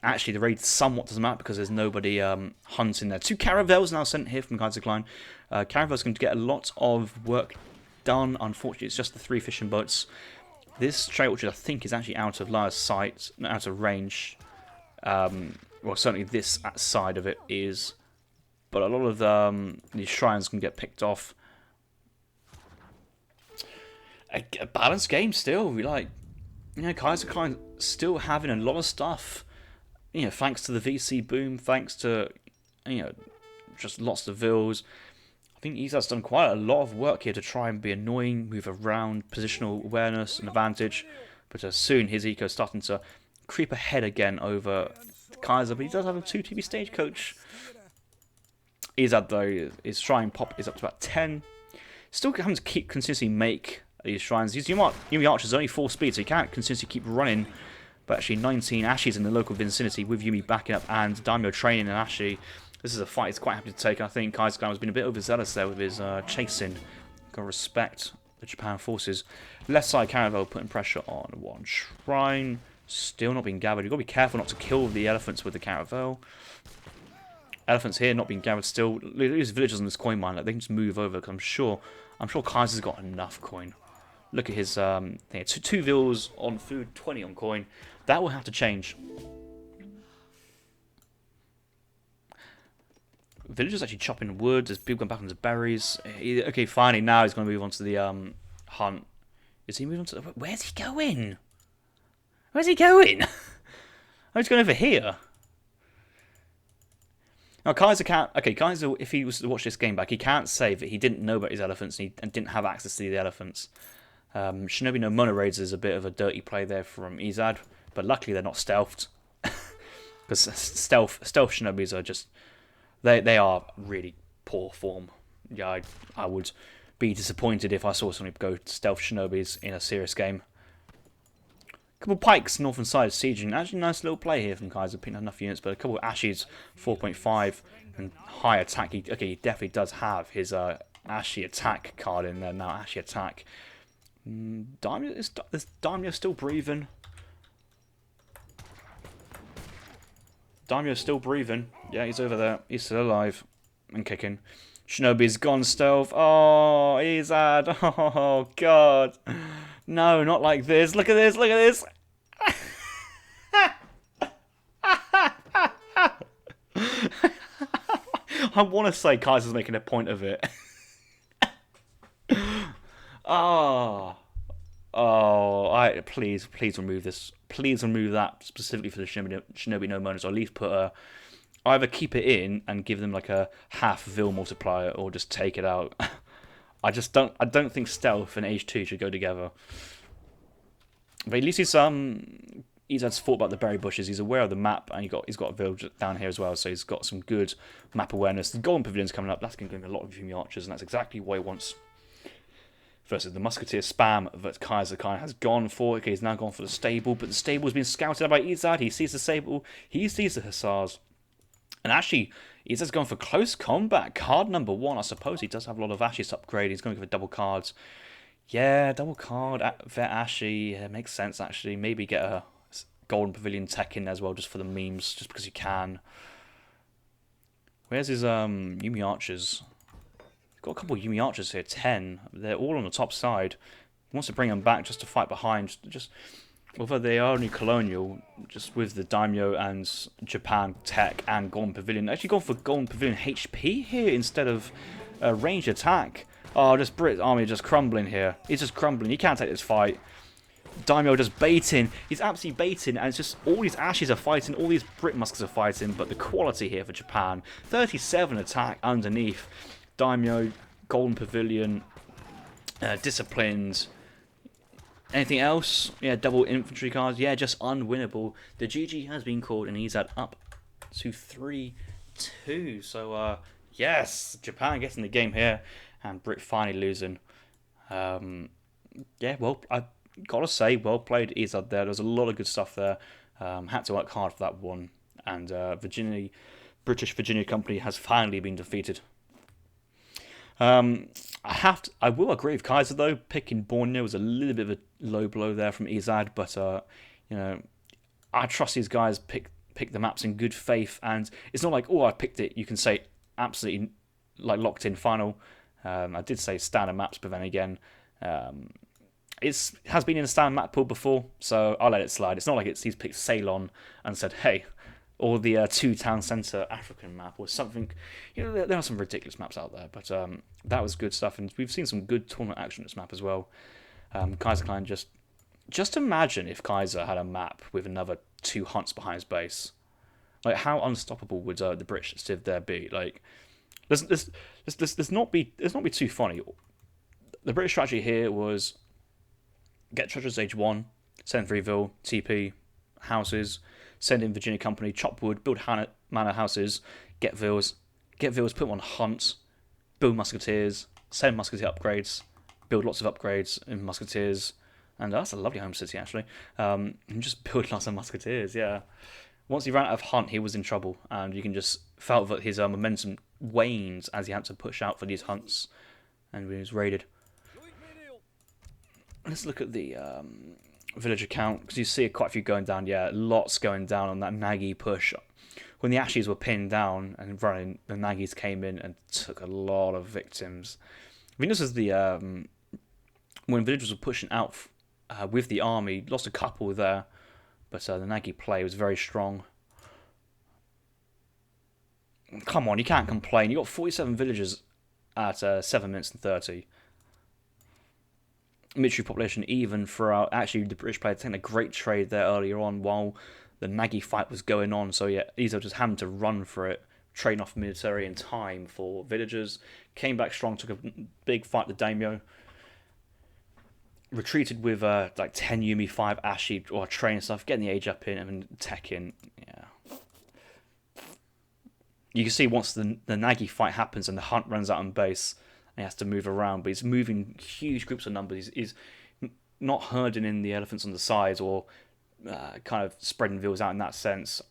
actually, the raid somewhat doesn't matter because there's nobody hunting there. 2 caravels now sent here from Kaiserklein. Caravels going to get a lot of work done. Unfortunately, it's just the 3 fishing boats. This trade orchard, I think, is actually out of Lyra's sight, out of range. Well, certainly this side of it is. But a lot of these shrines can get picked off. A balanced game still. Kaiserklein still having a lot of stuff. Thanks to the VC boom, thanks to, just lots of vills. I think Ezad's done quite a lot of work here to try and be annoying, move around, positional awareness and advantage. But soon his eco's starting to creep ahead again over Kaiser. But he does have a 2 TV stagecoach. Ezad though, his shrine pop is up to about 10. Still having to keep consistently make these shrines. These Yumi Archers only 4 speed, so he can't consistently keep running. But actually 19 Ashes in the local vicinity with Yumi backing up and Daimyo training and Ashi. This is a fight he's quite happy to take. I think Kaiserklein has been a bit overzealous there with his chasing. Got to respect the Japan forces. Left side Caravel putting pressure on 1 shrine. Still not being gathered. You've got to be careful not to kill the elephants with the Caravel. Elephants here not being gathered still. These villagers on this coin mine, like, they can just move over, because I'm sure Kaiser's got enough coin. Look at his thing. Two vills on food, 20 on coin. That will have to change. Villagers actually chopping wood. There's people going back into berries. Okay, finally now he's going to move on to the hunt. Is he moving on to? Where's he going? Where's he going? Oh, he's going over here. Now Kaiser can't. Okay, Kaiser, if he was to watch this game back, he can't say that he didn't know about his elephants and didn't have access to the elephants. Shinobi no Mono Raids is a bit of a dirty play there from Ezad, but luckily they're not stealthed. Because stealth Shinobis are just they are really poor form. Yeah, I would be disappointed if I saw somebody go stealth Shinobis in a serious game. Couple pikes north and side sieging. Actually, nice little play here from Kaiser. Picking enough units, but a couple of Ashies 4.5 and high attack. He definitely does have his Ashi attack card in there now. Ashi attack. Is Daimyo still breathing? Daimyo's still breathing. Yeah, he's over there. He's still alive and kicking. Shinobi's gone stealth. Oh, Ezad. Oh, God. No, not like this. Look at this. Look at this. I want to say Kaiser's making a point of it. Please remove this. Please remove that specifically for the Shinobi no Monos, or at least put either keep it in and give them like a half Vil multiplier, or just take it out. I don't think stealth and H2 should go together. But at least Ezad's thought about the berry bushes. He's aware of the map, and he's got a village down here as well, so he's got some good map awareness. The Golden Pavilion's coming up. That's going to give him a lot of Yumi archers, and that's exactly what he wants. Versus the Musketeer spam that Kaiserklein has gone for. Okay, he's now gone for the stable, but the stable has been scouted out by Ezad. He sees the stable, he sees the hussars. And actually, Ezad's gone for close combat. Card number 1. I suppose he does have a lot of Ashes to upgrade. He's going for double cards. Yeah, double card, Vet Ashy. Yeah, makes sense, actually. Maybe get a Golden Pavilion tech in as well, just for the memes, just because you can. Where's his Yumi archers? Got a couple of Yumi archers here, 10. They're all on the top side. He wants to bring them back just to fight behind. Just although they are only colonial, just with the Daimyo and Japan tech and Golden Pavilion. Actually gone for Golden Pavilion HP here instead of range attack. Oh, just Brit army just crumbling here. He's just crumbling. He can't take this fight. Daimyo just baiting. He's absolutely baiting, and it's just all these Ashes are fighting, all these Brit muskets are fighting, but the quality here for Japan. 37 attack underneath. Daimyo, Golden Pavilion, disciplined. Anything else? Yeah, double infantry cards. Yeah, just unwinnable. The GG has been called, and he's at up to 3-2. So, yes, Japan getting the game here, and Brit finally losing. Yeah, well, I gotta say, well played, Ezad there. There was a lot of good stuff there. Had to work hard for that one, and British Virginia Company has finally been defeated. I will agree with Kaiser though. Picking Borneo was a little bit of a low blow there from Ezad, but you know, I trust these guys pick the maps in good faith, and it's not like, oh, I picked it. You can say absolutely like locked in final. I did say standard maps, but then again, it has been in a standard map pool before, so I'll let it slide. It's not like he's picked Ceylon and said, hey, or the two town centre African map, or something. You know, there are some ridiculous maps out there, but that was good stuff, and we've seen some good tournament action on this map as well. Kaiserklein just imagine if Kaiser had a map with another 2 hunts behind his base. Like, how unstoppable would the British Civ there be? Like, let's not be too funny. The British strategy here was get treasure stage 1, send Freeville, TP, houses, send in Virginia Company, chop wood, build manor houses, get vills, put them on hunts, build musketeers, send musketeer upgrades, build lots of upgrades in musketeers, and that's a lovely home city actually. And just build lots of musketeers, yeah. Once he ran out of hunt, he was in trouble, and you can just felt that his momentum waned as he had to push out for these hunts, and he was raided. Let's look at the villager count, because you see quite a few going down. Yeah, lots going down on that Nagi push. when the Ashes were pinned down and running, the Nagys came in and took a lot of victims. I think this is the when villagers were pushing out with the army, lost a couple there, but the Nagy play was very strong. Come on, you can't complain. You got 47 villagers at 7 minutes and 30. Military population even throughout. Actually, the British player taking a great trade there earlier on while the Nagy fight was going on. So yeah, Ezad just having to run for it, trading off military and time for villagers. Came back strong, took a big fight to Daimyo. Retreated with like 10 Yumi, 5 Ashi or train stuff, getting the age up in and then tech in. Yeah. You can see once the Nagy fight happens and the hunt runs out on base, and he has to move around, but he's moving huge groups of numbers. He's not herding in the elephants on the sides or kind of spreading vills out in that sense,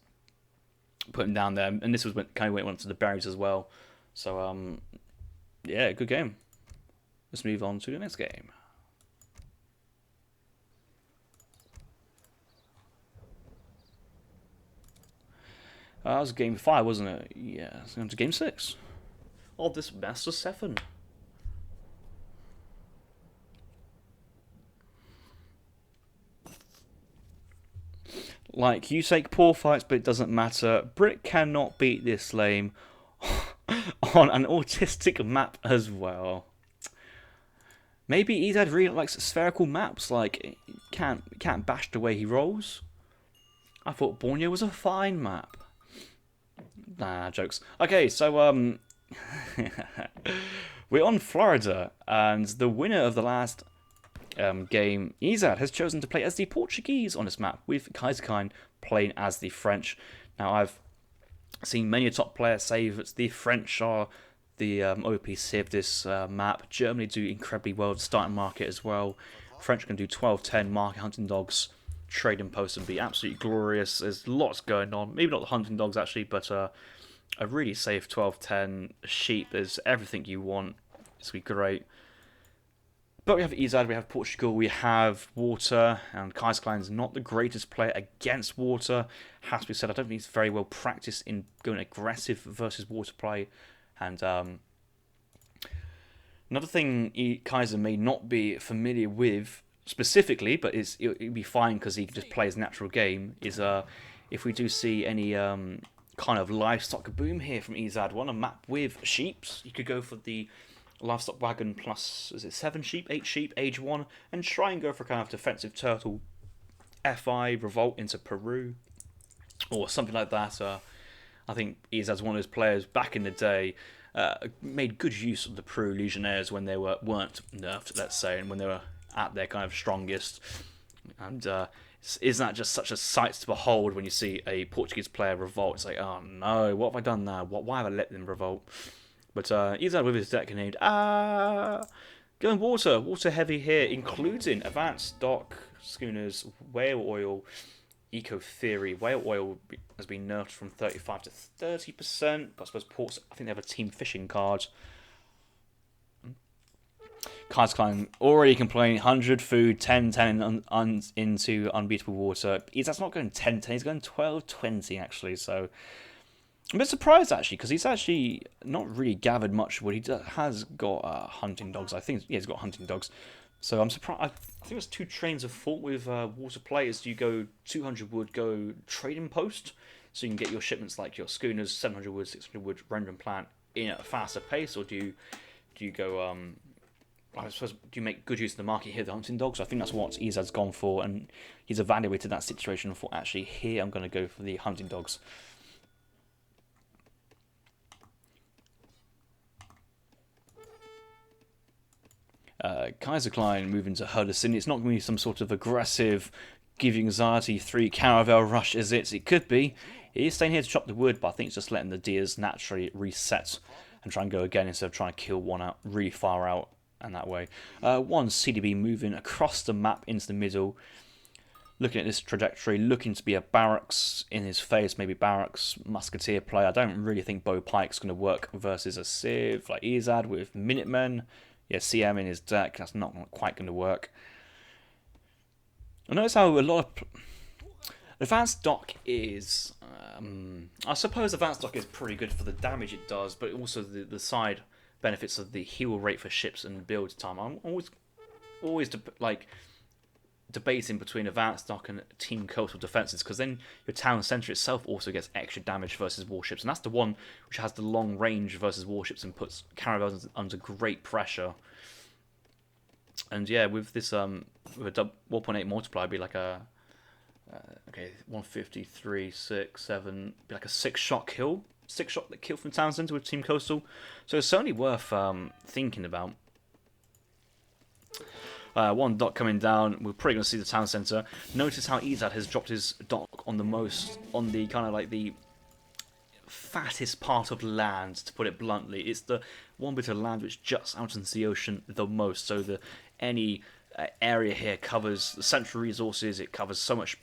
putting down there. And this was when kind of went on to the berries as well. So yeah, good game. Let's move on to the next game. That was game 5, wasn't it? Yeah, it's going to game 6 of this Master 7. Like, you take poor fights, but it doesn't matter. Brit cannot beat this lame on an autistic map as well. Maybe Ezad really likes spherical maps, like, can't bash the way he rolls. I thought Borneo was a fine map. Nah, jokes. Okay, so we're on Florida, and the winner of the last game, Ezad, has chosen to play as the Portuguese on this map, with Kaiserklein playing as the French. Now, I've seen many a top player say that the French are the OPC of this map. Germany do incredibly well at the starting market as well. French can do 12-10 market hunting dogs, trading posts, and be absolutely glorious. There's lots going on. Maybe not the hunting dogs actually, but a really safe 12-10 sheep. There's everything you want. It's going to be great. But we have Ezad, we have Portugal, we have Water, and Kaiserklein's not the greatest player against Water. Has to be said, I don't think he's very well practiced in going aggressive versus Water play. And another thing Kaiser may not be familiar with specifically, but it'll be fine because he can just play his natural game, is if we do see any kind of livestock boom here from Ezad, on a map with sheeps, you could go for the livestock wagon plus, is it 7 sheep, 8 sheep, age 1, and try and go for kind of defensive turtle, FI, revolt into Peru, or something like that. I think Ezad's one of those players back in the day, made good use of the Peru Legionnaires when they weren't nerfed, let's say, and when they were at their kind of strongest. And isn't that just such a sight to behold when you see a Portuguese player revolt? It's like, oh no, what have I done now? Why have I let them revolt? But Ezad with his deck named going water heavy here, including advanced dock schooners, whale oil, eco theory. Whale oil has been nerfed from 35 to 30%. But I suppose ports, I think they have a team fishing card. Kaiserklein already complaining, 100 food, 10-10 into unbeatable water. Ezad's not going 10-10, he's going 12-20 actually, so I'm a bit surprised actually, because he's actually not really gathered much wood. He has got hunting dogs. I think he's got hunting dogs. So I'm surprised. I think there's 2 trains of thought with water players. Do you go 200 wood, go trading post, so you can get your shipments like your schooners, 700 wood, 600 wood, render and plant in at a faster pace, or do you go? I suppose, do you make good use of the market here, the hunting dogs? I think that's what Ezad's gone for, and he's evaluated that situation and thought, actually, here I'm going to go for the hunting dogs. Kaiserklein moving to Huddersfield. It's not going to be some sort of aggressive, give you anxiety 3 caravel rush, is it? It could be. He is staying here to chop the wood, but I think it's just letting the deers naturally reset and try and go again instead of trying to kill one out really far out and that way. One CDB moving across the map into the middle. Looking at this trajectory, looking to be a barracks in his face, maybe barracks musketeer play. I don't really think Bow Pike's going to work versus a Civ like Ezad with Minutemen. Yeah, CM in his deck, that's not quite going to work. I notice how a lot of advanced dock is I suppose advanced dock is pretty good for the damage it does, but also the side benefits of the heal rate for ships and build time. I'm always like debating between advanced dock and team coastal defenses, because then your town center itself also gets extra damage versus warships, and that's the one which has the long range versus warships and puts caravels under great pressure. And yeah, with this with a 1.8 multiplier, it'd be like a okay, 153, 6, 7, be like a 6-shot kill. 6-shot kill from town center with Team Coastal. So it's certainly worth thinking about. One dock coming down. We're probably going to see the town center. Notice how Ezad has dropped his dock on the kind of like the fattest part of land, to put it bluntly. It's the one bit of land which juts out into the ocean the most. So any area here covers the central resources. It covers so much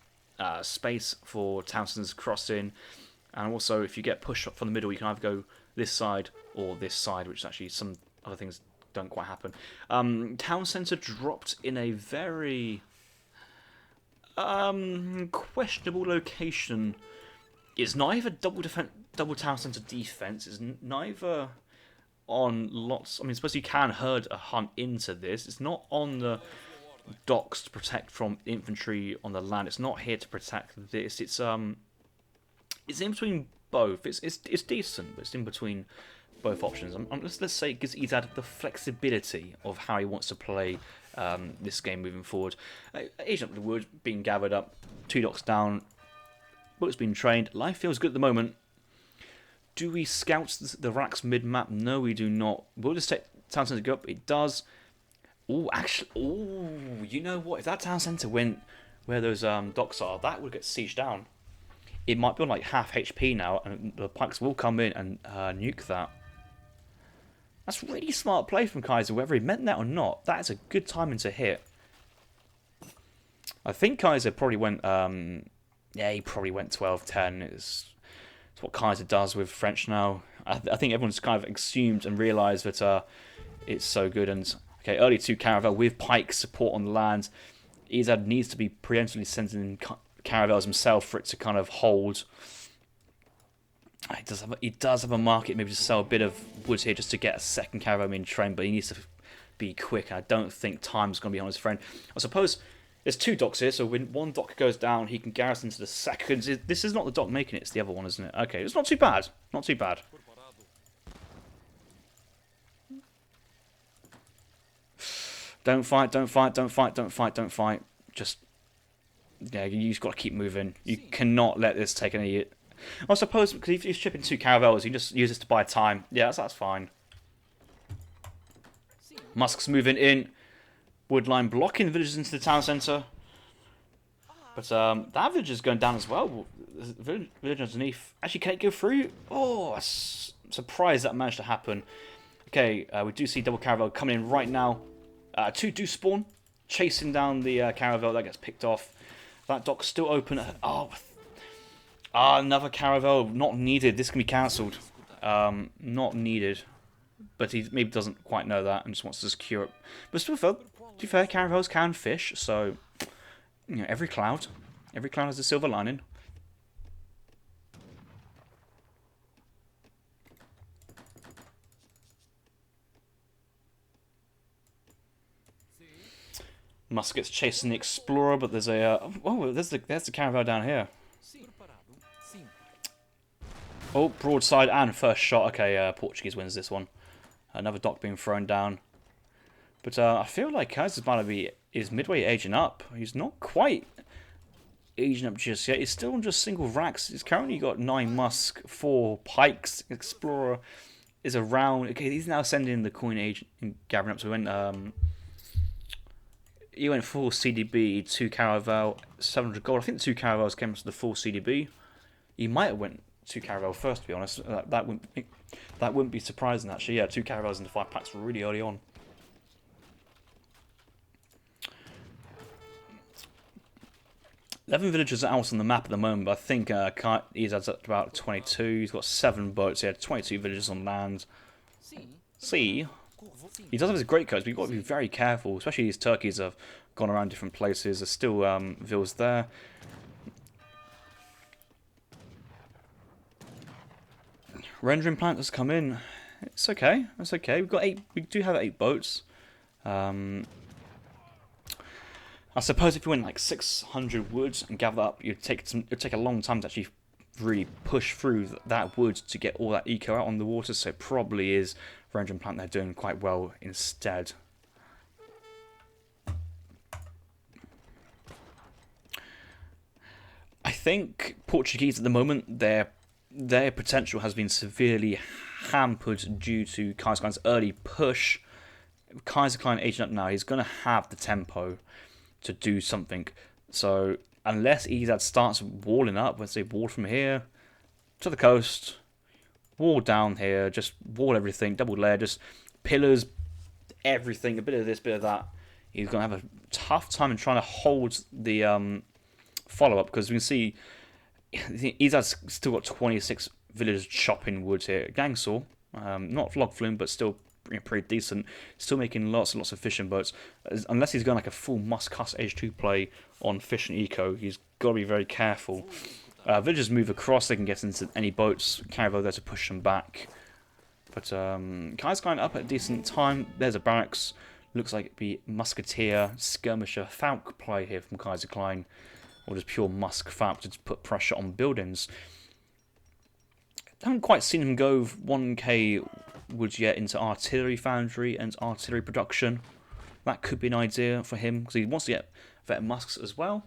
space for Townsend's crossing, and also if you get pushed up from the middle, you can either go this side or this side, which actually some other things don't quite happen. Town centre dropped in a very questionable location. It's neither double town centre defense. It's neither on lots. I mean, I suppose you can herd a hunt into this. It's not on the docks to protect from infantry on the land. It's not here to protect this. It's in between both. It's decent, but it's in between both options. Let's say it gives Ezad the flexibility of how he wants to play this game moving forward. Agent up the wood being gathered up, 2 docks down, boats being trained. Life feels good at the moment. Do we scout the racks mid-map? No, we do not. Will this take town centre go up? It does. Oh, actually, you know what? If that town centre went where those docks are, that would get sieged down. It might be on like half HP now, and the pikes will come in and nuke that. That's really smart play from Kaiser, whether he meant that or not. That is a good timing to hit. I think Kaiser probably went, yeah, he probably went 12-10. It's what Kaiser does with French now. I think everyone's kind of assumed and realised that it's so good. And okay, early 2 caravel with pike support on the land. Ezad needs to be preemptively sending in caravels himself for it to kind of hold. He does have a market maybe to sell a bit of wood here just to get a second caravel being trained, but he needs to be quick. I don't think time's going to be on his friend. I suppose there's 2 docks here, so when one dock goes down, he can garrison to the second. This is not the dock making it, it's the other one, isn't it? Okay, it's not too bad. Not too bad. Don't fight, don't fight, don't fight, don't fight, don't fight. Just, yeah, you've got to keep moving. You cannot let this take any... I suppose, because if you're shipping 2 caravels, you can just use this to buy time. Yeah, that's fine. Musk's moving in. Woodline blocking the villagers into the town centre. But that village is going down as well. The village underneath. Actually, can it go through? Oh, surprised that managed to happen. Okay, we do see double caravel coming in right now. 2 do spawn, chasing down the caravel that gets picked off. That dock's still open. Oh, another caravel not needed. This can be cancelled. Not needed, but he maybe doesn't quite know that and just wants to secure it. But still, to be fair, caravels can fish, so you know every cloud has a silver lining. Musket's chasing the explorer, but there's a there's the caravel down here. Oh, broadside and first shot. Okay, Portuguese wins this one. Another dock being thrown down. But I feel like Kaiser's is midway aging up. He's not quite aging up just yet. He's still on just single racks. He's currently got 9 Musk, 4 Pikes. Explorer is around. Okay, he's now sending the coin age and gathering up. So he went full CDB, 2 caravel, 700 gold. I think the 2 caravels came to the full CDB. He might have went 2 caravel first, to be honest. That wouldn't be surprising, actually. Yeah, 2 caravels into 5 packs really early on. Eleven villagers are out on the map at the moment, but I think he's at about 22. He's got 7 boats. He had 22 villagers on land. See, he does have his great coats, but you've got to be very careful, especially these turkeys have gone around different places. There's still vills there. Rendering plant has come in. It's okay. It's okay. We've got 8. We do have 8 boats. I suppose if you went like 600 woods and gather up, it'd take a long time to actually really push through that wood to get all that eco out on the water. So it probably is rendering plant they're doing quite well instead. I think Portuguese at the moment, their potential has been severely hampered due to Kaiserklein's early push. Kaiserklein aging up now, he's going to have the tempo to do something. So unless Ezad starts walling up, let's say wall from here to the coast, wall down here, just wall everything, double layer, just pillars, everything, a bit of this, bit of that. He's going to have a tough time in trying to hold the follow-up, because we can see Ezad's still got 26 villagers chopping wood here. Gangsaw, not log flume, but still pretty decent. Still making lots and lots of fishing boats. Unless he's going like a full must-cuss H2 play on fish and eco, he's got to be very careful. Villagers move across, they can get into any boats. Caravel there to push them back. But Kaiserklein up at a decent time. There's a barracks. Looks like it'd be musketeer, skirmisher, falk play here from Kaiserklein. Or just pure musk falk to put pressure on buildings. Haven't quite seen him go 1k woods yet into artillery foundry and artillery production. That could be an idea for him, because he wants to get vet musks as well.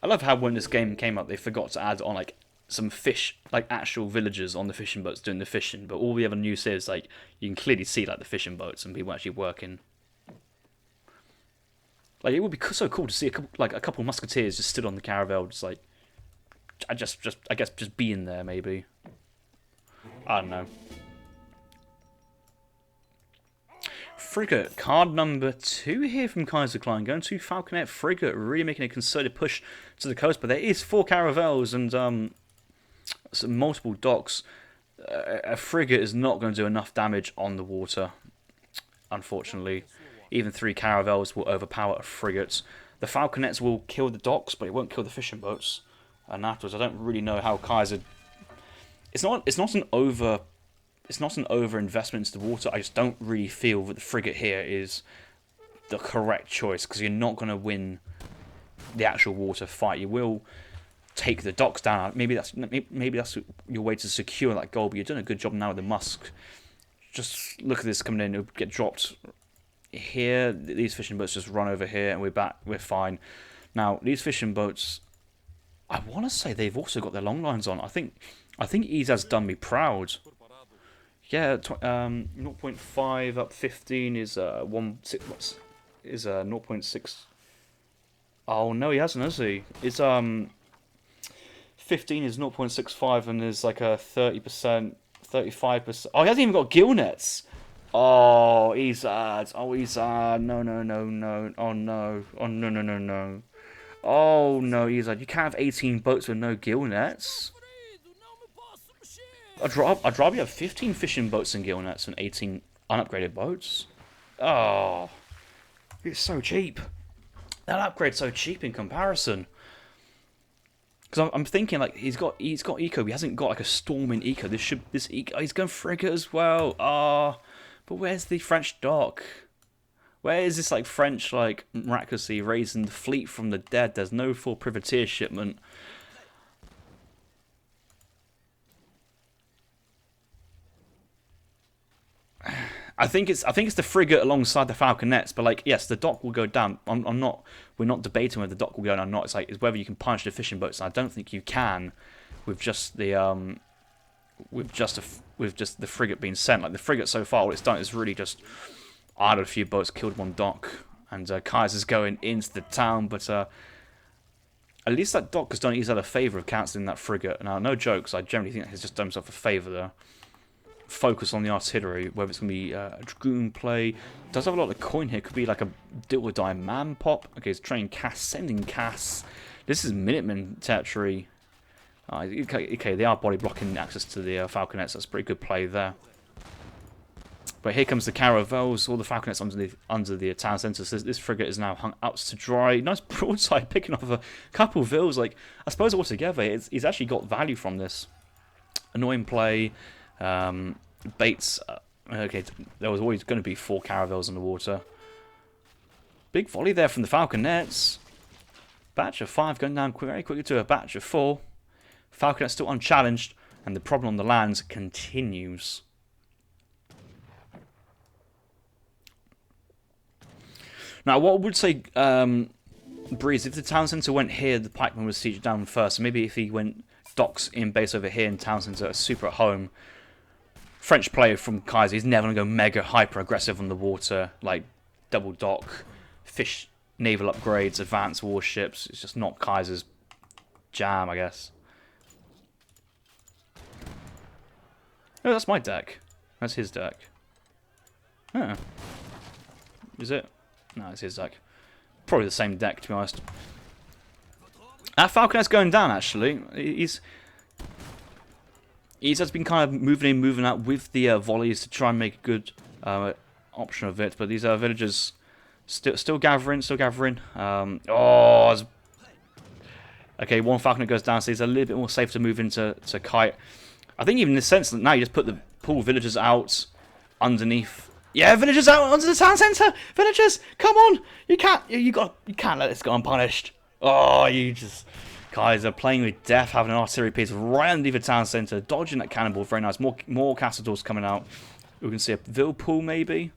I love how when this game came out, they forgot to add on like some fish, like actual villagers on the fishing boats doing the fishing. But all the other news is like you can clearly see like the fishing boats and people actually working. Like it would be so cool to see a couple musketeers just stood on the caravel, just like I guess just being there maybe. I don't know. Frigate, card number 2 here from Kaiserklein, going to Falconet Frigate, really making a concerted push to the coast, but there is 4 caravels and some multiple docks. A frigate is not going to do enough damage on the water, unfortunately. Even 3 caravels will overpower a frigate. The Falconets will kill the docks, but it won't kill the fishing boats. And afterwards, I don't really know how Kaiser... It's not an over investment into the water. I just don't really feel that the frigate here is the correct choice, because you're not going to win the actual water fight. You will take the docks down. Maybe that's your way to secure that goal, but you're doing a good job now with the musk. Just look at this coming in. It'll get dropped here. These fishing boats just run over here, and we're back. We're fine. Now, these fishing boats, I want to say they've also got their long lines on. I think Ezad's done me proud. Yeah, 0.5 up 15 is 0.6. Oh no, he hasn't, has he? It's 15 is 0.65 and there's like a 30%, 35%. Oh, he hasn't even got gill nets. Oh, Ezad. Oh, Ezad. No. Oh no. Oh no. Oh no, Ezad. You can't have 18 boats with no gill nets. I'd rather you have 15 fishing boats and gill nets and 18 unupgraded boats. Oh, it's so cheap. That upgrade's so cheap in comparison. Because I'm thinking like he's got eco. He hasn't got like a storming eco. He's going frigate as well. Ah, but where's the French dock? Where is this like French like miraculously raising the fleet from the dead? There's no full privateer shipment. I think it's the frigate alongside the falconets, but like yes, the dock will go down. We're not debating whether the dock will go down or not. It's whether you can punish the fishing boats. And I don't think you can with just the frigate being sent. Like the frigate so far, what it's done is really just idled a few boats, killed one dock, and Kaiser's going into the town. But at least that dock has done Ezad a favour of cancelling that frigate. Now, no jokes. I generally think he's just done himself a favour there. Focus on the artillery, whether it's going to be a dragoon play. Does have a lot of coin here. Could be like a deal or die man pop. Okay, it's training Cass, sending Cass. This is Minutemen territory. Okay, they are body blocking access to the Falconets. That's a pretty good play there. But here comes the Caravels, all the Falconets under the town centre. So this frigate is now hung out to dry. Nice broadside, picking off a couple of Vils. Like, I suppose altogether, he's actually got value from this. Annoying play, baits. Okay, there was always going to be 4 Caravels in the water. Big volley there from the Falconets. Batch of 5 going down very quickly to a batch of 4. Falconets still unchallenged, and the problem on the land continues. Now, what I would say, Breeze, if the town centre went here, the pikeman would siege down first. So maybe if he went docks in base over here and town centre super at home, French player from Kaiser, he's never going to go mega hyper aggressive on the water, like double dock, fish naval upgrades, advanced warships. It's just not Kaiser's jam, I guess. Oh, that's my deck. That's his deck. Huh. Is it? No, it's his deck. Probably the same deck, to be honest. Falconet's going down, actually. He's just been kind of moving in, moving out with the volleys to try and make a good option of it. But these villagers still gathering, okay, one Falconet goes down, so he's a little bit more safe to move into Kite. I think even in the sense that now you just put the pool villagers out underneath. Yeah, villagers out onto the town centre. Villagers, come on! You can't let this go unpunished. Oh, you just Kaiser playing with death, having an artillery piece right underneath the town centre, dodging that cannonball. Very nice. More castadors coming out. We can see a Vil pool maybe.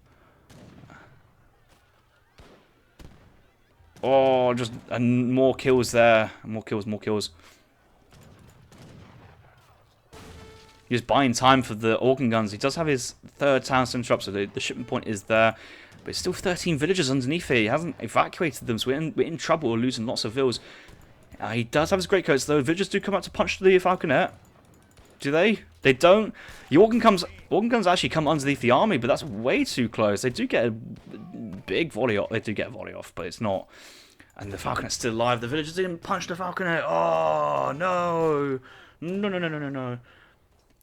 Oh, just more kills there. More kills. He's buying time for the organ guns. He does have his 3rd town centre up, so the shipment point is there. But it's still 13 villagers underneath here. He hasn't evacuated them, so we're in trouble. We're losing lots of Vils. He does have his great coats, though. Villagers do come out to punch the Falconet. Do they? They don't. The organ guns actually come underneath the army, but that's way too close. They do get a big volley off. They do get a volley off, but it's not. And the Falconet's still alive. The villagers didn't punch the Falconet. Oh, no. No.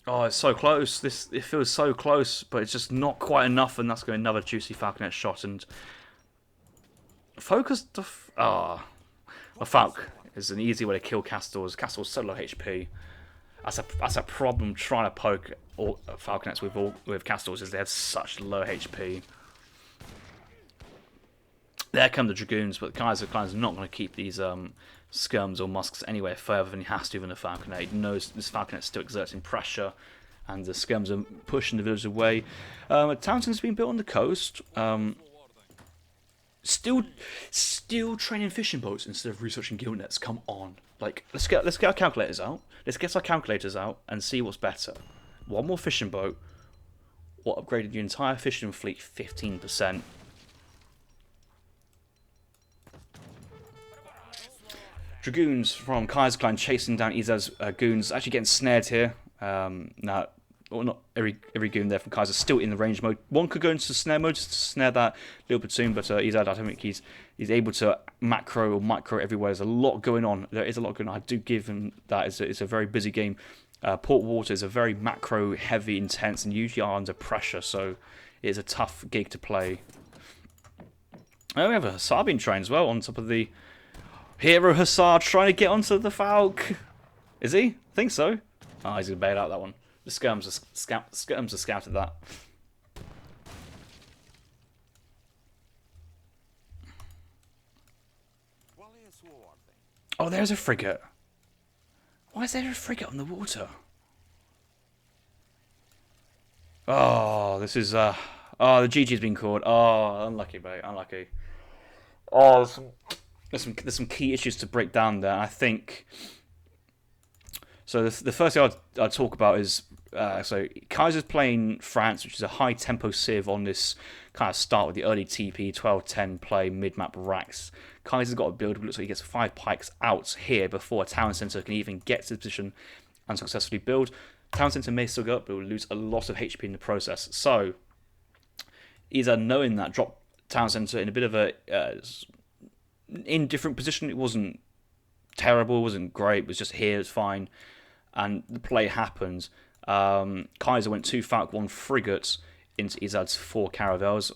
Oh, it's so close. It feels so close, but it's just not quite enough, and that's going to be another juicy Falconet shot. And focus. A Falc is an easy way to kill Castors. Castors so low HP. That's a problem trying to poke Falconets with Castors, is they have such low HP. There come the Dragoons, but Kaiserklein's not going to keep these skirms or musks anywhere further than he has to even the Falconet. He knows this Falconet's still exerting pressure, and the skirms are pushing the village away. A town centre's been built on the coast. Still training fishing boats instead of researching guild nets. Come on, like let's get our calculators out. Let's get our calculators out and see what's better. One more fishing boat, or upgraded your entire fishing fleet 15%. Dragoons from Kaiserklein chasing down Ezad's goons, actually getting snared here. Now, well, not every goon there from Kaiser still in the range mode. One could go into snare mode just to snare that little platoon, but Ezad, I don't think he's able to macro or micro everywhere. There's a lot going on. There is a lot going on. I do give him that. It's a very busy game. Port Water is a very macro, heavy, intense, and usually are under pressure, so it is a tough gig to play. Oh, we have a Hussar being trained as well on top of the Hero Hussar trying to get onto the Falc. Is he? I think so. Oh, he's going to bail out that one. The skirms have scouted that. Oh, there's a frigate. Why is there a frigate on the water? Oh, this is... oh, the GG's been called. Oh, unlucky, mate. Unlucky. Oh, there's some key issues to break down there. I think... So the first thing I'll talk about is... so Kaiser's playing France, which is a high-tempo civ on this kind of start with the early TP, 12-10 play, mid-map racks. Kaiser's got a build, looks like he gets 5 pikes out here before a town centre can even get to the position and successfully build. Town centre may still go up, but will lose a lot of HP in the process. So, Ezad, knowing that, dropped town centre in a bit of a indifferent position. It wasn't terrible, it wasn't great, it was just here, it's fine. and the play happened. Kaiser went 2 Falk, 1 Frigate into Ezad's 4 Caravels.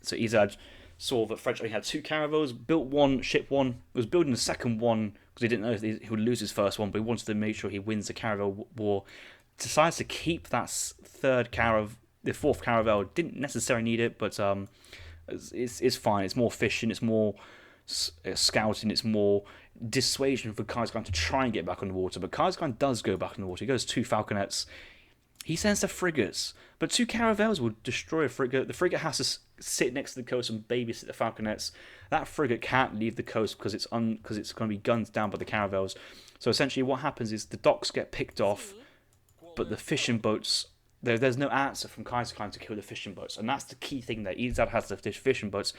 So Ezad saw that French only had 2 Caravels, built one, ship one, was building the second one because he didn't know if he would lose his first one, but he wanted to make sure he wins the Caravel war. Decides to keep that the 4th Caravel. Didn't necessarily need it, but it's fine. It's more fishing, it's more scouting, it's more dissuasion for Kaiserklein to try and get back on the water. But Kaiserklein does go back on the water. He goes 2 Falconets. He sends the frigates, but 2 Caravels will destroy a frigate. The frigate has to sit next to the coast and babysit the Falconets. That frigate can't leave the coast because it's going to be gunned down by the Caravels. So essentially what happens is the docks get picked off, but the fishing boats, there's no answer from Kaiserklein to kill the fishing boats. And that's the key thing there. Ezad has the fishing boats.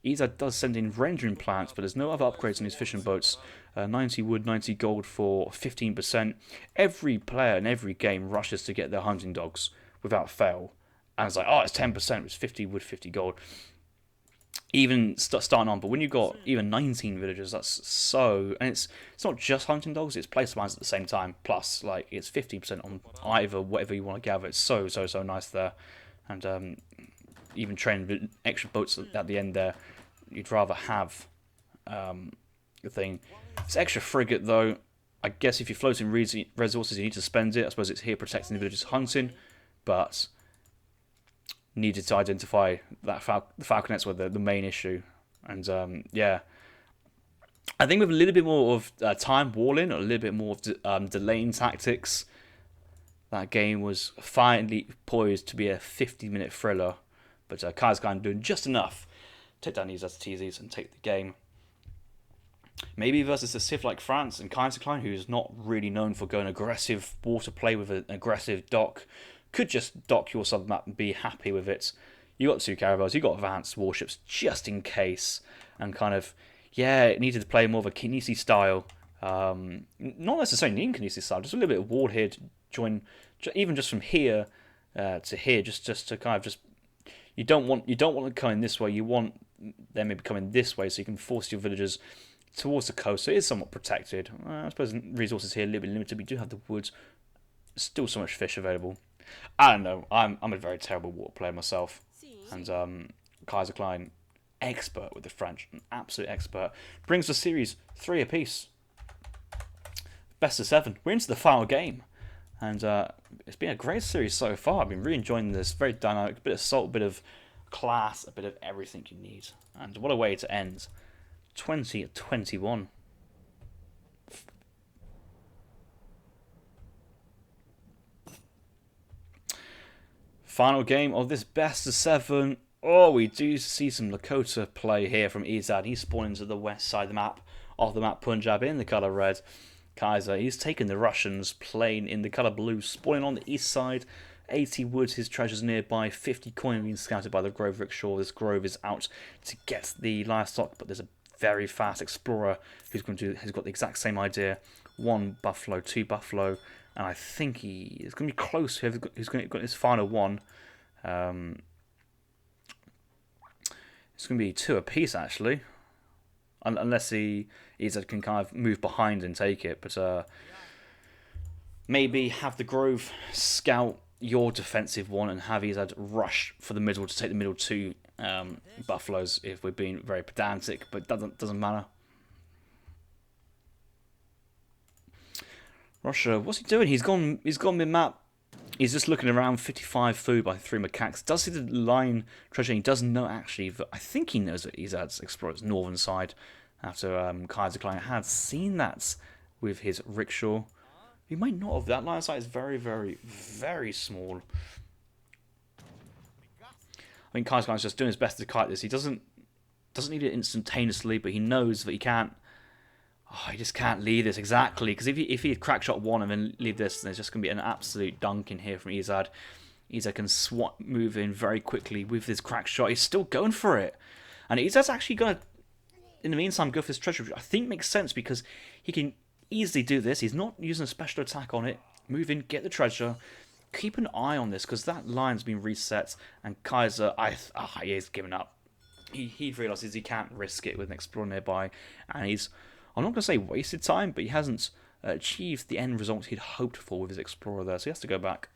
Ezad does send in rendering plants, but there's no other upgrades on his fishing boats. 90 wood, 90 gold for 15%. Every player in every game rushes to get their hunting dogs without fail. And it's like, oh, it's 10%, it's 50 wood, 50 gold. Even starting on, but when you've got even 19 villagers, that's so... And it's not just hunting dogs, it's placeballs at the same time. Plus, like, it's 50% on either, whatever you want to gather. It's so nice there. And even training extra boats at the end there, you'd rather have the thing. It's extra frigate, though. I guess if you're floating resources, you need to spend it. I suppose it's here protecting the villagers hunting, but needed to identify that the Falconets were the main issue. And yeah, I think with a little bit more of time walling, a little bit more of delaying tactics, that game was finally poised to be a 50-minute thriller. But Kaiserklein doing just enough to take down these TZs and take the game. Maybe versus a Civ like France and Kaiserklein, who's not really known for going aggressive water play with an aggressive dock, could just dock your sub-map and be happy with it. You got 2 Caravels, you got advanced warships just in case, and kind of, yeah, it needed to play more of a Kinesi style. Not necessarily an Kinesi style, just a little bit of wall here to join, even just from here to here, just to kind of just. You don't want them coming this way. You want them maybe coming this way, so you can force your villagers towards the coast. So it is somewhat protected. I suppose resources here are a little bit limited. We do have the woods. Still so much fish available. I don't know. I'm a very terrible water player myself, and Kaiserklein, expert with the French, an absolute expert, brings the series 3 apiece. Best of 7. We're into the final game. And it's been a great series so far. I've been really enjoying this. Very dynamic. A bit of salt, a bit of class, a bit of everything you need. And what a way to end 2021. Final game of this best of 7. Oh, we do see some Lakota play here from Ezad. He's spawning to the west side of the map, Punjab in the colour red. Kaiser, he's taken the Russians, playing in the colour blue, spawning on the east side. 80 woods, his treasures nearby. 50 coin being scouted by the Grove Rickshaw. This Grove is out to get the livestock, but there's a very fast explorer who's got the exact same idea. 1 buffalo, 2 buffalo, and I think he is going to be close. Who's going to get his final one? It's going to be 2 apiece actually. Unless Ezad can kind of move behind and take it. But maybe have the Grove scout your defensive one and have Ezad rush for the middle to take the middle 2 buffaloes if we're being very pedantic. But doesn't matter. Russia, what's he doing? He's gone mid-map. He's just looking around. 55 food by 3 macaques. Does see the line treasure? He doesn't know actually. But I think he knows that Ezad's explores northern side. After Kaiserklein had seen that with his rickshaw, he might not have. That line of sight is very, very, very small. I think Kaiserklein's just doing his best to kite this. He doesn't need it instantaneously, but he knows that he can't. Oh, he just can't leave this exactly, because if he had crack shot 1 and then leave this, then it's just going to be an absolute dunk in here from Ezad. Ezad can move in very quickly with this crack shot. He's still going for it, and Ezad's actually going to, in the meantime, go for his treasure, which I think makes sense because he can easily do this. He's not using a special attack on it. Move in, get the treasure. Keep an eye on this because that line's been reset, and Kaiser, he is giving up. He realises he can't risk it with an explorer nearby, and he's, I'm not going to say wasted time, but he hasn't achieves the end result he'd hoped for with his Explorer there, so he has to go back.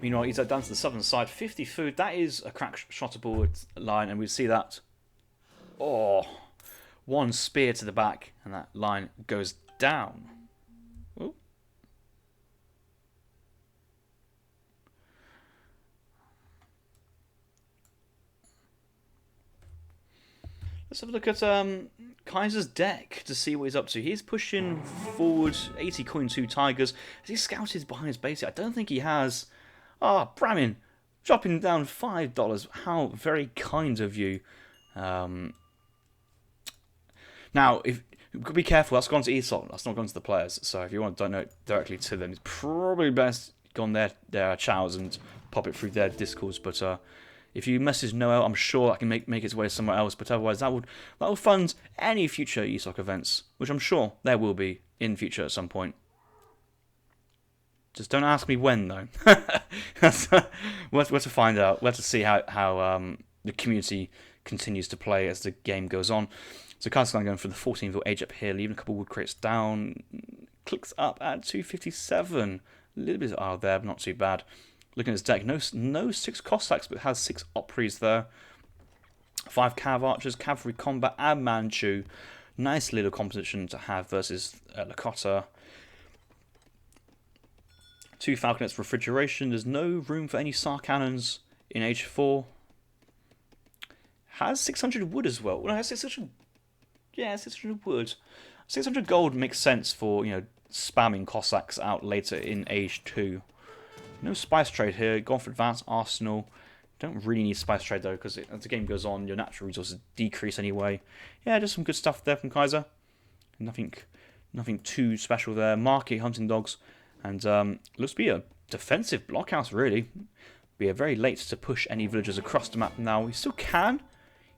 Meanwhile, he's down to the southern side. 50 food, that is a crack shottable line, and we see that. Oh, one spear to the back, and that line goes down. Ooh. Let's have a look at Kaiser's deck to see what he's up to. He's pushing forward 80 coin 2 Tigers. Has he scouted behind his base? I don't think he has. Ah, Bramin, dropping down $5. How very kind of you. Now, if be careful, that's gone to ESOL. That's not gone to the players. So if you want to donate directly to them, it's probably best go on their channels and pop it through their discords. But if you message Noel, I'm sure that can make its way somewhere else. But otherwise, that will fund any future ESOC events, which I'm sure there will be in future at some point. Just don't ask me when, though. We'll have to find out. We'll have to see how the community continues to play as the game goes on. So Kaiserklein going for the 14-ville age up here, leaving a couple of wood crates down. Clicks up at 257. A little bit out there, but not too bad. Looking at his deck, no 6 Cossacks, but has 6 Opries there. 5 Cav Archers, Cavalry Combat, and Manchu. Nice little composition to have versus Lakota. 2 Falconets Refrigeration. There's no room for any SAR cannons in Age 4. Has 600 wood as well. Well, has 600. Yeah, 600 wood. 600 gold makes sense for, spamming Cossacks out later in Age 2. No spice trade here. Gone for Advanced Arsenal. Don't really need spice trade though, because as the game goes on, your natural resources decrease anyway. Yeah, just some good stuff there from Kaiser. Nothing too special there. Market Hunting Dogs. And looks to be a defensive blockhouse, really. Be a very late to push any villagers across the map now. He still can,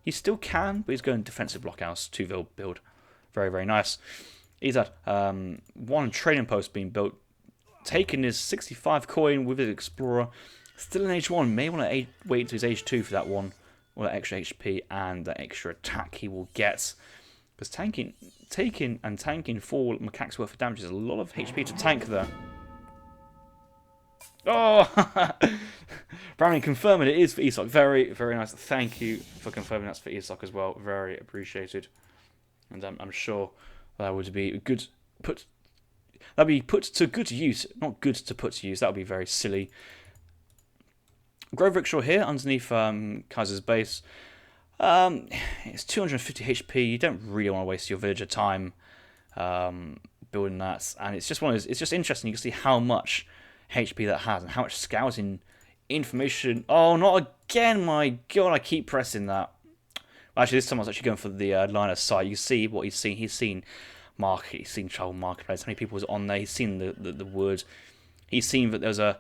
but he's going defensive blockhouse, 2-ville build. Very, very nice. Ezad, 1 trading post being built. Taking his 65 coin with his Explorer. Still in H1. May want to wait to his H2 for that one. Or that extra HP and that extra attack he will get. Because taking 4 macaques worth of damage is a lot of HP to tank there. Oh! Browning confirming it is for ESOC. Very, very nice. Thank you for confirming that's for ESOC as well. Very appreciated. And I'm sure that would be that'd be put to good use. Not good to put to use. That would be very silly. Grove Rickshaw here underneath Kaiser's base. It's 250 HP. You don't really want to waste your villager time building that. And it's just it's just interesting. You can see how much HP that has and how much scouting information. Oh, not again! My God, I keep pressing that. Actually, this time I was actually going for the line of sight. You see what he's seen. He's seen market. He's seen travel marketplace. How many people was on there? He's seen the wood. He's seen that there's a.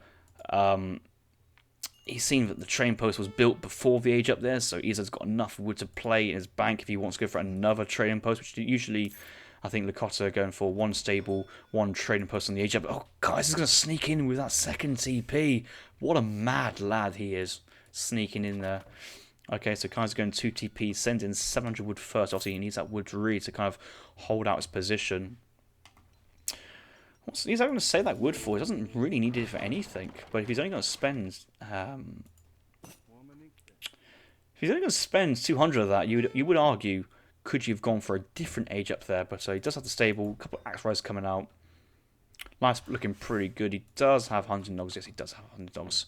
He's seen that the train post was built before the age up there, so Ezad's got enough wood to play in his bank if he wants to go for another trading post, which usually, I think Lakota are going for 1 stable, 1 trading post on the age up. Oh, guys, he's going to sneak in with that second TP. What a mad lad he is, sneaking in there. Okay, so Kaiser's going 2 TP, send in 700 wood first. Obviously, he needs that wood really to kind of hold out his position. What's he's going to save that wood for? He doesn't really need it for anything. But if he's only going to spend, if he's only going to spend 200 of that, you would argue, could you have gone for a different age up there? But he does have the stable, a couple of axe riders coming out. Life's looking pretty good. He does have hunting dogs. Yes, he does have hunting dogs.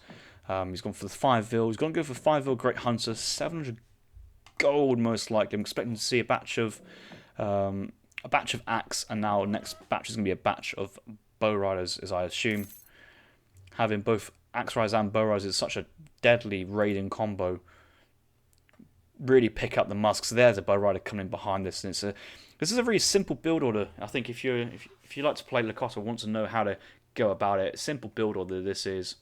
He's gone for the 5-ville. He's going to go for 5-ville Great Hunter. 700 gold most likely. I'm expecting to see a batch of axe, and now next batch is going to be a batch of bow riders, as I assume. Having both axe riders and bow riders is such a deadly raiding combo. Really pick up the musks. There's a bow rider coming in behind this, and this is a very simple build order. I think if you like to play Lakota, want to know how to go about it, simple build order this is.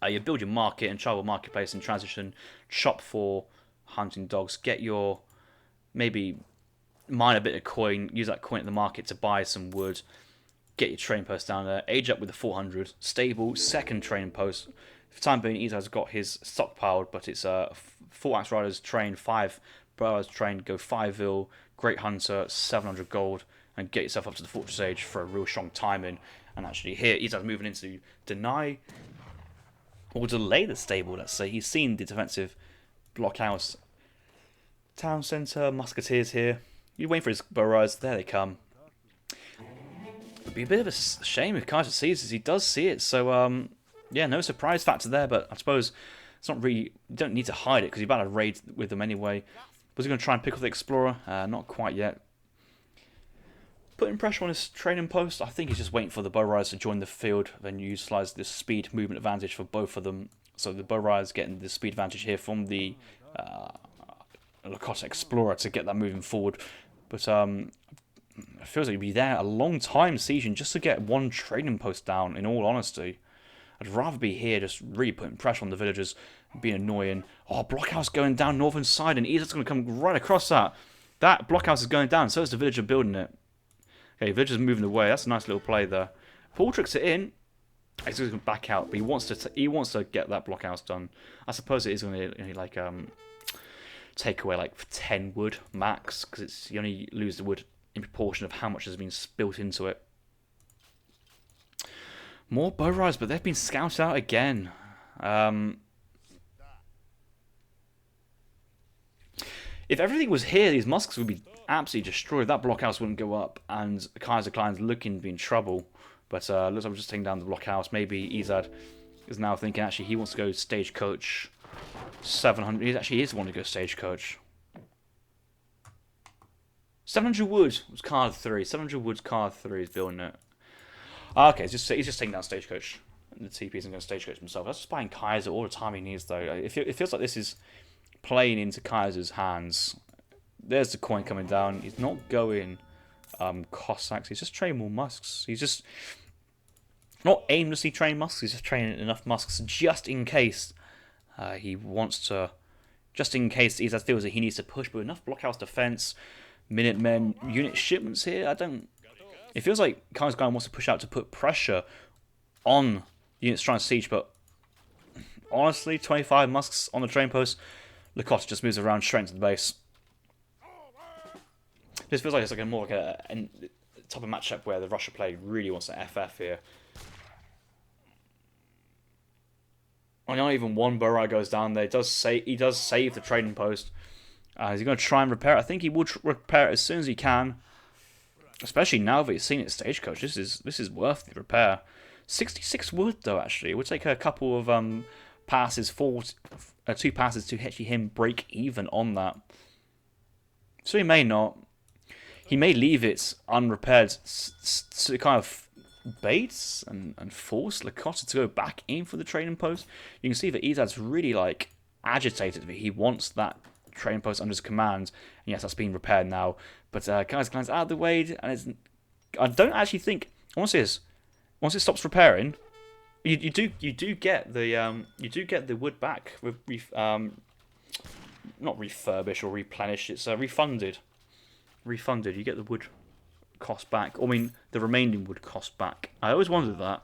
You build your market and tribal marketplace and transition, shop for hunting dogs, get your, maybe mine a bit of coin, use that coin at the market to buy some wood, get your trading post down there, age up with the 400, stable, second trading post, For the time being, Ezad's got his stockpiled, but it's 4 Axe Riders trained, 5 Burrows trained, go 5-0, Great Hunter, 700 gold, and get yourself up to the Fortress Age for a real strong timing. And actually here, Ezad's moving into deny or delay the stable, let's say. He's seen the defensive blockhouse town centre, musketeers here. You're waiting for his Burrows, there they come. It'd be a bit of a shame if Kaiser sees this. He does see it, so yeah, no surprise factor there, but I suppose it's not really, you don't need to hide it because you're about to raid with them anyway. Was he going to try and pick off the Explorer? Not quite yet. Putting pressure on his training post, I think he's just waiting for the Bow Riders to join the field, then utilise this speed movement advantage for both of them. So the Bow Riders getting the speed advantage here from the Lakota Explorer to get that moving forward. But it feels like he'd be there a long time sieging just to get one training post down, in all honesty. I'd rather be here just really putting pressure on the villagers, being annoying. Oh, blockhouse going down northern side, and Ezad's going to come right across that. That blockhouse is going down, so is the villager building it. Okay, villager's moving away. That's a nice little play there. Paul tricks it in. He's going to back out, but he wants to get that blockhouse done. I suppose it is going to like take away like 10 wood max, because you only lose the wood in proportion of how much has been spilt into it. More bow riders, but they've been scouted out again. If everything was here, these muskets would be absolutely destroyed. That blockhouse wouldn't go up, and Kaiserklein's looking to be in trouble. But looks like we're just taking down the blockhouse. Maybe Ezad is now thinking actually he wants to go stagecoach 700. He actually is wanting to go stagecoach. 700 wood was card 3. 700 wood's card 3 is building it. Okay, he's just taking down stagecoach. The TP isn't going to stagecoach himself. That's just buying Kaiser all the time he needs, though. It feels like this is playing into Kaiser's hands. There's the coin coming down. He's not going Cossacks. He's just training more musks. He's just not aimlessly training musks. He's just training enough musks just in case he wants to. Just in case Ezad feels that he needs to push, but enough blockhouse defense, Minutemen, unit shipments here. It feels like Kaiserklein wants to push out to put pressure on units trying to siege, but honestly, 25 musks on the train post. Lakota just moves around straight into the base. This feels like it's like more like a type of matchup where the Russia play really wants to FF here. I know even one Burrow goes down there. He does save the trading post. Is he going to try and repair it? I think he would repair it as soon as he can. Especially now that he's seen it stagecoach. This is worth the repair. 66 wood though, actually. It would take a couple of passes, 2 passes to actually him break even on that. So he may not. He may leave it unrepaired to kind of bait and force Lakota to go back in for the trading post. You can see that Ezad's really like agitated that he wants that trading post under his command. And yes, that's being repaired now. But Kaiserklein's out of the way, and I don't actually think once it stops repairing, you do get the wood back with not refurbished or replenished. It's refunded. You get the wood cost back. I mean, the remaining wood cost back. I always wondered that.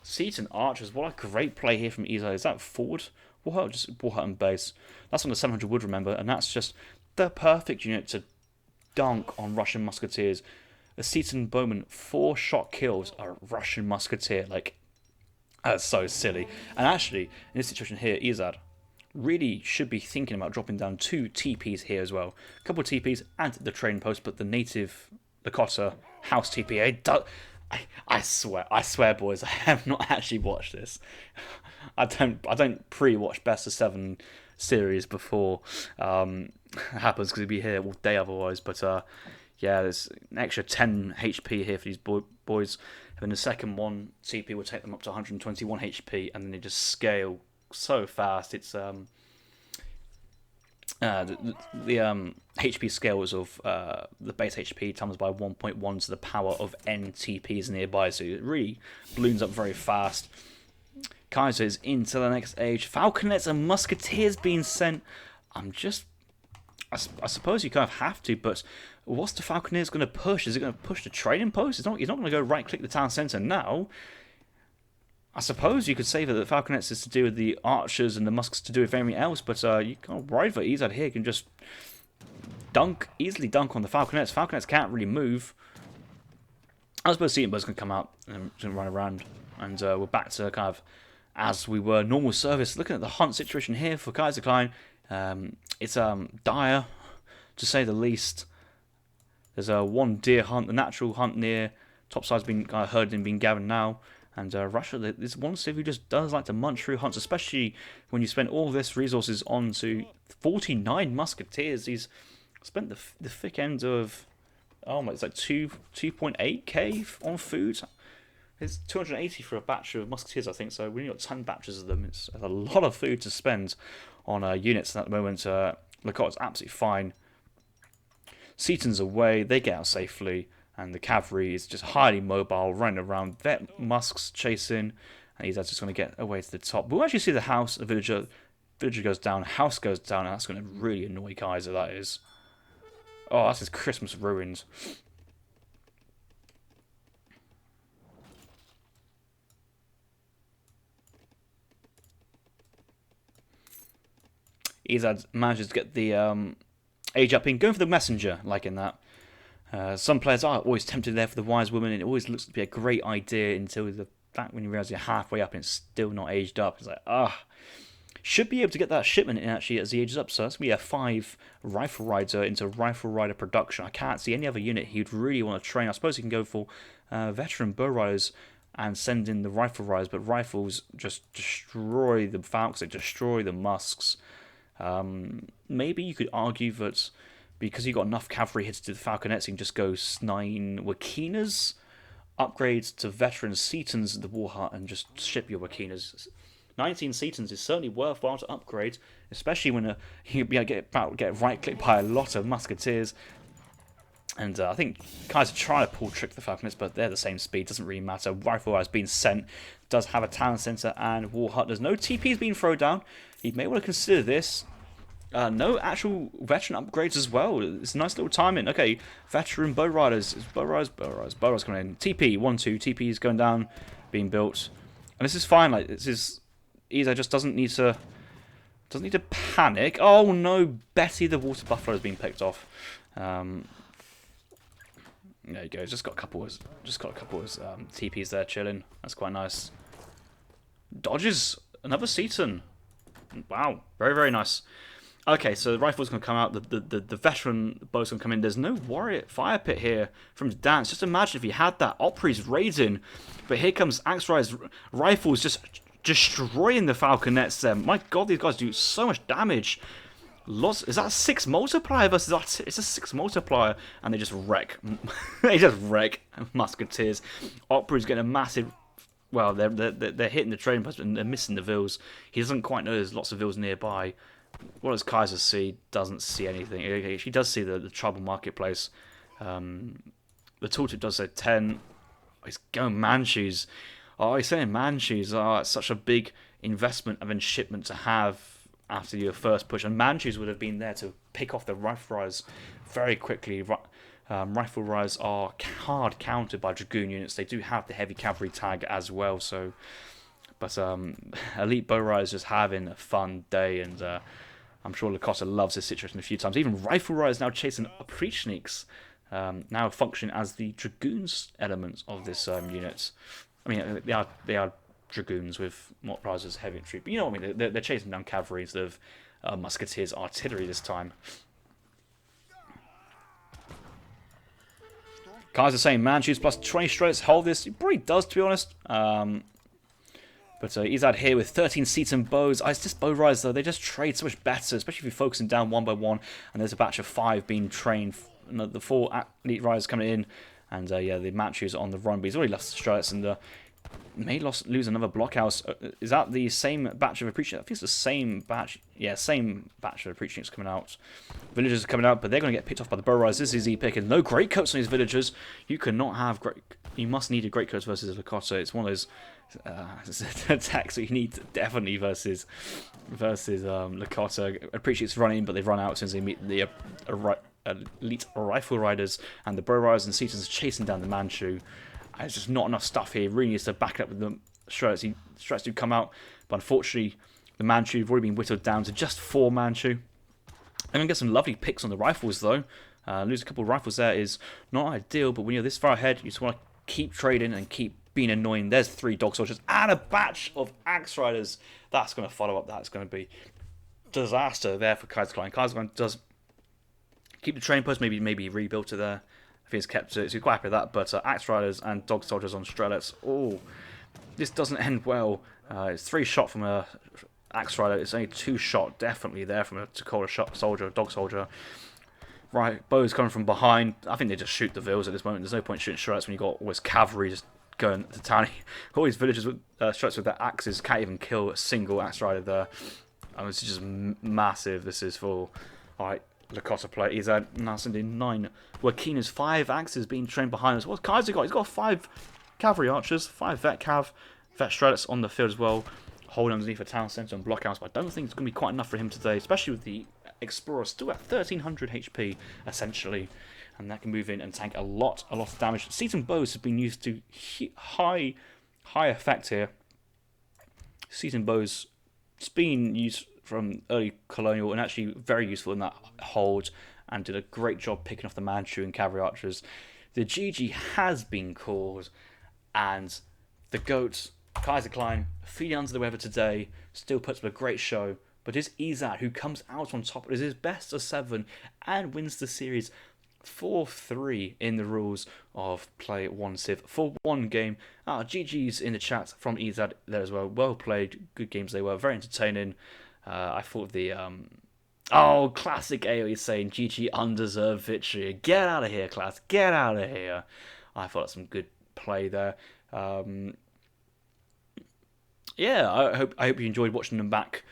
Seaton Archers, what a great play here from Ezad. Is that forward? What just Warhutton base? That's on the 700 wood, remember, and that's just the perfect unit to dunk on Russian musketeers. A Seaton bowman 4-shot kills a Russian musketeer. Like, that's so silly. And actually, in this situation here, Ezad really should be thinking about dropping down 2 TPs here as well. A couple of TPs and the trading post, but the native Lakota house TPA. I swear, boys, I have not actually watched this. I don't pre-watch Best of 7 series before it happens, because it'd be here all day otherwise. But yeah, there's an extra 10 HP here for these boys. And then the second one, TP will take them up to 121 HP, and then they just scale so fast. It's the HP scales of the base HP times by 1.1 to the power of n TPs nearby, so it really balloons up very fast. Kaiser is into the next age. Falconets and musketeers being sent. I suppose you kind of have to, but what's the Falconeers going to push? Is it going to push the trading post? He's not going to go right click the town centre now. I suppose you could say that the Falconets is to do with the archers and the musks to do with everything else, but you can't worry for Ezad here can just easily dunk on the Falconets. Falconets can't really move. I suppose Seatonbirds can come out and run around, and we're back to kind of as we were normal service. Looking at the hunt situation here for Kaiserklein, it's dire to say the least. There's one deer hunt, the natural hunt near topside's been herded and being gathered now. And Russia, there's one civ who just does like to munch through hunts, especially when you spend all this resources on to 49 musketeers. He's spent the thick end of, oh my, it's like 2.8k on food. It's 280 for a batch of musketeers, I think. So we only got 10 batches of them. It's a lot of food to spend on units. And at the moment, Lacote's absolutely fine. Seaton's away, they get out safely. And the cavalry is just highly mobile, running around. Vet Musk's chasing, and he's just going to get away to the top. But we'll actually see the house, a villager goes down, house goes down, and that's going to really annoy Kaiser, that is. Oh, that's his Christmas ruined. Ezad manages to get the age up in, going for the messenger, like in that. Some players are always tempted there for the wise woman, and it always looks to be a great idea until the fact when you realise you're halfway up and it's still not aged up. It's like, should be able to get that shipment in actually as he ages up. So that's going to be a 5 rifle rider into rifle rider production. I can't see any other unit he'd really want to train. I suppose he can go for veteran bow riders and send in the rifle riders, but rifles just destroy the falcons, they destroy the musks. Maybe you could argue that because you got enough cavalry hits to the Falconets, you can just go 9 Wakinas, upgrade to veteran Seatons the War Hut, and just ship your Wakinas. 19 Seatons is certainly worthwhile to upgrade, especially when you get right-clicked by a lot of musketeers. And I think Kaiser trying to pull trick the Falconets, but they're the same speed, doesn't really matter. Rifle has been sent, does have a talent center and War Hut. There's no TPs being thrown down. You may want to consider this. No actual veteran upgrades as well. It's a nice little timing. Okay, veteran bow riders. Bow riders coming in. TP 1-2. TP is going down, being built, and this is fine. Like this is, Ezad just doesn't need to panic. Oh no, Betty the water buffalo has been picked off. There you go. Just got a couple of TPs there chilling. That's quite nice. Dodges another Seaton. Wow, very very nice. Okay, so the rifle's going to come out, the veteran bow's going to come in. There's no warrior fire pit here from Dance. Just imagine if you had that. Opry's raiding, but here comes Axe Rise rifles just destroying the Falconets there. My god, these guys do so much damage. Is that a 6 multiplier versus that? It's a 6 multiplier, and they just wreck. They just wreck musketeers. Opry's getting a massive. Well, they're hitting the trading post, and they're missing the vills. He doesn't quite know there's lots of vills nearby. What does Kaiser see? Doesn't see anything. She does see the trouble marketplace. The tooltip does say 10. Oh, he's going Manchus. Oh, he's saying Manchus. Oh, it's such a big investment of shipment to have after your first push. And Manchus would have been there to pick off the rifle riders very quickly. Rifle riders are hard countered by dragoon units. They do have the heavy cavalry tag as well. So, but elite bow riders just having a fun day, and I'm sure Lakota loves this situation a few times. Even rifle riders now chasing Oprichniks, now functioning as the dragoons elements of this unit. I mean, they are dragoons with what prizes as heavy infantry, but you know what I mean. They're chasing down cavalry instead of musketeers, artillery this time. Kaiser saying Manchus plus 20 strikes hold this. He probably does, to be honest. But Ezad here with 13 seats and bows. It's just bow riders, though. They just trade so much better, especially if you're focusing down one by one. And there's a batch of 5 being trained. The 4 elite riders coming in. And yeah, the Manchus on the run. But he's already lost the strikes and may lose another blockhouse. Is that the same batch of Appreciate? I think it's the same batch. Yeah, same batch of Appreciates coming out. Villagers are coming out, but they're going to get picked off by the bow riders. This is easy pick. And no great coats on these villagers. You cannot have great. You must need a great coats versus a Lakota. It's one of those attacks that you need definitely versus Lakota. Appreciates running, but they've run out as soon as they meet the elite rifle riders, and the bow riders and Seatons chasing down the Manchu. There's just not enough stuff here. Really needs to back it up with the Strats do come out, but unfortunately, the Manchu have already been whittled down to just 4 Manchu. I'm going to get some lovely picks on the rifles, though. Lose a couple of rifles there is not ideal, but when you're this far ahead, you just want to keep trading and keep being annoying. There's 3 Dog Soldiers and a batch of Axe Riders. That's going to follow up. That's going to be disaster there for Kaiserklein. Kaiserklein does keep the train post, maybe rebuilt it there. I think it's kept it, so you're quite happy with that. But Axe Riders and Dog Soldiers on Strelets. Oh, this doesn't end well. It's 3 shot from a Axe Rider. It's only 2 shot, definitely there from a Dakota soldier, Dog Soldier. Right, bows coming from behind. I think they just shoot the vills at this moment. There's no point shooting Strats when you've got all this cavalry just going to town. All these villagers with Strats with their axes can't even kill a single Axe Rider there. This is just massive. This is for alright. Lakota play. He's at Nascending 9. Wakina's 5 axes being trained behind us. What's Kaiser got? He's got 5 cavalry archers, 5 vet Strats on the field as well. Hold underneath a town centre and blockhouse, but I don't think it's going to be quite enough for him today, especially with the Explorer still at 1300 HP, essentially. And that can move in and tank a lot of damage. Seasoned bows have been used to high effect here. Seasoned bows, it's been used from early colonial and actually very useful in that hold, and did a great job picking off the Manchu and cavalry archers. The GG has been called, and the GOAT, Kaiserklein, feeling under the weather today, still puts up a great show. But it's Ezad who comes out on top. It is his best of 7 and wins the series 4-3 in the rules of Play 1 Civ for 1 game. GG's in the chat from Ezad there as well. Well played, good games they were, very entertaining. I thought the classic AoE saying GG undeserved victory. Get out of here, class. Get out of here. I thought some good play there. Yeah, I hope you enjoyed watching them back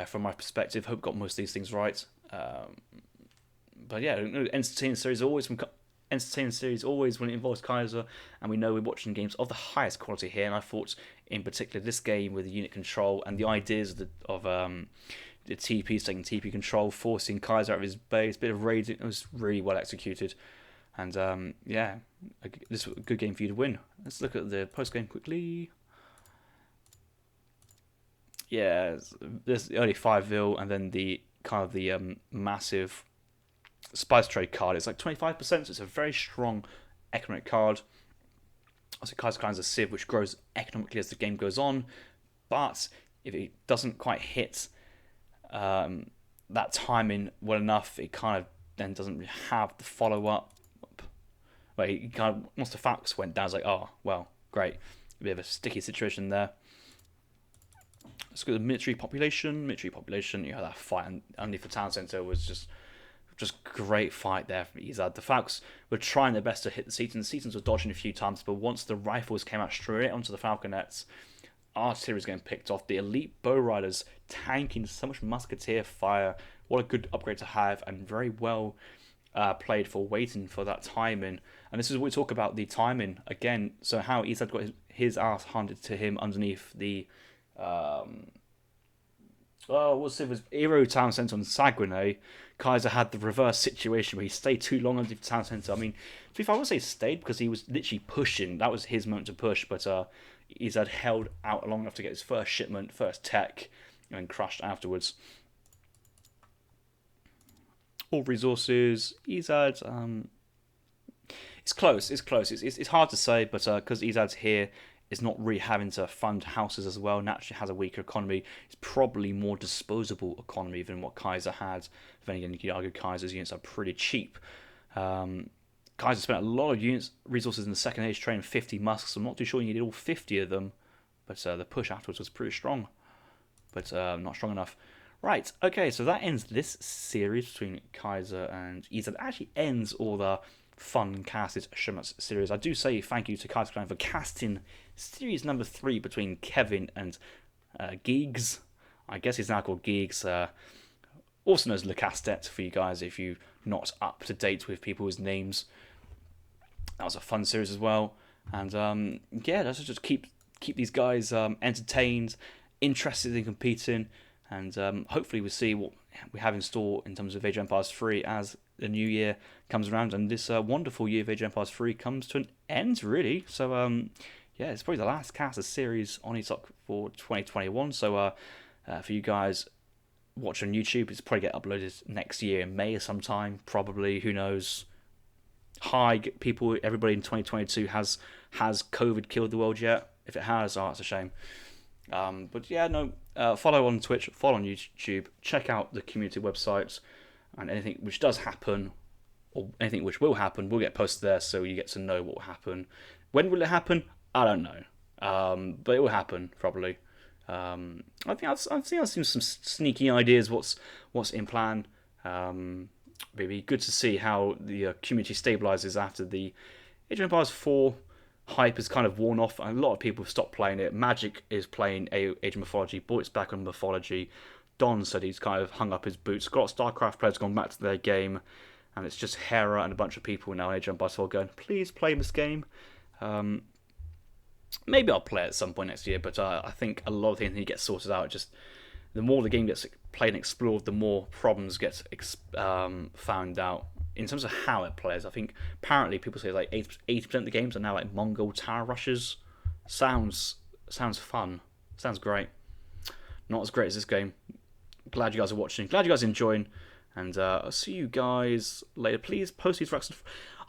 from my perspective. Hope got most of these things right. But yeah, entertaining series always when it involves Kaiser, and we know we're watching games of the highest quality here. And I thought, in particular, this game with the unit control and the ideas of the TPs taking TP control, forcing Kaiser out of his base, bit of raiding, it was really well executed. And yeah, this was a good game for you to win. Let's look at the post game quickly. Yeah, there's only 5 vil, and then the kind of the massive spice trade card. It's like 25%, so it's a very strong economic card. Also, Kaiserklein's a civ which grows economically as the game goes on, but if it doesn't quite hit that timing well enough, it kind of then doesn't really have the follow up. But he kind of, once the facts went down, it's like, oh well, great, a bit of a sticky situation there. Let's go to the military population. You know, that fight underneath the town centre was just great fight there from Ezad. The Falcons were trying their best to hit the Setons. The Setons were dodging a few times, but once the rifles came out straight onto the Falconets, artillery was getting picked off. The elite bow riders tanking so much musketeer fire. What a good upgrade to have, and very well played for waiting for that timing. And this is what we talk about, the timing again. So how Ezad got his ass handed to him underneath the it was Hero Town Centre on Saguenay. Kaiser had the reverse situation where he stayed too long underneath the town centre. I mean, if I would say stayed because he was literally pushing. That was his moment to push, but Ezad held out long enough to get his first shipment, first tech, and crashed afterwards. All resources, Ezad. It's close. It's hard to say, but because Ezad's here, is not really having to fund houses as well, naturally has a weaker economy. It's probably more disposable economy than what Kaiser had. If anything, you could argue Kaiser's units are pretty cheap. Kaiser spent a lot of resources in the second age training 50 musks. I'm not too sure you needed all 50 of them, but the push afterwards was pretty strong, but not strong enough. Right, okay, so that ends this series between Kaiser and Ezad. That actually ends all the fun casted Showmatches series. I do say thank you to Kaiserklein for casting series number 3 between Kevin and Geegs. I guess he's now called Geegs. Also known as Le Castet for you guys if you're not up to date with people's names. That was a fun series as well. And yeah, let's just keep these guys entertained, interested in competing, and hopefully we'll see what we have in store in terms of Age of Empires 3 as the new year comes around and this wonderful year of Age of Empires 3 comes to an end, really. So yeah, it's probably the last cast of series on ESOC for 2021. So for you guys watch on YouTube, it's probably get uploaded next year in May sometime, probably. Who knows? Hi, people! Everybody in 2022 has COVID killed the world yet? If it has, oh, it's a shame. But yeah, no. Follow on Twitch, follow on YouTube, check out the community websites, and anything which does happen, or anything which will happen, will get posted there, so you get to know what will happen. When will it happen? I don't know, but it will happen probably. I've seen some sneaky ideas. What's in plan? It'd be good to see how the community stabilizes after the Age of Empires 4 hype has kind of worn off. A lot of people have stopped playing it. Magic is playing Age of Mythology. Boyd's back on Mythology. Don said he's kind of hung up his boots. Got StarCraft players gone back to their game, and it's just Hera and a bunch of people now in Age of Empires 4 going, please play this game. Maybe I'll play it at some point next year, but I think a lot of things need to get sorted out. Just the more the game gets played and explored, the more problems get found out in terms of how it plays. I think apparently people say like 80% of the games are now like Mongol tower rushes. Sounds fun. Sounds great. Not as great as this game. Glad you guys are watching. Glad you guys are enjoying. And I'll see you guys later. Please post these Rex.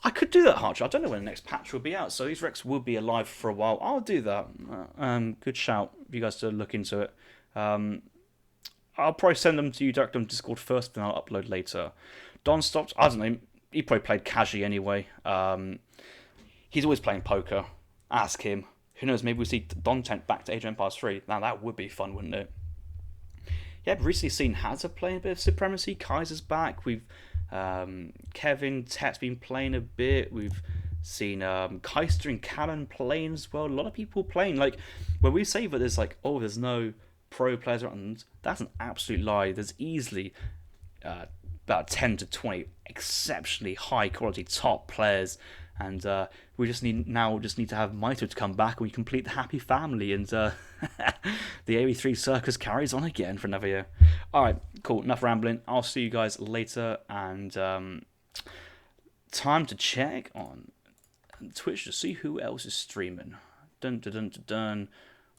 I could do that, Archer. I don't know when the next patch will be out, so these Rex will be alive for a while. I'll do that. Good shout for you guys to look into it. I'll probably send them to you direct on Discord first, then I'll upload later. Don stopped. I don't know. He probably played casually anyway. He's always playing poker. Ask him. Who knows? Maybe we'll see Don Tent back to Age of Empires 3. Now that would be fun, wouldn't it? Yeah, I've recently seen Hazard playing a bit of Supremacy. Kaiser's back. We've Kevin Tet's been playing a bit. We've seen Keister and Callan playing as well. A lot of people playing. Like when we say that there's like, oh, there's no pro players around, that's an absolute lie. There's easily about 10 to 20 exceptionally high quality top players, and we just need to have Mito to come back and we complete the happy family, and the AE3 circus carries on again for another year. Alright, cool, enough rambling. I'll see you guys later, and time to check on Twitch to see who else is streaming. Dun dun dun dun dun.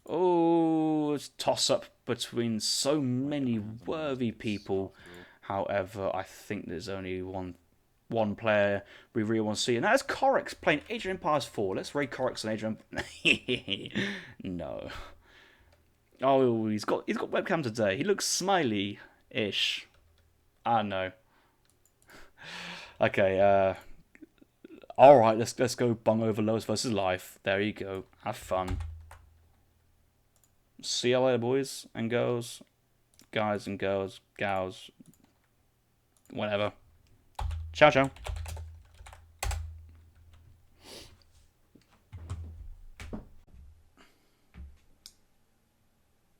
Oh, it's toss up between so many worthy people. However, I think there's only one player we really want to see, and that's Corix playing Age of Empires 4. Let's raid Corix on Age of Empires. No. Oh, he's got webcam today. He looks smiley-ish. I know. Okay. All right. Let's go bung over Lois versus Life. There you go. Have fun. See you later, boys and girls, guys and girls, gals, whatever. Ciao, ciao.